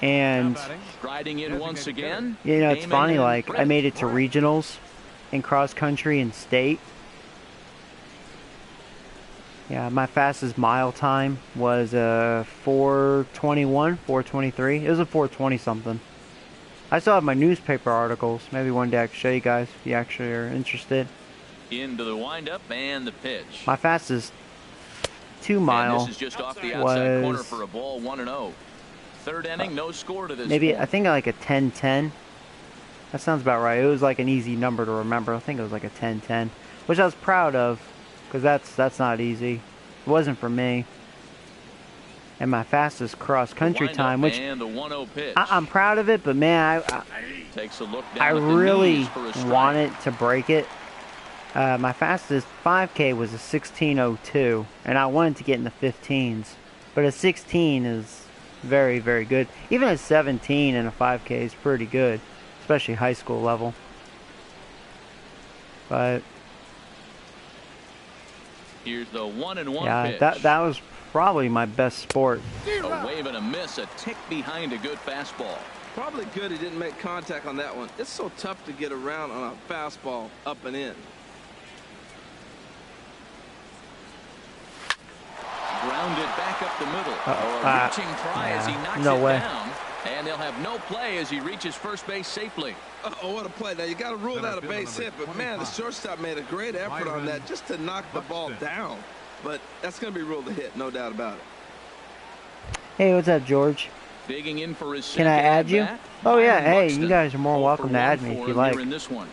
And riding in once again. You know, it's funny. Like I made it to regionals in cross country and state. Yeah, my fastest mile time was 4:21, 4:23. It was a 4:20 something. I still have my newspaper articles. Maybe one day I can show you guys if you actually are interested. Into the windup and the pitch. My fastest 2 mile this is just off the outside corner for a ball, 1-0. Third inning, no score to this. Maybe I think like a 10-10. That sounds about right. It was like an easy number to remember. I think it was like a 10-10, which I was proud of because that's not easy. It wasn't for me. And my fastest cross country time, which I'm proud of it, but man, I really wanted to break it. My fastest 5K was a 16:02, and I wanted to get in the 15s. But a 16 is very, very good. Even a 17 in a 5K is pretty good, especially high school level. But here's the 1-1 pitch. that was probably my best sport. A wave and a miss, a tick behind a good fastball. Probably good he didn't make contact on that one. It's so tough to get around on a fastball up and in. Grounded back up the middle. A reaching try as he knocks it down. And they'll have no play as he reaches first base safely. Oh, what a play. Now, you got to rule that a base hit, but man, the shortstop made a great effort on that just to knock the ball down. But that's going to be ruled a hit, no doubt about it. Hey, what's up, George? Digging in for his Can I add you? Oh, yeah. Hey, you guys are more 0 welcome to add me if you like. In this one.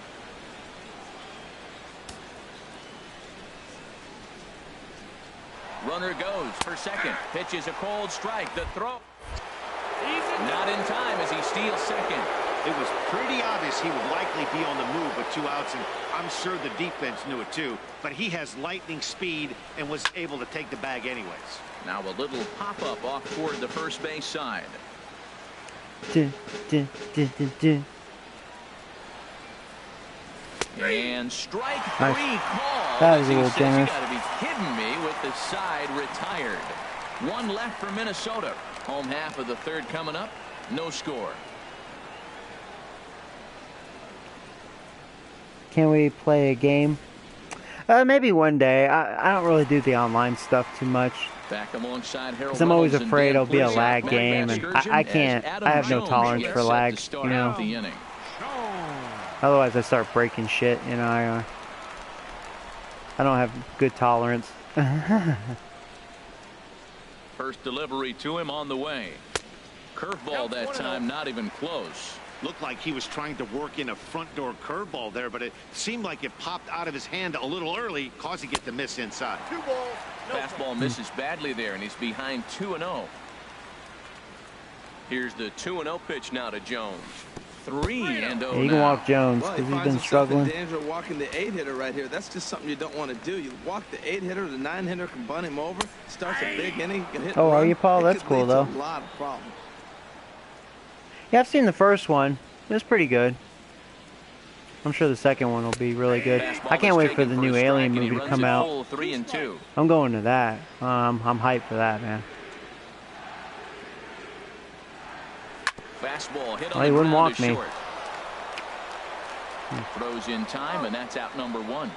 Runner goes for second. Pitches a cold strike. The throw. Not in time as he steals second. It was pretty obvious he would likely be on the move with 2 outs, and I'm sure the defense knew it too. But he has lightning speed and was able to take the bag anyways. Now a little pop-up off toward the first base side. And strike 3 call. That was a little generous. You got to be kidding me with the side retired. 1 left for Minnesota. Home half of the third coming up. No score. Can we play a game? Maybe one day. I don't really do the online stuff too much. Back alongside Harold. Because I'm always afraid it'll be a lag game, and I can't. I have no tolerance for lag, you know. Otherwise, I start breaking shit. You know, I don't have good tolerance. First delivery to him on the way. Curveball that time, not even close. Looked like he was trying to work in a front door curveball there, but it seemed like it popped out of his hand a little early, causing it to miss inside. 2 balls. No Fastball misses badly there, and he's behind 2-0. Here's the 2-0 pitch now to Jones. 3-0 You can walk Jones because he's been struggling. Danger walking the 8-hitter right here. That's just something you don't want to do. You walk the 8-hitter, the 9-hitter can bunt him over. Starts a big inning. Can hit. Oh, are you, Paul? That's cool though. A lot of problems. Yeah, I've seen the first one. It was pretty good. I'm sure the second one will be really good. I can't wait for the new Alien movie to come out. 3-2. I'm going to that. I'm hyped for that, man. Fastball hit Well, on he the wouldn't ground walk to me. short. Throws in time, and that's out number 1.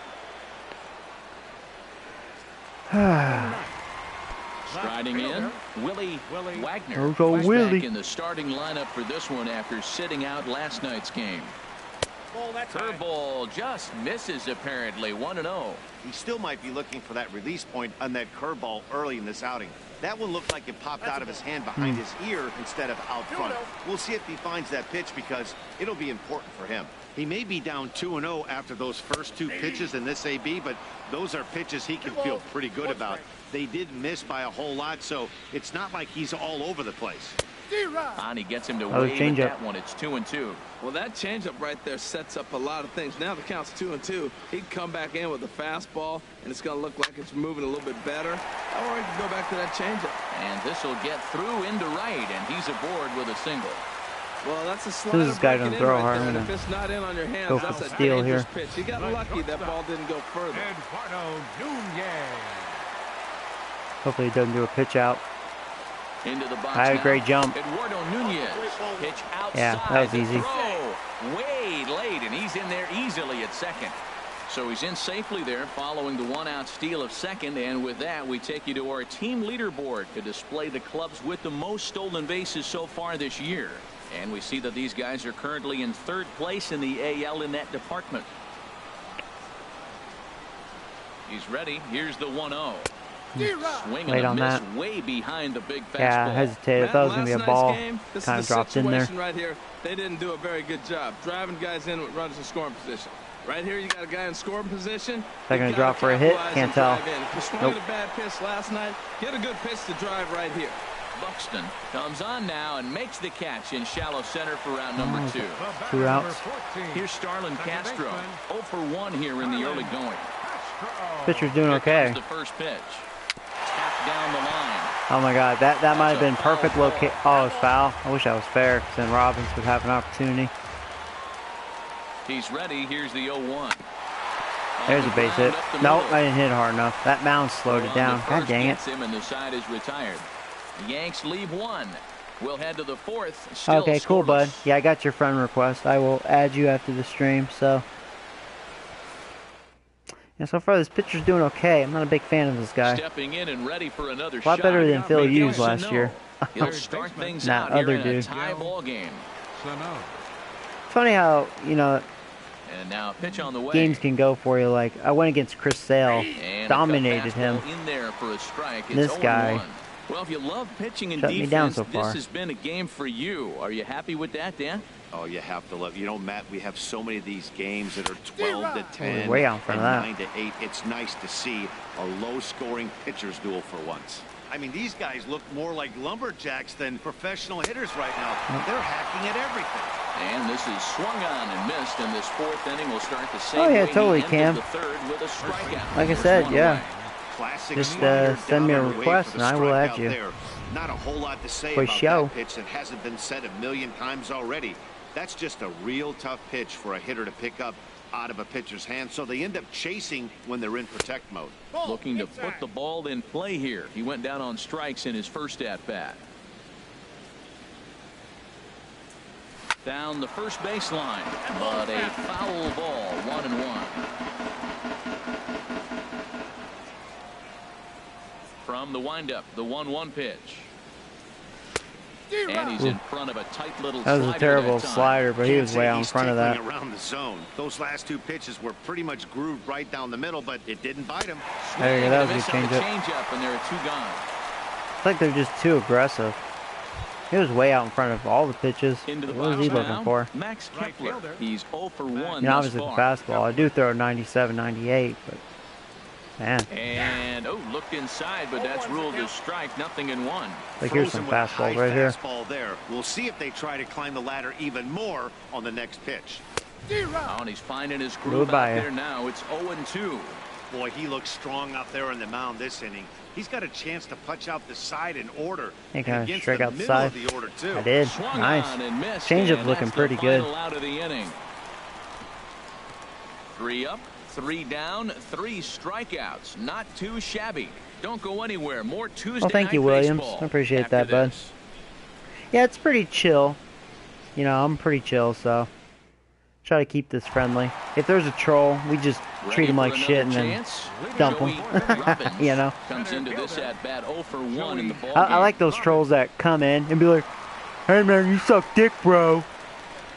Striding in, Willie Wagner. Go Willie. Back in the starting lineup for this one after sitting out last night's game. Curveball just misses apparently. 1-0. He still might be looking for that release point on that curveball early in this outing. That one looked like it popped out of his hand behind his ear instead of out front. We'll see if he finds that pitch because it'll be important for him. He may be down 2-0 after those first 2 pitches in this AB, but those are pitches he can feel pretty good about. They did miss by a whole lot, so it's not like he's all over the place. And he gets him to wave at that one. It's 2-2. Well, that changeup right there sets up a lot of things. Now the count's 2-2. He can come back in with a fastball, and it's going to look like it's moving a little bit better. Or he can go back to that changeup. And this will get through into right, and he's aboard with a single. Well, that's a slider. This guy don't throw hard enough. enough. If it's not in on your hands, Go for that's the a steal dangerous here. pitch. He got lucky that ball didn't go further. Hopefully he doesn't do a pitch out. Into the box. I had a great jump. Eduardo Nunez. Pitch outside. Yeah, that was easy. Throw way late, and he's in there easily at second. So he's in safely there following the 1-out steal of second. And with that, we take you to our team leaderboard to display the clubs with the most stolen bases so far this year. And we see that these guys are currently in 3rd place in the AL in that department. He's ready. Here's the 1-0. Swing Late and a on miss that. way behind the big fastball. Yeah, I hesitated. I thought it was going to be a ball. Kind of dropped in there. Right here, they didn't do a very good job driving guys in with runners in scoring position. Right here, you got a guy in scoring position. They're going to drop for a hit. Can't tell. If you swung a bad pitch last night, get a good pitch to drive right here. Buxton comes on now and makes the catch in shallow center for round number 2. 2 outs. Here's Starlin Castro. 0 for 1 here in the early going. Pitcher's doing Here okay. comes the first pitch. Tapped down the line. Oh my God, that might have been perfect location. Oh, it's foul. I wish that was fair, because then Robbins would have an opportunity. He's ready. Here's the 0-1. There's a base hit. Nope, I didn't hit hard enough. That mound slowed it down. God dang it. Him and the side is retired. The Yanks leave 1. We'll head to the 4th. Still Okay, cool, scoreless. bud. Yeah, I got your friend request. I will add you after the stream, so. Yeah, so far this pitcher's doing okay. I'm not a big fan of this guy. Stepping in and ready for another A lot better than Phil Hughes Yes, last year. He'll start things Nah, out here other in a dude. tie ball game. Funny how, you know, And now a pitch on the way. games can go for you. Like, I went against Chris Sale, And dominated a him. fastball in there for a strike. It's This guy, Well, if you love pitching and Shut me down defense, so far. this has been a game for you. Are you happy with that, Dan? Oh, you have to love. You know, Matt, we have so many of these games that are 12 to 10 way out in front and of that. 9 to 8. It's nice to see a low-scoring pitcher's duel for once. I mean, these guys look more like lumberjacks than professional hitters right now. They're hacking at everything. And this is swung on and missed, and this fourth inning will start the same Oh, yeah, way totally, he Cam. ended the third with a strikeout. Like I There's said, one yeah. away. Classic Just slider send me a down and away request for the and I will add strikeout you. there. Not a whole lot to say For about show. that pitch that hasn't been said a million times already. That's just a real tough pitch for a hitter to pick up out of a pitcher's hand, so they end up chasing when they're in protect mode. Looking to put the ball in play here. He went down on strikes in his first at-bat. Down the first baseline, but a foul ball, 1-1. From the windup, the 1-1 pitch. And he's in front of a tight little That was slider a terrible that time. slider, but he Can't was say way out in he's front of that. tickling around the zone. Those last two pitches were pretty much grooved right down the middle, but it didn't bite him. There you go, that was a Miss good on the changeup. changeup, and there are two gone. It's like they're just too aggressive. He was way out in front of all the pitches. Into the What was he box looking now, for? Max Kepler. He's 0 for 1 You know, thus obviously the far. fastball. I do throw 97, 98, but man, And looked inside, but that's ruled a strike. Nothing in one. like here's some Frozen with a fastballs high right here. fastball there. We'll see if they try to climb the ladder even more on the next pitch. Oh, and he's finding his Move groove by out ya. there now. It's 0-2. Boy, he looks strong out there on the mound this inning. He's got a chance to punch out the side in order. He kinda And against strike the out the middle side. of the order, too. I did. Swung Nice. on and missed, Changeup and looking that's pretty the good. final out of the inning. 3 up, 3 down, 3 strikeouts. Not too shabby. Don't go anywhere. More Tuesday Well, thank you, night Williams. baseball I appreciate after that, bud. this. Yeah, it's pretty chill. You know, I'm pretty chill, so try to keep this friendly. If there's a troll, we just treat him Ready like for shit and another then chance? dump Joey him. Robbins You know? comes into this at bat 0 for 1 in the ball I game. like those trolls that come in and be like, "Hey man, you suck dick, bro.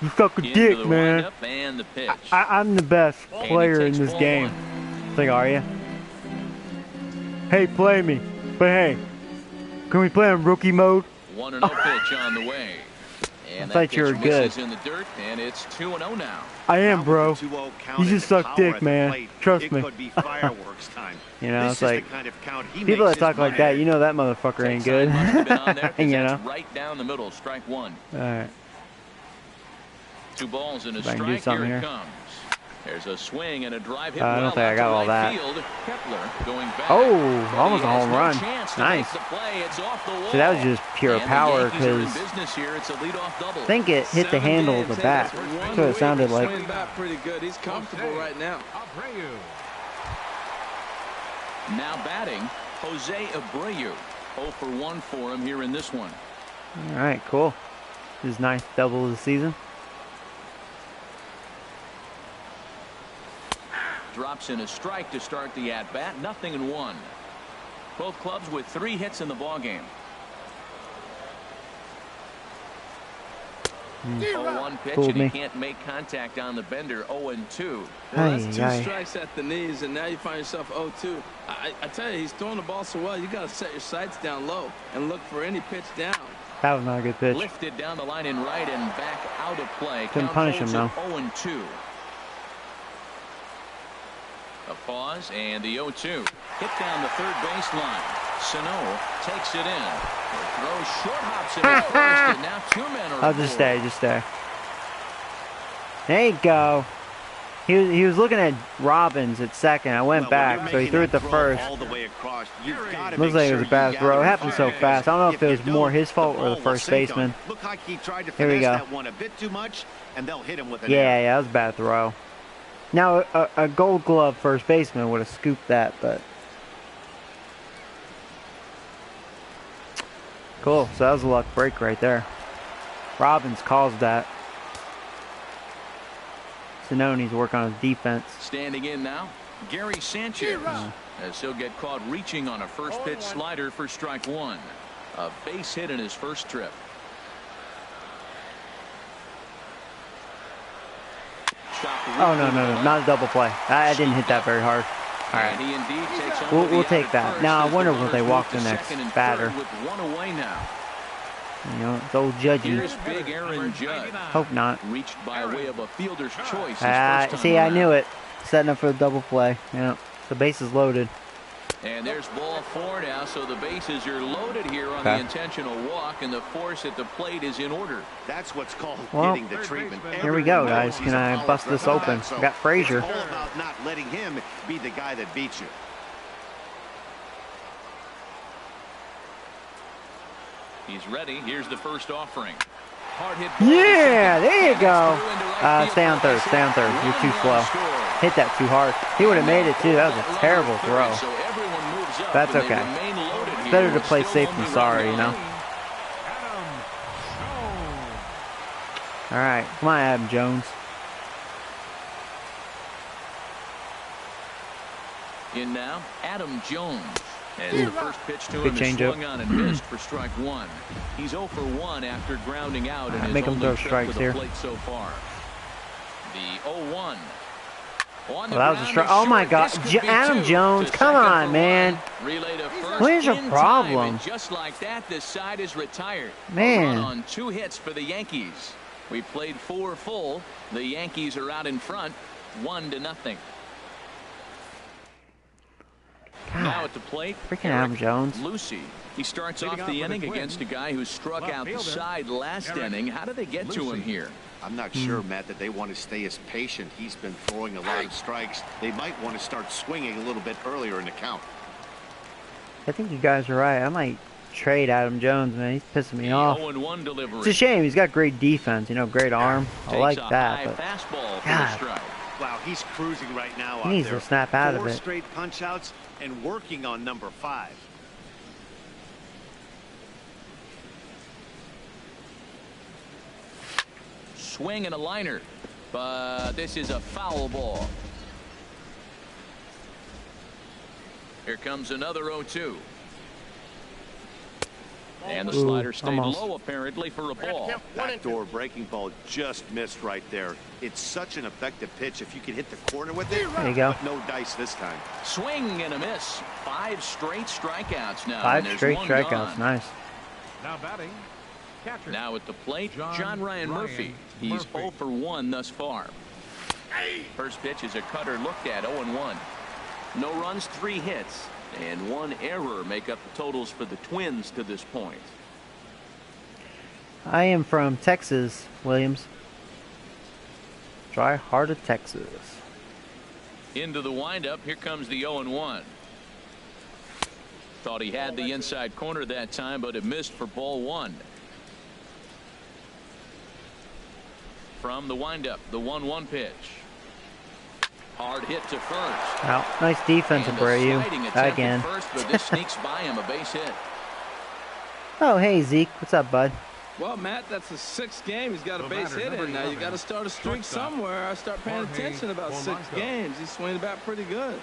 You suck a Into dick, the man. windup and the pitch. I'm the best And he player in takes this ball game." 1. It's like, are you? Hey, play me. But hey, can we play on rookie mode? 1-0 pitch on the way. And I thought you were pitch good. misses in the dirt, and it's 2-0 now. I am, Now bro. with the 2-0 count You and just the suck power dick, at the man. plate, Trust it me. could be fireworks time. You know, This it's is like the kind of count he people makes that talk his like money. that, you know that motherfucker ain't good. Must have been on there 'cause You that's know? right down the middle, strike 1. All right. 2 balls and a If I can do strike. Here something it here. comes. There's a swing and a drive hit I don't well think I out got to all right that. field. Kepler going back. Oh, But almost he a has home no run. chance to Nice. make the play. It's off the wall. See, that was just pure And the power Yankees are in because business here. It's a leadoff double. I think it hit the 7 handle of games, the bat. hey, That's one what it week, sounded he's like. swinging back pretty good. He's comfortable right now. Abreu. Now batting, Jose Abreu. 0 for 1 for him here in this one. All right, cool. His ninth double of the season. Drops in a strike to start the at-bat. 0-1. Both clubs with 3 hits in the ballgame. 0-1 pitch, Fooled and he me. can't make contact on the bender. 0-2. Well, that's 2 Aye, aye. strikes at the knees, and now you find yourself 0-2. I tell you, he's throwing the ball so well, you got to set your sights down low and look for any pitch down. That was not a good pitch. Lifted down the line in right and back out of play. Couldn't Count punish him, holds though. at 0-2. A pause and the 0-2. Hit down the third baseline. Sano takes it in. Throws short hops in at first, and now 2 men are I'll just aboard. stay, just stay. There you go. He was looking at Robbins at second. I went Well, when back, you're so he making threw it that to throw first. all the way across, you've got to Looks make like it sure was a bad you throw. gather It happened so fire, fast. I don't know if it you was more don't, his fault the or the ball will first sink on baseman. him. Looked like he tried to Here we finesse go. that one a bit too much, and they'll hit him with an Yeah, error. yeah, that was a bad throw. Now, a gold glove first baseman would have scooped that, but... Cool, so that was a luck break right there. Robbins caused that. Sano needs to work on his defense. Standing in now, Gary Sanchez. As he'll get caught reaching on a first pitch slider for strike 1. A base hit in his first trip. Oh, no, not a double play. I didn't hit that very hard. All right. And he indeed takes We'll take that. Now, I wonder will they walk the next batter. With one away now. You know, it's old Judgy. Here's big Aaron Judge. Hope not. Reached by way of a fielder's choice. See, I knew it. Setting up for the double play. Yeah, the base is loaded. And there's ball 4 now, so the bases are loaded here on the intentional walk, and the force at the plate is in order. That's what's called getting the treatment. Here we go, guys. Can I bust this open? We got Frazier. It's all about not letting him be the guy that beats you. He's ready. Here's the first offering. Hard hit. Yeah, there you go. Stay on third. Stay on third. You're too slow. Hit that too hard. He would have made it too. That was a terrible throw. That's okay. It's better to play safe than sorry, you know. All right, come on, Adam Jones. In now, Adam Jones. And the first pitch to him is swung on and missed for strike 1. He's 0 for 1 after grounding out in his only trip to the plate so far. The 0-1. Well, that was a strike. Oh my God, Adam Jones, come on, man. What is your problem? Just like that, this side is retired. Man. On 2 hits for the Yankees. We played 4 full. The Yankees are out in front, 1-0. God, now at the plate, freaking Adam Jones. Lucy. He starts off the inning against a guy who struck out the side last inning. How do they get to him here? I'm not sure, Matt, that they want to stay as patient. He's been throwing a lot of strikes. They might want to start swinging a little bit earlier in the count. I think you guys are right. I might trade Adam Jones, man. He's pissing me off. It's a shame. He's got great defense, you know, great arm. I like that, but God. Wow, he's cruising right now. He needs to snap out of it. 4 straight punch-outs and working on number 5. Swing and a liner, but this is a foul ball. Here comes another 0-2. And the slider stayed low apparently for a ball. Backdoor breaking ball just missed right there. It's such an effective pitch. If you can hit the corner with it, there you go. But no dice this time. Swing and a miss. 5 straight strikeouts now. 5 straight strikeouts. Nice. Now batting. Catcher. Now at the plate, John Ryan Murphy. He's 0 for 1 thus far. First pitch is a cutter looked at, 0-1. No runs, 3 hits. And 1 error make up the totals for the Twins to this point. I am from Texas, Williams. Dry-hearted Texas. Into the windup. Here comes the 0-1. Thought he had the inside corner that time, but it missed for ball 1. From the windup, the 1-1 pitch. Hard hit to first. Wow, nice defense, Abreu. Again. First, but this sneaks by him, a base hit. Oh, hey, Zeke. What's up, bud? Well, Matt, that's the 6th game. He's got a base hit in. Now, you got to start a streak somewhere. I start paying attention about 6 games. He's swinging back pretty good.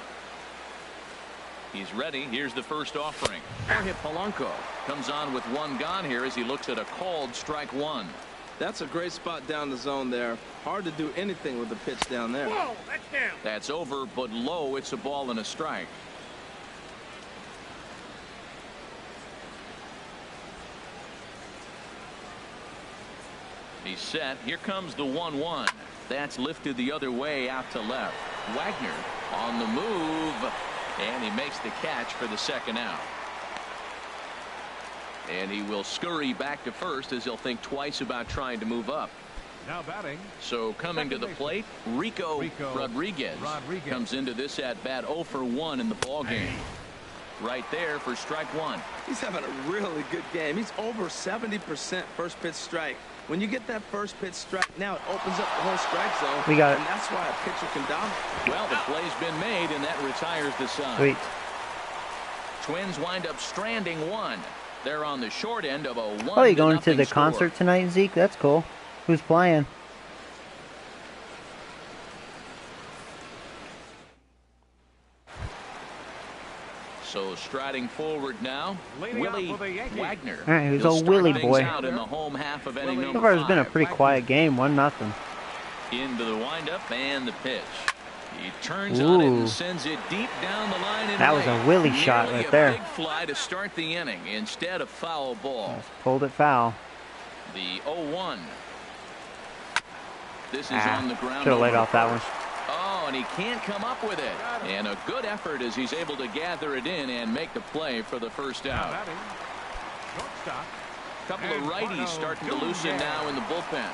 He's ready. Here's the first offering. Jorge Polanco comes on with 1 gone here as he looks at a called strike 1. That's a great spot down the zone there. Hard to do anything with the pitch down there. Whoa, that's down. That's over, but low. It's a ball and a strike. He's set. Here comes the 1-1. That's lifted the other way out to left. Wagner on the move, and he makes the catch for the 2nd out. And he will scurry back to first as he'll think twice about trying to move up. Now batting. So coming to the plate, Rico Rodriguez comes into this at bat 0 for 1 in the ball game. Right there for strike 1. He's having a really good game. He's over 70% first pitch strike. When you get that first pitch strike, now it opens up the whole strike zone. We got it. And that's why a pitcher can dominate. Well, the play's been made, and that retires the side. Sweet. Twins wind up stranding 1. They're on the short end of a 1-0 Oh, you going to the score. concert tonight, Zeke? That's cool. Who's playing? So striding forward now, Willie Wagner. All right, who's old Willie boy? Out in the home half of inning number So far, it's been a 5. pretty quiet game. 1-0. Into the windup and the pitch. He turns on it and sends it deep down the line. That was a willy shot right there. Big fly to start the inning instead of foul ball. Pulled it foul. The 0-1. This is on the ground. Should have laid off that one. Oh, and he can't come up with it. And a good effort as he's able to gather it in and make the play for the first out. A couple of righties starting to loosen now in the bullpen.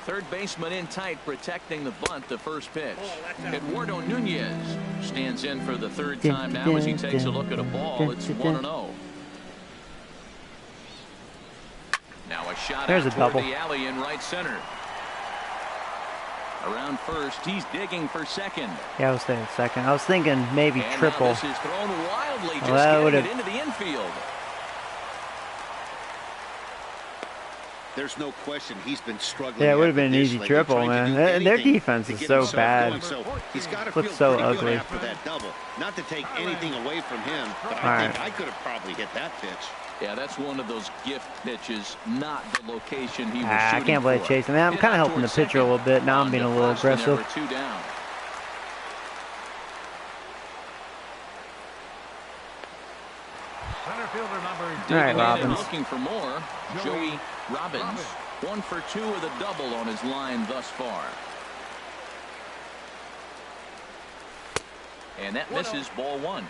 Third baseman in tight, protecting the bunt, the first pitch. Eduardo Nunez stands in for the third time now as he takes a look at a ball. It's 1-0. Now a shot out toward the alley in right center. Around first, he's digging for second. Yeah, I was thinking second. I was thinking maybe triple. This is thrown wildly, just getting it into the infield. There's no question he's been struggling. Yeah, it would have been an easy triple, man. Their defense is so bad. He's got to looks so ugly after that double. Not to take anything away from him, but I think I could have probably hit that pitch. Yeah, that's one of those gift pitches, not the location he was shooting I can't believe chasing. Man, I'm kind of helping the pitcher a little bit. Now I'm being a little aggressive. Two down. Center fielder number. All right, Robbins. Looking for more. Joey Robbins. 1 for 2 with a double on his line thus far. And that misses, ball 1.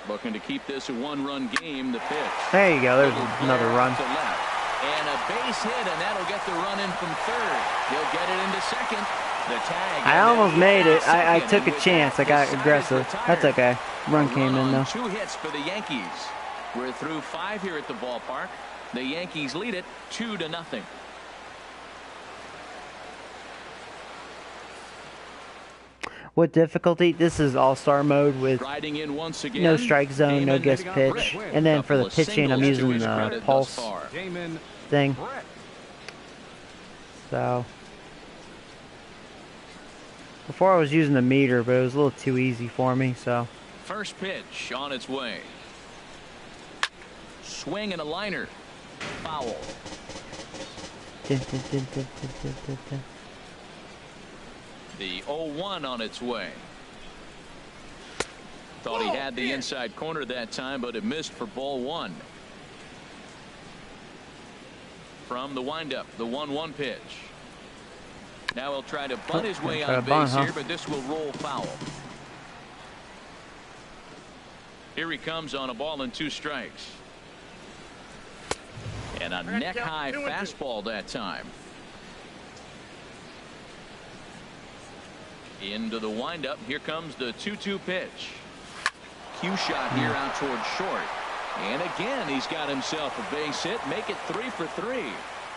Looking to keep this a one-run game. The pitch. There you go. There's another run. And a base hit, and that'll get the run in from third. He'll get it into second. The tag. I almost made it. I took a chance. I got aggressive. That's okay. Run came in though. 2 hits for the Yankees. We're through 5 here at the ballpark. The Yankees lead it 2-0. What difficulty? This is all-star mode with in once again, no strike zone, no guest pitch. And then for the pitching, I'm using the pulse thing. So before I was using the meter, but it was a little too easy for me. So first pitch on its way. Swing and a liner. Foul. The 0-1 on its way. Thought he had the inside corner that time, but it missed for ball 1. From the windup, the 1-1 pitch. Now he'll try to bunt his way on base here, but this will roll foul. Here he comes on a ball and 2 strikes. And a neck-high fastball that time. Into the windup. Here comes the 2-2 pitch. Cue shot here out towards short. And again, he's got himself a base hit. Make it 3 for 3.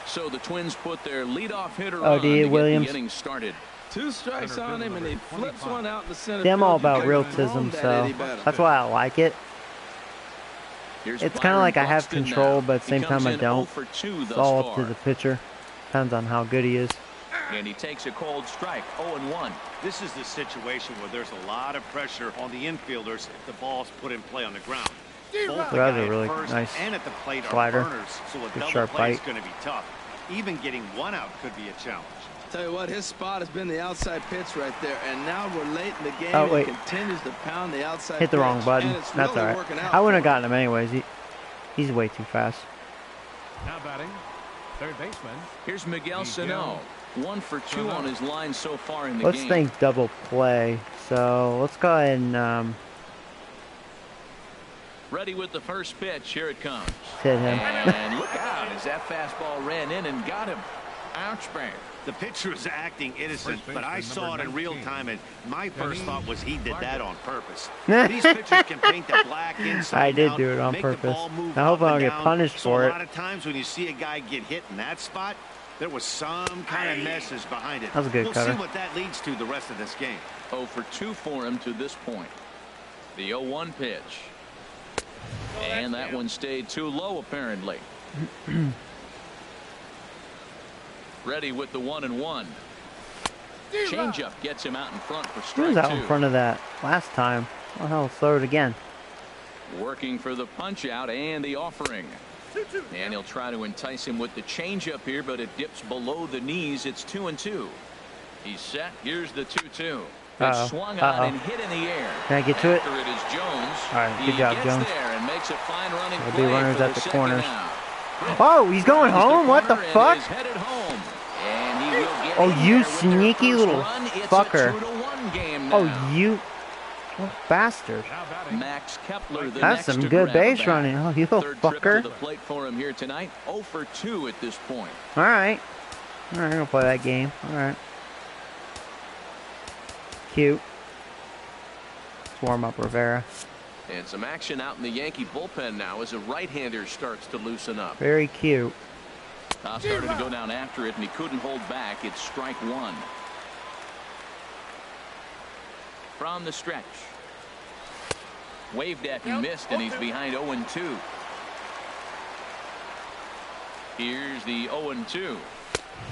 So the Twins put their leadoff hitter on to get the inning started. 2 strikes on him, and he flips one out in the center. I'm all about realism, so that's why I like it. It's kind of like I have control, but at the same time I don't. It's all up to the pitcher. Depends on how good he is. And he takes a cold strike. 0-1. This is the situation where there's a lot of pressure on the infielders if the ball's put in play on the ground. Both the guy a really at first nice and at the plate slider. are burners, so a double sharp play is bite. going to be tough. Even getting 1 out could be a challenge. Tell you what, his spot has been the outside pitch right there, and now we're late in the game. Oh, wait. He continues to pound the outside Hit the pitch, wrong button. and it's That's really all working right. out I wouldn't have for gotten him anyways. He's way too fast. Now batting, third baseman. Here's Miguel Sano. 1 for 2 on his line so far in the Let's game. think double play. So let's go ahead and ready with the first pitch. Here it comes. hit him. And look out as that fastball ran in and got him. Ouch, bang. The pitcher is acting innocent, but I saw it in real time, and my first thought was he did that on purpose. These pitchers can paint the black inside I did out, do it on make the purpose. ball move I hope up I don't and get down. punished So for a it. lot of times when you see a guy get hit in that spot, there was some kind of message behind it. That was a good we'll cutter. see what that leads to the rest of this game. 0 for 2 for him to this point. The 0-1 pitch. And that one stayed too low, apparently. Ready with the 1-1. Changeup gets him out in front for He strike was out 2. in front of that last time. Oh hell, throw it again. Working for the punch out and the offering. And he'll try to entice him with the changeup here, but it dips below the knees. It's 2-2. He's set. Here's the 2-2. It's swung on and hit in the air. Can I get to it? After it is Jones. All right, good job, Jones. There and makes a fine running There'll play be runners for at the corners. out. Oh, he's going home? What the fuck? Headed home. And he will get Oh, you sneaky little fucker. Oh, you bastard. Max Kepler, that's some good base running. Oh, you little fucker. Trip to the plate for him here tonight. 0 for 2 at this point. All right. All right, I'm going to play that game. All right. Cute. Let's warm up Rivera. And some action out in the Yankee bullpen now as a right-hander starts to loosen up. Very cute. Started to go down after it, and he couldn't hold back. It's strike one. From the stretch. Waved at and missed, and he's behind 0-2. Here's the 0-2.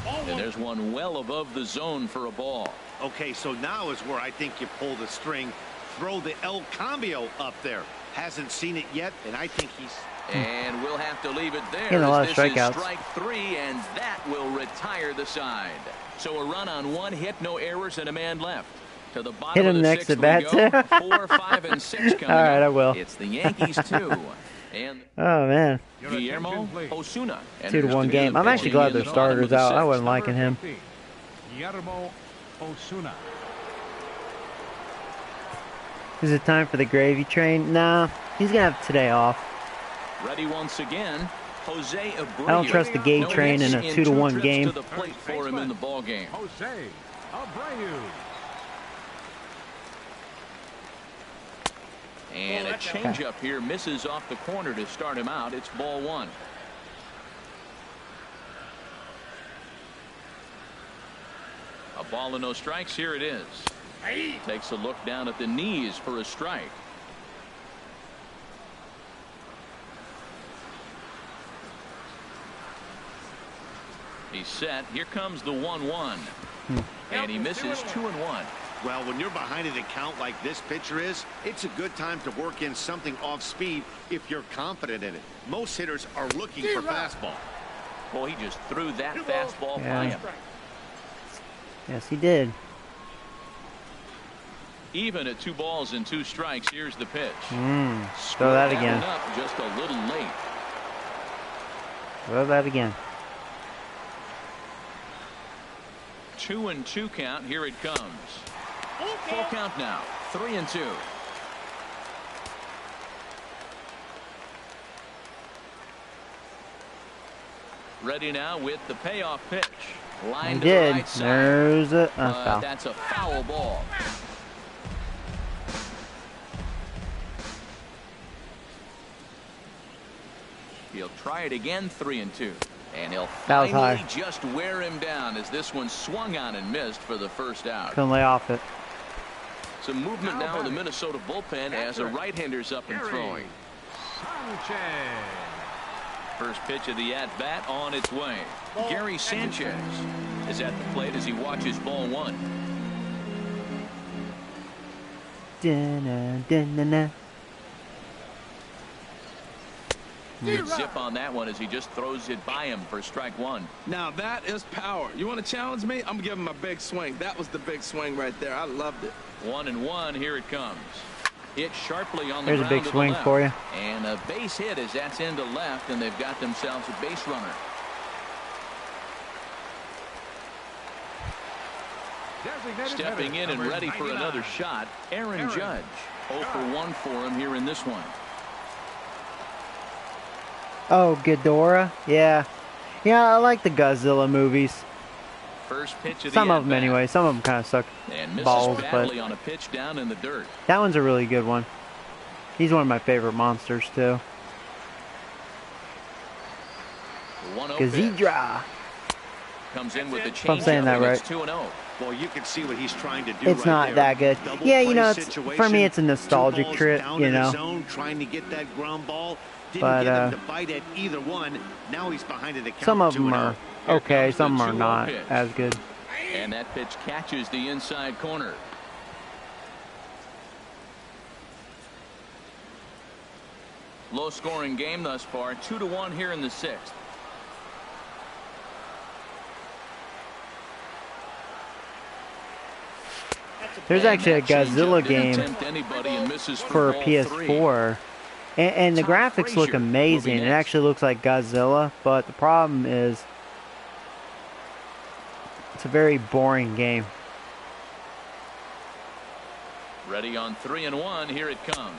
And there's one well above the zone for a ball. Okay, so now is where I think you pull the string. Throw the El Cambio up there. Hasn't seen it yet, and I think he's... And we'll have to leave it there. A lot of this strikeouts. Is strike 3, and that will retire the side. So a run on 1 hit, no errors, and a man left. To the bottom Hit him of the next 6th at bat. 4, 5, and 6 coming All right, up. I will. It's the Yankees 2. And oh, man. Guillermo Osuna. 2-1 game. I'm actually glad their starter's out. I wasn't liking him. Guillermo Osuna. Is it time for the gravy train? Nah, he's going to have today off. Ready once again. Jose Abreu. I don't trust the gay train in a 2-1 game. To the plate for him in the ball game. Jose Abreu. And a changeup here misses off the corner to start him out. It's ball 1. A ball and no strikes. Here it is. Takes a look down at the knees for a strike. He's set. Here comes the 1-1. And he misses 2-1. Well, when you're behind an account like this pitcher is, it's a good time to work in something off speed if you're confident in it. Most hitters are looking for fastball. Boy, he just threw that fastball by him. Yes, he did. Even at 2 balls and 2 strikes, here's the pitch. Throw that again. Up just a little late. Throw that again. 2-2 count. Here it comes. Full count now. 3-2. Ready now with the payoff pitch. Line to the right side. There's a foul. That's a foul ball. He'll try it again. 3-2. And he'll finally just wear him down as this one swung on and missed for the first out. Couldn't lay off it. Some movement now in the Minnesota bullpen as a right-hander's up and throwing. First pitch of the at-bat on its way. Gary Sanchez is at the plate as he watches ball 1. Good zip on that one as he just throws it by him for strike 1. Now that is power. You want to challenge me? I'm giving him a big swing. That was the big swing right there. I loved it. 1-1. Here it comes. Hit sharply on the ground. There's a big swing for you. And a base hit as that's into left, and they've got themselves a base runner. Stepping in and ready for another shot, Aaron Judge. 0 for 1 for him here in this one. Oh, Ghidorah? Yeah. Yeah, I like the Godzilla movies. First pitch of some of them anyway. Some of them kind of suck balls, but on a pitch down in the dirt. That one's a really good one. He's one of my favorite monsters too. Gazidra. Comes in with the change. If I'm saying that right. 2-0. Well, you can see what he's trying to do. It's not that good. Yeah, you know, it's, for me, it's a nostalgic trip. You know. Trying to get that ground ball. Didn't But get him to bite at either one. Now he's behind it. Some of them are okay. Some are not as good. And that pitch catches the inside corner. Low-scoring game thus far, 2-1 here in the 6th. There's actually a Godzilla game for PS4, and the graphics look amazing. It actually looks like Godzilla, but the problem is it's a very boring game. Ready on 3-1. Here it comes.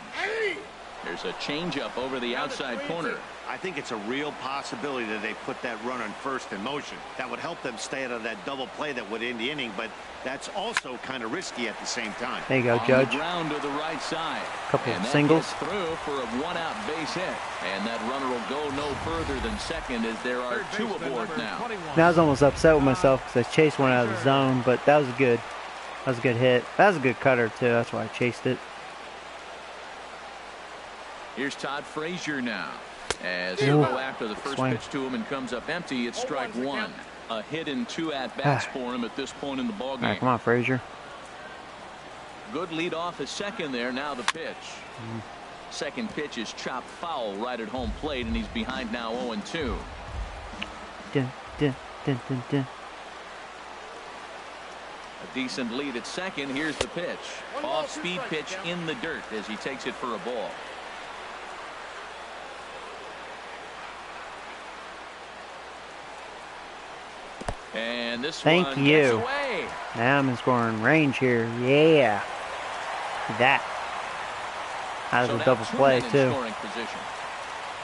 There's a changeup over the outside corner. I think it's a real possibility that they put that runner in first in motion. That would help them stay out of that double play that would end the inning, but that's also kind of risky at the same time. There you go, Judge. On the ground to the right side. Couple of singles. Through for a one-out base hit, and that runner will go no further than second as there are 2 aboard now. I was almost upset with myself because I chased one out of the zone, but that was good. That was a good hit. That was a good cutter too. That's why I chased it. Here's Todd Frazier now. As he'll go after the first pitch to him and comes up empty, it's strike 1. A hit and 2 at-bats for him at this point in the ballgame. Right, come on, Frazier. Good lead off at second there. Now the pitch. Second pitch is chopped foul right at home plate, and he's behind now 0-2. Dun, dun, dun, dun, dun. A decent lead at second. Here's the pitch. Off-speed pitch in the dirt as he takes it for a ball. And this Thank one you. gets away. Now I'm in scoring range here. Yeah. That. That was a double play, too.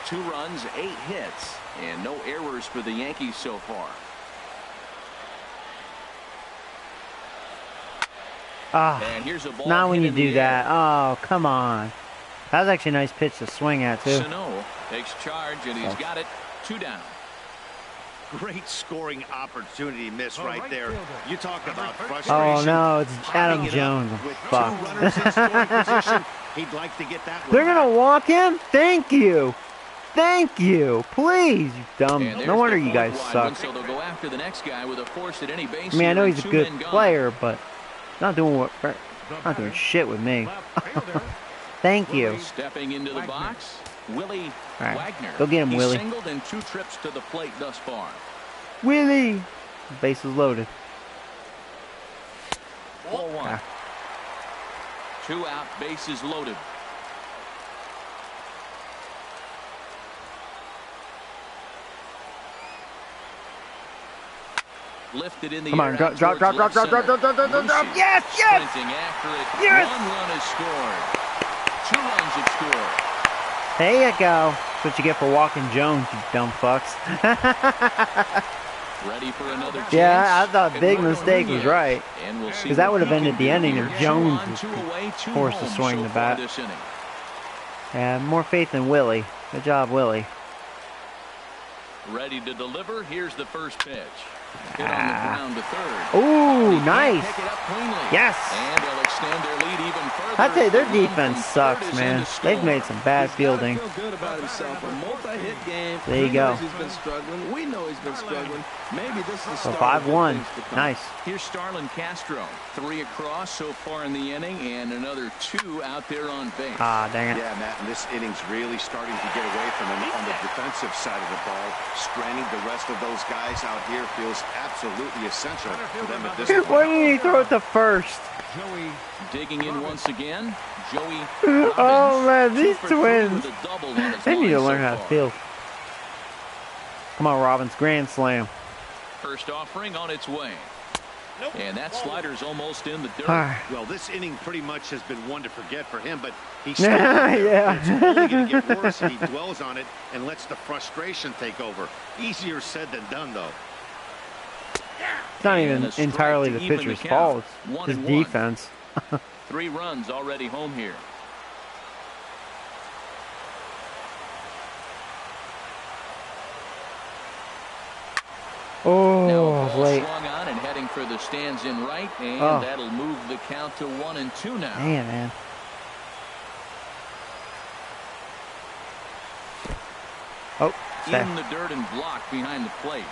2 runs, 8 hits, and no errors for the Yankees so far. And here's a ball not when you do that. Air. Oh, come on. That was actually a nice pitch to swing at, too. Sano takes charge, and he's got it. 2 down. Great scoring opportunity miss right there. You talk about frustration. Oh, no, it's Adam Jones. Fuck. He'd like to get that one. They're going to walk him? Thank you. Thank you. Please, you dumb. No wonder you guys suck. So they'll go after the next guy with a force at any base. I mean, I know he's a good player, but not doing shit with me. Thank you. Stepping into the box, Willie Wagner. Go get him, Willie. He's singled in 2 trips to the plate thus far. Willie. Bases loaded. Ball 1. 2 out, bases loaded. Lifted in the Come air. on, drop. Yes, yes! Sprinting after it. Yes! 1 run is scored. 2 runs have scored. There you go. That's what you get for walking Jones, you dumb fucks. Ready for another chance. Yeah, I thought big mistake was right. Because that would have ended the ending if Jones was forced to swing the bat. Yeah, more faith in Willie. Good job, Willie. Ready to deliver. Here's the first pitch. Hit on the ground to third. Ooh, nice. Pick it up cleanly. Yes. And they'll extend their lead even further. I'd say their defense sucks, man. They've made some bad fielding. Feel good about himself. A multi-hit game. There you go. He's been struggling. We know he's been struggling. Maybe this is the So start 5-1. Nice. Here's Starlin Castro. 3 across so far in the inning, and another 2 out there on base. Ah, dang it. Yeah, Matt, and this inning's really starting to get away from him on the defensive side of the ball. Stranding the rest of those guys out here feels absolutely essential for them at this point. Why didn't he throw it to first? Joey Digging in once again. Joey. Oh, man, these 2 for 3 twins. with a double on his They need to line learn so how to far. field. Come on, Robbins. Grand slam. First offering on its way. And that slider's almost in the dirt. Well, this inning pretty much has been one to forget for him, but he's Yeah, still yeah. It's only going to get worse if he dwells on it and lets the frustration take over. Easier said than done, though. It's not And even a strike entirely to the even pitcher's the count. fault. It's his 1-1. defense. 3 runs already home here. Now a Oh, ball late. swung on and heading for the stands in right, and Oh. that'll move the count to 1-2 now. Man. Oh, In the dirt and blocked behind the plate.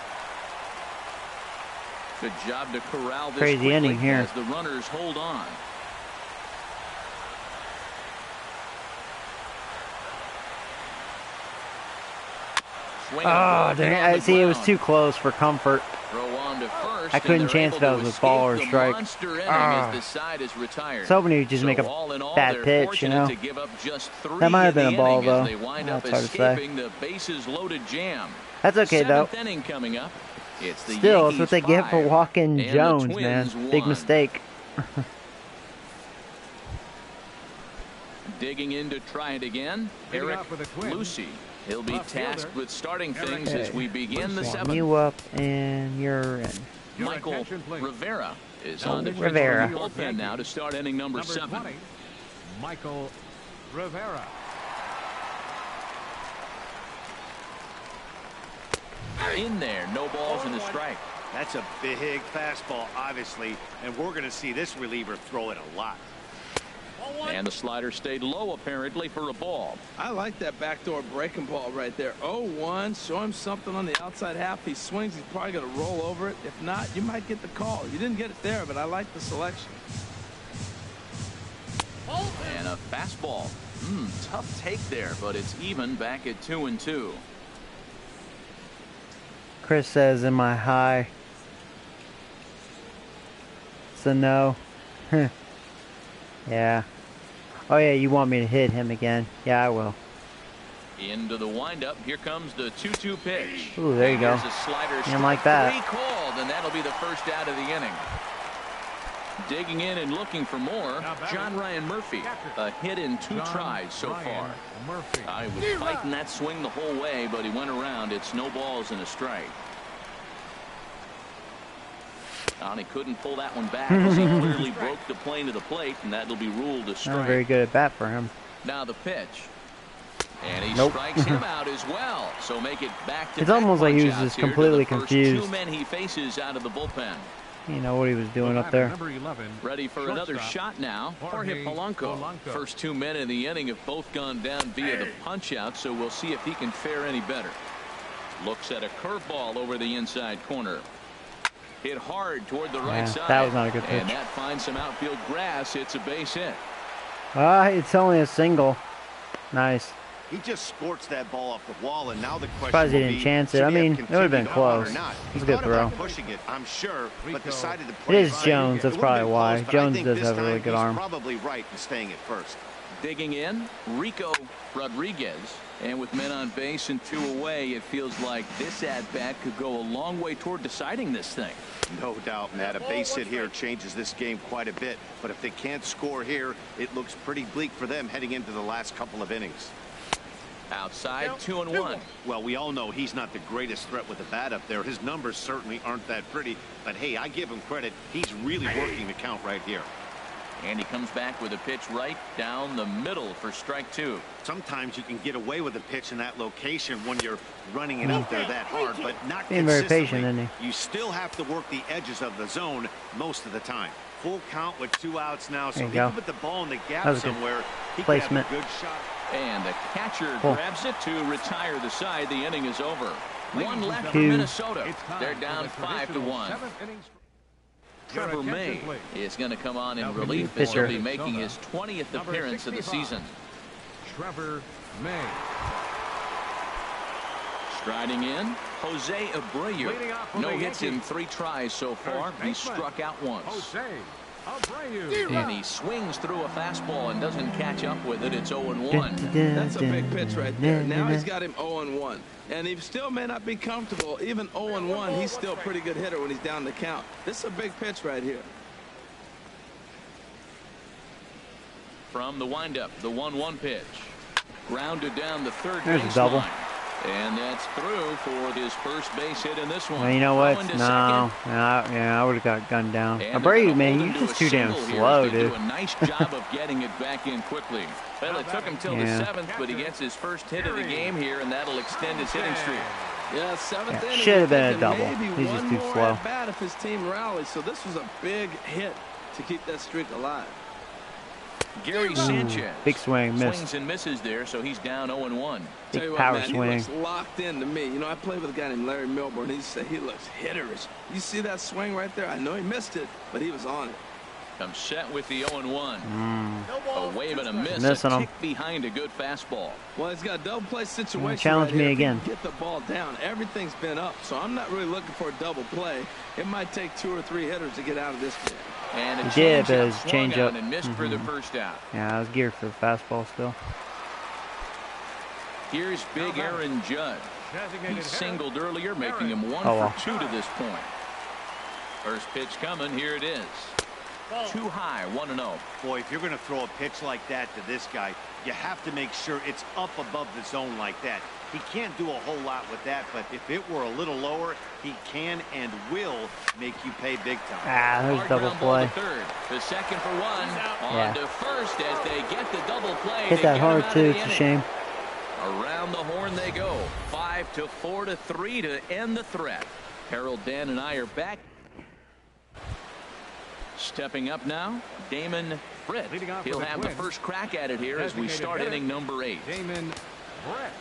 Good job to corral this Crazy quickly inning here. as the runners hold on. Oh, dang it. See, it was too close for comfort. I couldn't chance that was a ball or a strike. So hoping he'd just make a bad pitch, you know. That might have been a ball, though. That's hard to say. That's okay, though. Still, that's what they get for walking Jones, man. Big mistake. Digging in to try it again, Eric Lucy. He'll be tasked with starting things as we begin the seventh. You up and you're in. Michael Rivera is on the bullpen now to start inning number 7. Michael Rivera. In there, no balls and a strike. That's a big fastball, obviously, and we're going to see this reliever throw it a lot. And the slider stayed low, apparently, for a ball. I like that backdoor breaking ball right there. 0-1. Show him something on the outside half. He swings. He's probably going to roll over it. If not, you might get the call. You didn't get it there, but I like the selection. And a fastball. Tough take there, but it's even back at 2-2. Chris says, "Am I high?" So no. Yeah. Oh yeah, you want me to hit him again? Yeah, I will. Into the windup. Here comes the 2-2 pitch. Ooh, there you go. Here's a slider. You like that? 3 called, and that'll be the first out of the inning. Digging in and looking for more, John Ryan Murphy. A hit in 2 tries so far. I was fighting that swing the whole way, but he went around. It's no balls and a strike. And he couldn't pull that one back as he clearly broke the plane of the plate, and that'll be ruled a strike. Not very good at bat for him. Now the pitch. And he strikes him out as well. So make it back to It's almost like he was just completely confused. 2 men he faces out of the bullpen. You know what he was doing up there. Ready for another shot now. Jorge Polanco. First 2 men in the inning have both gone down via the punch out, so we'll see if he can fare any better. Looks at a curveball over the inside corner. Hit hard toward the right side. That was not a good pitch. And that finds some outfield grass. It's a base hit. It's only a single. Nice. He just scorched that ball off the wall, and now the question Surprised he will didn't be, chance it. I mean, it would have been close. It was a good throw. Pushing it, I'm sure, but decided to It play is Jones. That's probably why. Jones does have a really good arm. Probably right in staying at first. Digging in, Rico Rodriguez. And with men on base and 2 away, it feels like this at-bat could go a long way toward deciding this thing. No doubt, Matt. A base hit here changes this game quite a bit. But if they can't score here, it looks pretty bleak for them heading into the last couple of innings. Outside, 2-1. Well, we all know he's not the greatest threat with the bat up there. His numbers certainly aren't that pretty. But, hey, I give him credit. He's really working the count right here. And he comes back with a pitch right down the middle for strike 2. Sometimes you can get away with a pitch in that location when you're running it up there that hard, but not being consistently. Very patient, isn't he? You still have to work the edges of the zone most of the time. Full count with 2 outs now, so he can put the ball in the gap somewhere. He placement. Can have a good shot. And the catcher grabs it to retire the side. The inning is over. 1 left for Minnesota. They're down 5-1. Trevor May is going to come on in relief as he'll be making his 20th appearance of the season. Trevor May. Striding in, Jose Abreu. No hits in 3 tries so far. He struck out once. Jose Abreu. And he swings through a fastball and doesn't catch up with it. It's 0-1. That's a big pitch right there. Now he's got him 0-1. And he still may not be comfortable. Even 0-1, he's still a pretty good hitter when he's down the count. This is a big pitch right here. From the windup, the 1-1 pitch. Grounded down the third There's baseline. a double. And that's through for his first base hit in this one. Well, you know what? No. Yeah, I would have got gunned down. Abreu, man, you're just too damn slow, dude. Do a nice job of getting it back in quickly. Well, it took him till the 7th, but he gets his first hit of the game here, and that'll extend his hitting streak. Yeah, 7th inning. Should have been a double. He's just too slow. Bad if his team rallies. So this was a big hit to keep that streak alive. Gary Sanchez. Big swing, missed. Swings and misses there, so he's down 0-1. Big power swing. He looks locked in to me. You know, I played with a guy named Larry Milburn. He said he looks hitterish. You see that swing right there? I know he missed it, but he was on it. Comes set with the 0-1. A wave and a miss. Missing a him. tick behind a good fastball. Well, he's got a double play situation. Challenge right me here. again. Get the ball down. Everything's been up, so I'm not really looking for a double play. It might take 2 or 3 hitters to get out of this game. And a He did, but his swung changeup. on and missed for the first out. Yeah, I was geared for the fastball still. Here's big Aaron Judge. He singled earlier, making him 1 Oh, well. for 2 to this point. First pitch coming. Here it is. Too high, 1-0. Boy, if you're going to throw a pitch like that to this guy, you have to make sure it's up above the zone like that. He can't do a whole lot with that, but if it were a little lower, he can and will make you pay big time. Ah, there's Hard double ground ball play. to third. The second for 1. Yeah. On to first as they get the double play. Hit to that get hard him out too. of the It's a inning. shame. Around the horn they go. 5-4 to 3 to end the threat. Harold, Dan, and I are back. Stepping up now, Damon Britt. He'll have the first crack at it here as we start inning number 8. Damon Britt.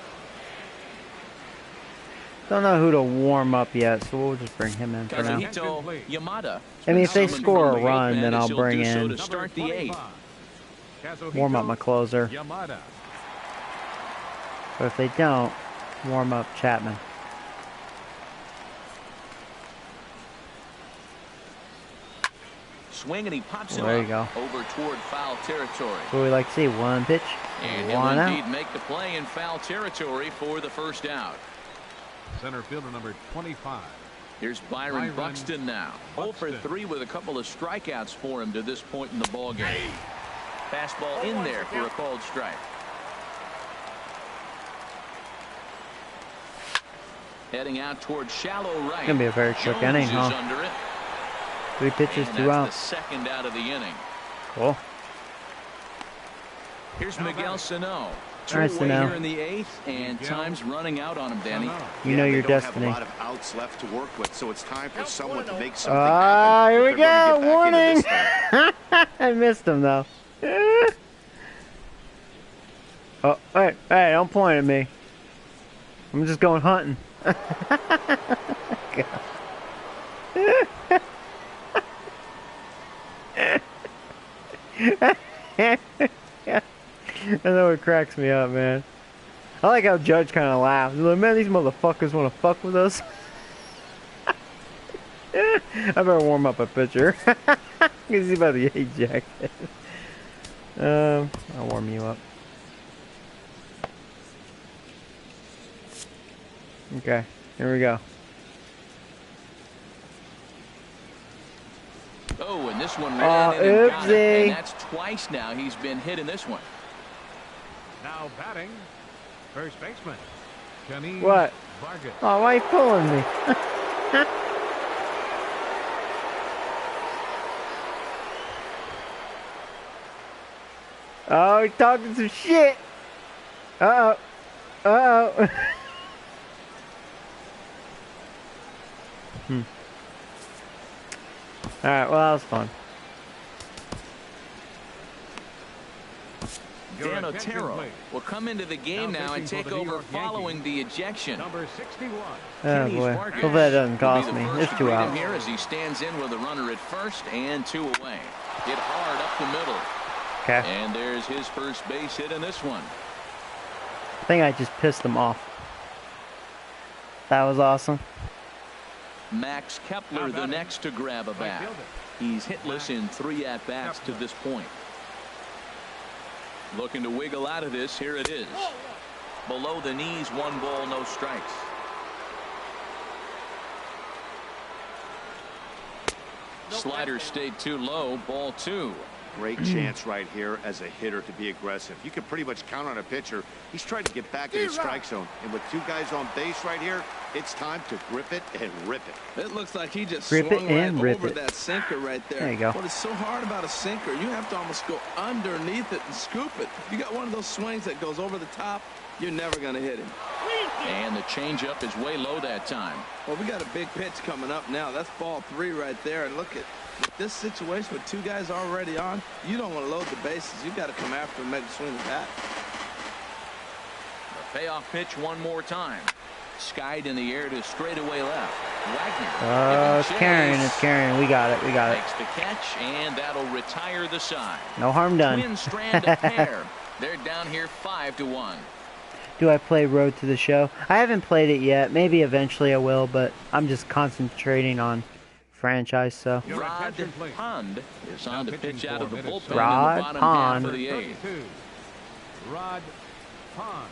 Don't know who to warm up yet, so we'll just bring him in for now. Kazuhito Yamada. I mean, if they Summoned score from a the run, bullpen, then as I'll he'll bring do so in. to start the 8th. Warm up my closer. Yamada. But if they don't, warm up Chapman. Swing and he pops him There you up go. over toward foul territory. That's what we like to see. One pitch, And he'll one indeed out. make the play in foul territory for the first out. Center fielder number 25. Here's Byron Buxton now. 0 for 3 with a couple of strikeouts for him to this point in the ballgame. Fastball in there for a called strike. Heading out towards shallow right. Gonna be a very quick Jones inning, is huh? under it. 3 pitches, And 2 that's outs. the second out of the inning. Cool. Here's Miguel Sano. All right, Two away Sano. here in the 8th, and time's running out on him, Danny. You know they your don't destiny. have a lot of outs left to work with, so it's time for someone to make something Ah, happen. here we They're gonna go. get back into Warning. this thing. I missed him though. Oh, hey, don't point at me. I'm just going hunting. I know it cracks me up, man. I like how Judge kind of laughs. He's like, man, these motherfuckers want to fuck with us. I better warm up a pitcher. Because he's about to get ejected. I'll warm you up. Okay, here we go. Oh, and this one ran in and got it. oopsie. And that's twice now he's been hit in this one. Now batting, first baseman. Janine What? Vargas. Oh, why are you pulling me? Oh, he's talking some shit. Uh-oh. Uh-oh. Alright, well, that was fun. Dan Otero will come into the game now and take over following the ejection. Number 61. Oh, Kenny boy. Vargas Hopefully that doesn't will cost be the me. first It's to 2 greet him outs. here as he stands in with a runner at first and 2 away. Hit hard up the middle. Okay. And there's his first base hit in this one. I think I just pissed them off. That was awesome. Max Kepler the next to grab a bat. He's hitless in 3 at-bats to this point. Looking to wiggle out of this. Here it is. Below the knees, 1 ball, no strikes. Slider stayed too low. Ball 2. Great chance right here as a hitter to be aggressive. You can pretty much count on a pitcher. He's trying to get back in the strike zone. And with 2 guys on base right here, it's time to grip it and rip it. It looks like he just Grip it swung and right rip over it. that sinker right there. There you go. What is so hard about a sinker, you have to almost go underneath it and scoop it. You got one of those swings that goes over the top, you're never going to hit him. And the changeup is way low that time. Well, we got a big pitch coming up now. That's ball 3 right there. And look at with this situation with 2 guys already on, you don't want to load the bases. You got to come after and make a swing of that. The payoff pitch one more time. Skied in the air to straightaway left. Wagner. It's carrying. It's carrying. We got it. We got it. Makes the catch, and that'll retire the side. No harm done. Twin strand of pair. They're down here 5-1. Do I play Road to the Show? I haven't played it yet. Maybe eventually I will, but I'm just concentrating on franchise, so. Rod Pond is on to pitch out of the bullpen Rod in the bottom Pond. half of the eighth. Rod Pond.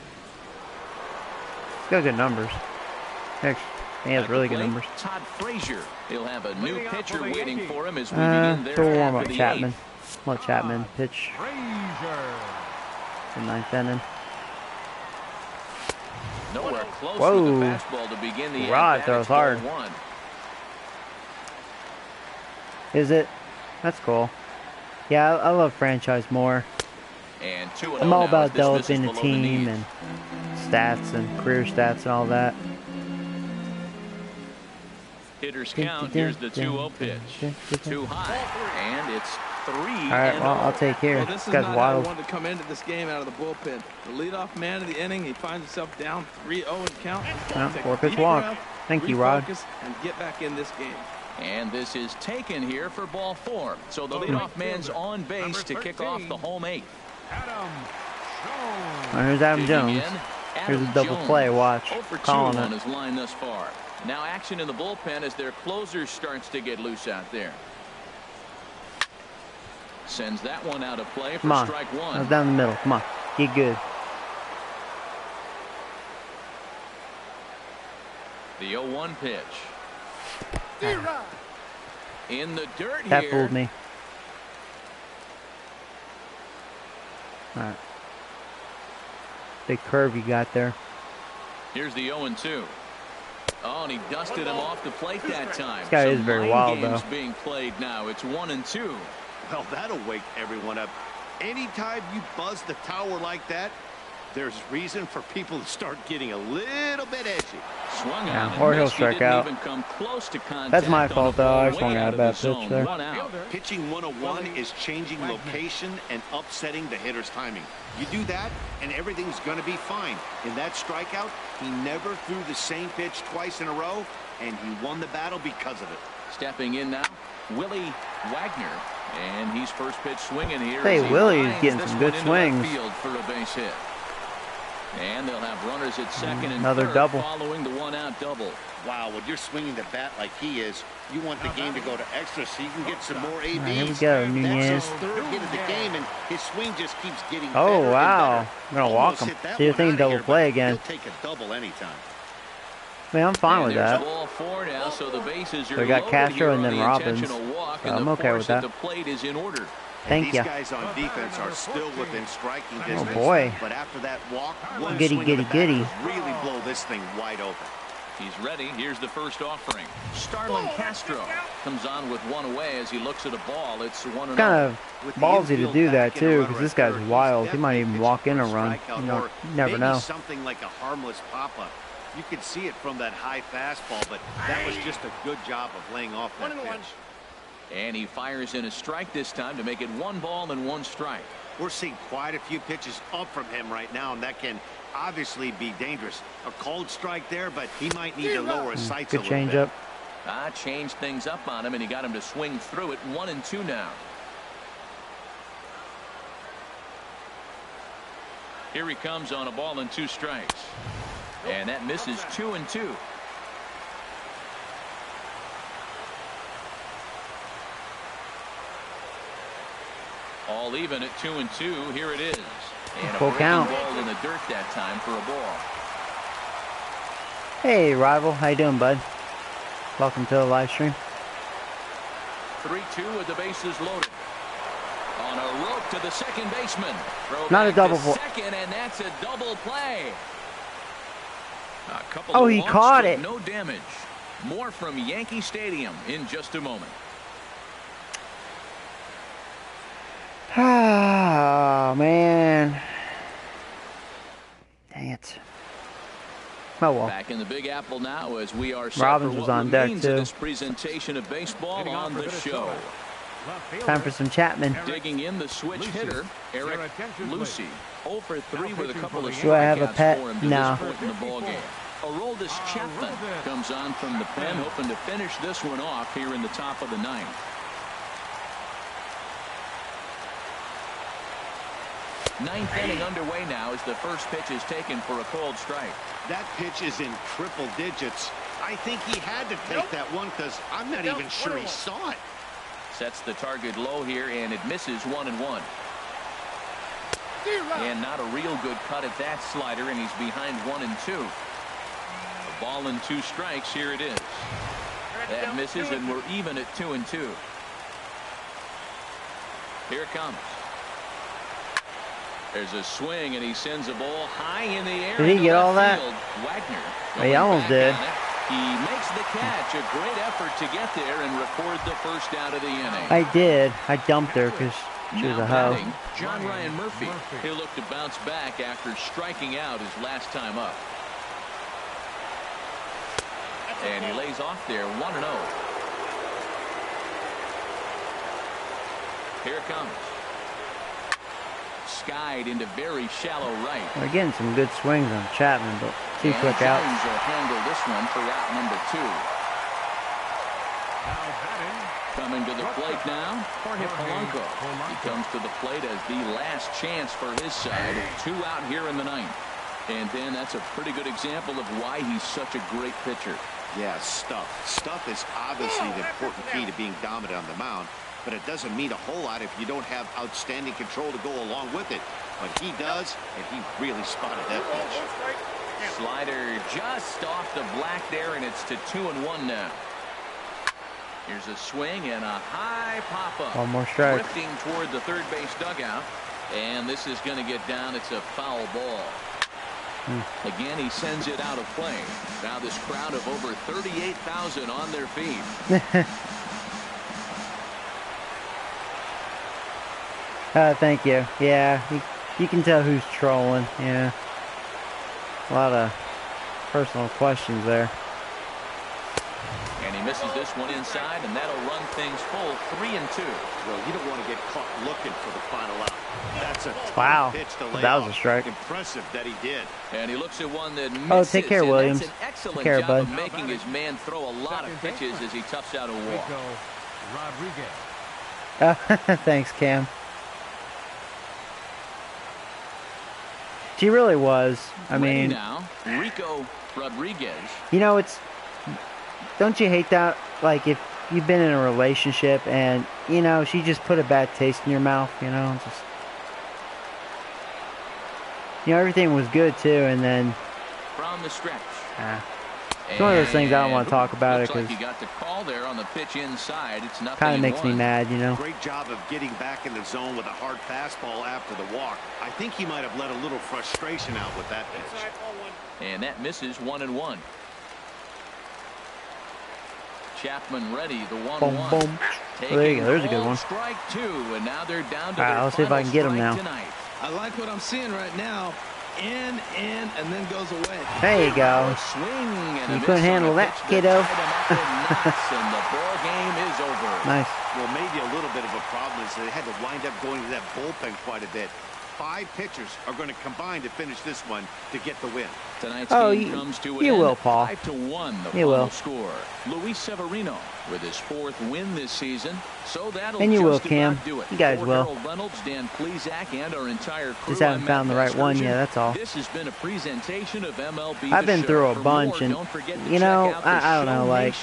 He's got good numbers. Actually, he has really good numbers. Todd Frazier. He'll have a new pitcher waiting for him as we begin their Still warm half up of the Chapman. eighth. Let Chapman pitch Frazier. the ninth inning. Nowhere close Whoa. with the fastball to begin the Rod eighth. throws hard. Is it? That's cool. Yeah, I love franchise more. And I'm all about developing a team and stats and career stats and all that. Hitters count. Here's the 2-0 pitch. Too high, and it's 3. All right, well, I'll take here. Well, this is This guy's not wild. how he wanted to come into this game out of the bullpen. The leadoff man of the inning, he finds himself down 3-0 in count. Take a 4-pitch deep walk. breath, Thank you, Rod. refocus, and get back in this game. And this is taken here for ball 4. So the leadoff man's on base to kick off the home 8th. Adam Jones. Well, here's Adam Digging Jones. in, Here's a Adam double Jones. play. Watch. 0 for 2 Calling on it. his line thus far. Now action in the bullpen as their closer starts to get loose out there. Sends that one out of play for Come on. strike 1. I was down the middle. Come on. Get good. The 0-1 pitch. In the dirt That here. fooled me. All right. Big curve you got there. Here's the 0-2. Oh, and he dusted him off the plate that time. This guy is very wild, games though. being played now. It's 1-2. Well, that'll wake everyone up. Anytime you buzz the tower like that, there's reason for people to start getting a little bit edgy. Swung Yeah, on or and he'll missed. He strike didn't out. even come close to contact. That's my on the fault, though. ball I way swung out at a of bad the zone. pitch there. Run out. Pitching 101 is changing location and upsetting the hitter's timing. You do that, and everything's going to be fine. In that strikeout, he never threw the same pitch twice in a row, and he won the battle because of it. Stepping in now, Willie Wagner, and he's first pitch swinging here. Hey, as he Willie's lines getting this some one good into left swings. Field for a base hit. And they'll have runners at second and Another third double. following the one-out double. Wow, when you're swinging the bat like he is, you want the game to go to extra so you can get some more ABs. All right, here we go, That's Nunez. his third hit of the game, and his swing just keeps getting better Oh, and wow. better. I'm going to walk Almost him. hit that See, you're one thinking outta double here, play but again. He'll take a double anytime. Man, I'm fine And with there's that. ball 4 now, so the bases are We got loaded Castro here and on then the Robbins. intentional walk, So and I'm the okay force with that. at the plate is in order. Thank These you. guys on defense are still within striking distance. Oh, boy. But after that walk, one Giddy, swing of the giddy, bat could really blow this thing wide open. He's ready. Here's the first offering. Starlin Castro comes on with one away as he looks at a ball. It's 1-0. Kind of With the ballsy to infield do back that, and a too, runner because this at guy's third, he's wild. He might even definitely walk in a pitching for run. strikeout, You don't, or never maybe know. something like a harmless pop-up. You could see it from that high fastball, but that was just a good job of laying off that pitch. And he fires in a strike this time to make it 1 ball and 1 strike. We're seeing quite a few pitches up from him right now, and that can obviously be dangerous. A cold strike there, but he might need to lower his sights a Good little change bit. up. Changed things up on him, and he got him to swing through it. 1-2 now. Here he comes on a ball and 2 strikes. And that misses 2-2. All even at 2-2. Here it is. And Full a breaking count. ball in the dirt that time for a ball. Hey, Rival. How you doing, bud? Welcome to the live stream. 3-2 with the bases loaded. On a rope to the second baseman. Throw Not a back double to play. second, and that's a double play. A couple Oh, of he walks, caught but it. no damage. More from Yankee Stadium in just a moment. Oh, man. Dang it. Oh, well. Back in the Big Apple now as we are set Robbins for was what on deck, remains of too. this presentation of baseball on the show. Time for some Chapman. Digging in the switch hitter, Eric Lucy. 0 for 3 with a couple of Do I have a strikeouts pet? for him to No. this point in the ball game. Aroldis Chapman comes on from the pen, hoping to finish this one off here in the top of the ninth. Ninth inning underway now as the first pitch is taken for a called strike. That pitch is in triple digits. I think he had to take that one because I'm not even sure he saw it. Sets the target low here, and it misses 1-1. And not a real good cut at that slider, and he's behind 1-2. A ball and 2 strikes. Here it is. That misses, and we're even at 2-2. Here it comes. There's a swing, and he sends a ball high in the air. Did he get all that? Wagner. He almost did. He makes the catch. A great effort to get there and record the first out of the inning. I did. I dumped her because she was a hoe. John Ryan Murphy. He'll look to bounce back after striking out his last time up. And he lays off there 1-0. Here it comes. Skied into very shallow right. We're getting some good swings on Chapman, but too quick out. Jones will handle this one for out number 2. Coming to the plate now, Jorge Polanco. He comes to the plate as the last chance for his side. 2 out here in the ninth. And then that's a pretty good example of why he's such a great pitcher. Yeah, stuff. Stuff is obviously the important key to being dominant on the mound. But it doesn't mean a whole lot if you don't have outstanding control to go along with it. But he does, and he really spotted that pitch. Slider just off the black there, and it's to 2-1 now. Here's a swing and a high pop-up. One more strike. Drifting toward the third base dugout. And this is going to get down. It's a foul ball. Again, he sends it out of play. Now this crowd of over 38,000 on their feet. Thank you. Yeah, you can tell who's trolling. Yeah, a lot of personal questions there. And he misses this one inside, and that'll run things full 3-2. Well, you don't want to get caught looking for the final out. That's a wow. pitch to lay That was off. a strike. Impressive that he did. And he looks at one that misses. Oh, take care, Williams. That's an excellent Take care, job bud. of making his man throw a lot of pitches as he toughs out a walk. Thanks, Cam. She really was. I mean, now, Rico Rodriguez. You know, don't you hate that? Like, if you've been in a relationship and, you know, she just put a bad taste in your mouth, you know, just, you know, everything was good too, and then from the stretch. It's one of those things I don't want to talk about it because he got the call there on the pitch inside. It's nothing. Kind of makes me mad, you know. Great job of getting back in the zone with a hard fastball after the walk. I think he might have let a little frustration out with that pitch. And that misses 1-1. Chapman ready, the 1-1. Boom, boom. There you go. There's a good one. Strike 2, and now they're down to all right, let's see if I can get him now. Tonight. I like what I'm seeing right now. In, and then goes away. There you go. You couldn't handle that, kiddo. And the ball game is over. Nice. Well, maybe a little bit of a problem is they had to wind up going to that bullpen quite a bit. 5 pitchers are going to combine to finish this one to get the win. Tonight's game comes to an you end. will, Paul. 5-1 the you final will. score. Luis Severino with his 4th win this season. So that'll and you just will, Cam. about do it. You guys For will. Harold Reynolds, Dan Plezak, and our entire crew. Just haven't found the right one yet, that's all. This has been a presentation of MLB. I've been through a bunch, and you know, I don't know, like,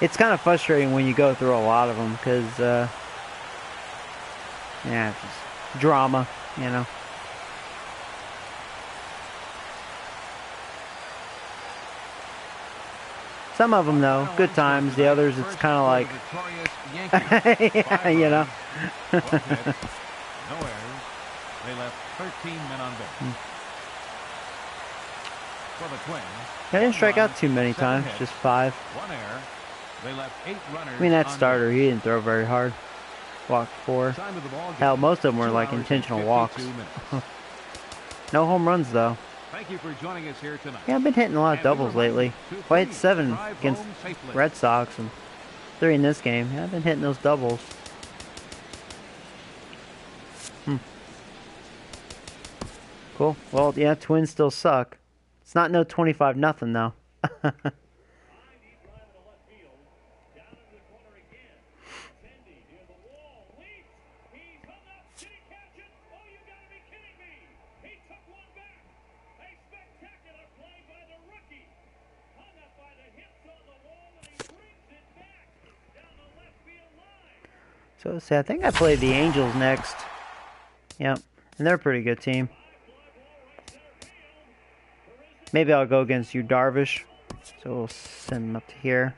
it's kind of frustrating when you go through a lot of them because, yeah, it's just drama, you know. Some of them, though, good times. The others, it's kind of like, yeah, you know. No errors. They left 13 men on base. For the Twins. I didn't strike out too many times, just 5. 1 error. They left 8 runners. I mean, that starter, he didn't throw very hard. Walked 4. Hell, most of them were like intentional walks. No home runs, though. Thank you for joining us here tonight. Yeah, I've been hitting a lot of doubles lately. Well, I hit 7 against Red Sox and 3 in this game. Yeah, I've been hitting those doubles. Cool. Well, yeah, Twins still suck. It's not no 25-0 though. So, see, I think I played the Angels next. Yep, and they're a pretty good team. Maybe I'll go against you, Darvish. So we'll send him up to here.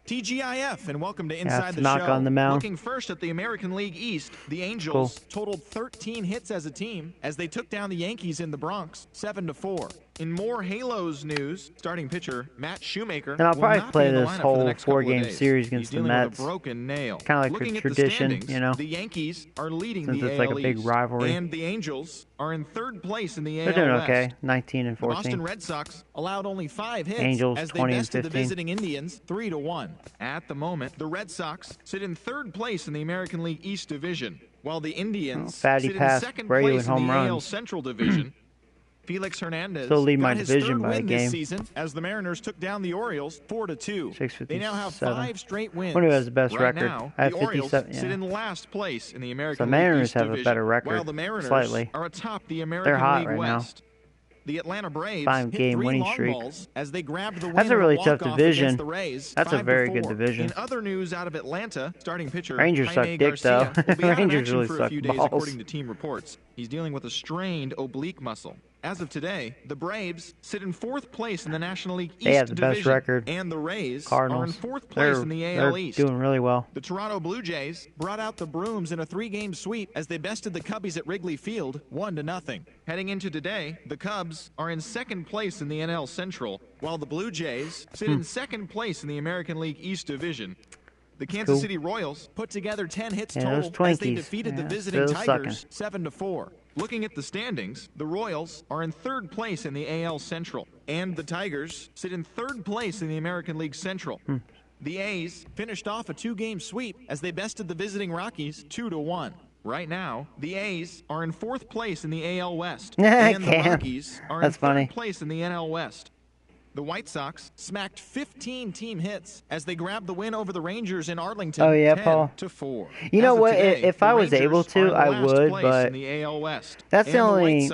TGIF, and welcome to Inside the knock Show. On the mound. Looking first at the American League East, the Angels totaled 13 hits as a team as they took down the Yankees in the Bronx 7-4. In more Halos news, starting pitcher Matt Shoemaker and I'll probably play this whole 4-game series against the Mets. With a broken nail. Kind of like a tradition, you know. The Yankees are leading since the it's like a big East, rivalry. and the Angels are in third place in the AL They're doing West. okay, 19 and 14. The Boston Red Sox allowed only 5 hits Angels, as they 20 and bested 15. the visiting Indians 3-1. At the moment, the Red Sox sit in third place in the American League East Division, while the Indians fatty sit in pass, second Brady place with in home the AL runs. Central Division. Felix Hernandez Still lead my got his division third by a win game. this season as the Mariners took down the Orioles 4-2. They now have 5 straight wins. Wonder who has the best right record. Now, I have the Orioles 57. sit Yeah. in last place in the So American the League Mariners East have Division, a better record, while the Mariners slightly. are atop the American hot League right now. West. The Atlanta Braves 5-game hit 3 winning long streak. balls as they grabbed the win That's a in really tough walk-off division. against the Rays, That's a 5-4. very good division. In other news out of Atlanta, starting pitcher Rangers suck Jaime dick, though. Garcia will be out of Rangers action really for a suck few days, balls. according to team reports. He's dealing with a strained oblique muscle. As of today, the Braves sit in 4th place in the National League East They have the Division, best record. and the Rays Cardinals. are in 4th place in the AL they're East. doing really well. The Toronto Blue Jays brought out the Brooms in a 3-game sweep as they bested the Cubbies at Wrigley Field 1-0. Heading into today, the Cubs are in 2nd place in the NL Central, while the Blue Jays sit in 2nd place in the American League East Division. The Kansas City Royals put together 10 hits total as they defeated the visiting Tigers 7-4. Looking at the standings, the Royals are in 3rd place in the AL Central, and the Tigers sit in 3rd place in the American League Central. The A's finished off a 2-game sweep as they bested the visiting Rockies 2-1. Right now, the A's are in 4th place in the AL West, and the Rockies are in 3rd place in the NL West. The White Sox smacked 15 team hits as they grabbed the win over the Rangers in Arlington. Oh yeah, Paul. 10-4. You know what? Today, if I was able to, I would. But that's the only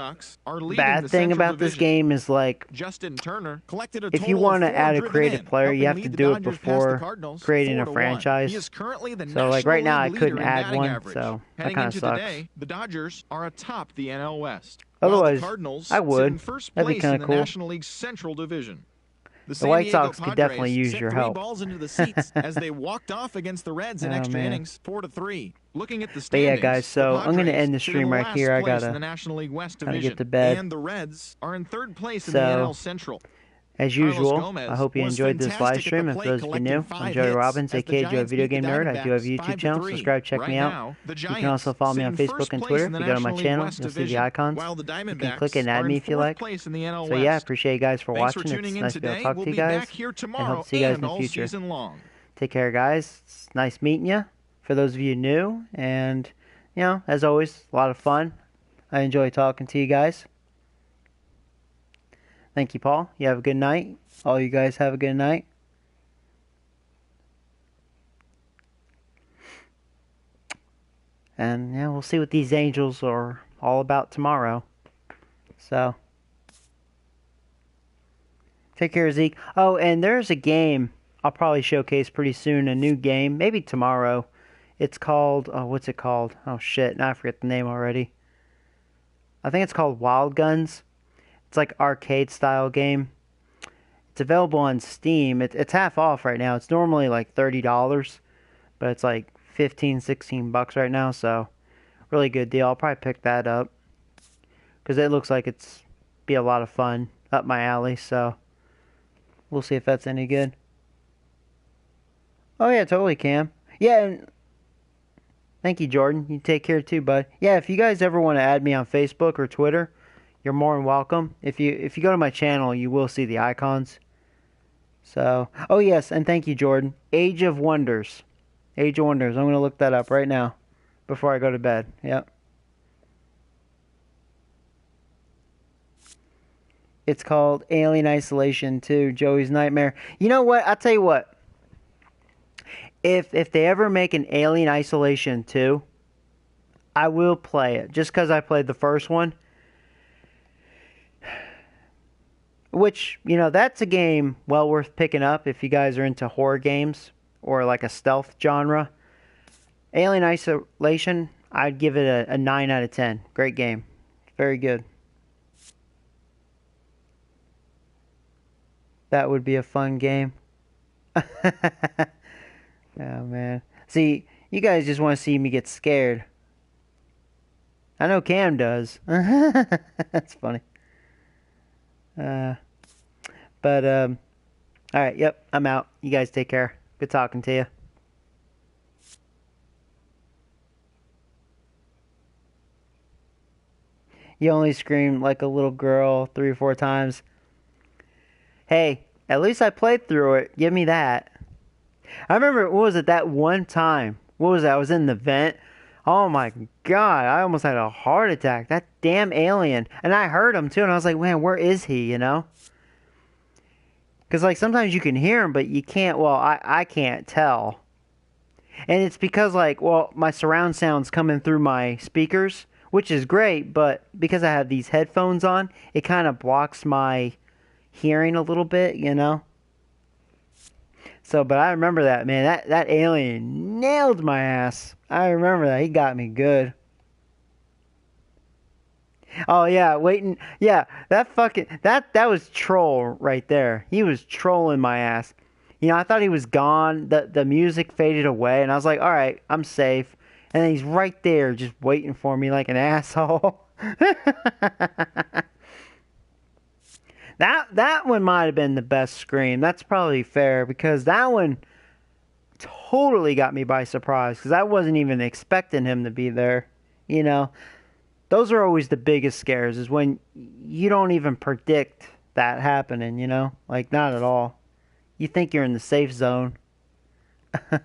bad thing about this game is like, Justin Turner collected a if you want to add a creative player, you have to do it before creating a franchise. He is currently the so like right now, I National couldn't League add leader in one. batting So average. that Heading kind of into sucks. today, the Dodgers are atop the NL West. Otherwise, while the Cardinals I sit would. in first That'd be place kind in of the cool. National League Central Division. The White Sox could definitely use sent your 3 help. balls into the seats as they walked off against the Reds in extra innings 4-3. Looking at the standings, But yeah, guys, so I'm going to end the sit stream in right here. I last place got in the to National League West kinda Division, get to bed. and the Reds are in 3rd place in So, the NL Central. As usual, I hope you enjoyed this live stream. And for those of you new, I'm Joey Robbins, aka Joe Video Game Nerd. I do have a YouTube channel. Subscribe, check me out. You can also follow me on Facebook and Twitter. If you go to my channel, you'll see the icons. You can click and add me if you like. So yeah, I appreciate you guys for watching. It's nice to be able to talk to you guys. And hope to see you guys in the future. Take care, guys. It's nice meeting you. For those of you new, and you know, as always, a lot of fun. I enjoy talking to you guys. Thank you, Paul. You have a good night. All you guys have a good night. And yeah, we'll see what these Angels are all about tomorrow. So, take care, Zeke. Oh, and there's a game I'll probably showcase pretty soon. A new game, maybe tomorrow. It's called, what's it called? Oh shit, now I forget the name already. I think it's called Wild Guns. It's like arcade style game. It's available on Steam. It's half off right now. It's normally like $30, but it's like 15, 16 bucks right now. So really good deal. I'll probably pick that up because it looks like it's be a lot of fun up my alley. So we'll see if that's any good. Oh yeah, totally, Cam. Yeah. And thank you, Jordan. You take care too, bud. Yeah, if you guys ever want to add me on Facebook or Twitter, you're more than welcome. If you go to my channel, you will see the icons. So, oh yes, and thank you, Jordan. Age of Wonders. Age of Wonders. I'm going to look that up right now before I go to bed. Yep. It's called Alien Isolation 2, Joey's Nightmare. You know what? I'll tell you what. If they ever make an Alien Isolation 2, I will play it. Just because I played the first one. Which, you know, that's a game well worth picking up if you guys are into horror games or like a stealth genre. Alien Isolation, I'd give it a 9 out of 10. Great game. Very good. That would be a fun game. Oh, man. See, you guys just want to see me get scared. I know Cam does. That's funny. Alright, yep, I'm out. You guys take care. Good talking to you. You only screamed like a little girl 3 or 4 times. Hey, at least I played through it. Give me that. I remember, what was it, that one time? What was that? I was in the vent. Oh my god, I almost had a heart attack. That damn alien. And I heard him too, and I was like, man, where is he, you know? Because, like, sometimes you can hear him, but you can't, well, I can't tell. And it's because, like, well, my surround sound's coming through my speakers, which is great, but because I have these headphones on, it kind of blocks my hearing a little bit, you know? So, but I remember that, man. That alien nailed my ass. I remember that. He got me good. Oh, yeah, waiting. Yeah, that was troll right there. He was trolling my ass. You know, I thought he was gone. The music faded away, and I was like, all right, I'm safe. And then he's right there just waiting for me like an asshole. That one might have been the best scream. That's probably fair, because that one totally got me by surprise, because I wasn't even expecting him to be there, you know. Those are always the biggest scares, is when you don't even predict that happening, you know? Like, not at all. You think you're in the safe zone. Oh,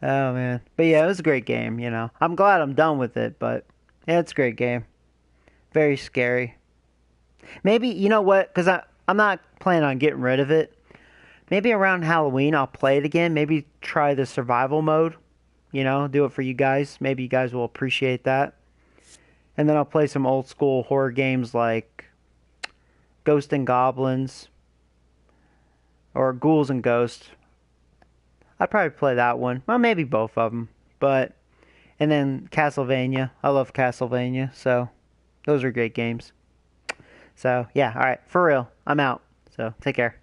man. But yeah, it was a great game, you know. I'm glad I'm done with it, but yeah, it's a great game. Very scary. Maybe, you know what? Because I'm not planning on getting rid of it. Maybe around Halloween I'll play it again. Maybe try the survival mode. You know, do it for you guys. Maybe you guys will appreciate that. And then I'll play some old school horror games like Ghosts and Goblins or Ghouls and Ghosts. I'd probably play that one. Well, maybe both of them. And then Castlevania. I love Castlevania. So those are great games. So yeah, alright. For real. I'm out. So take care.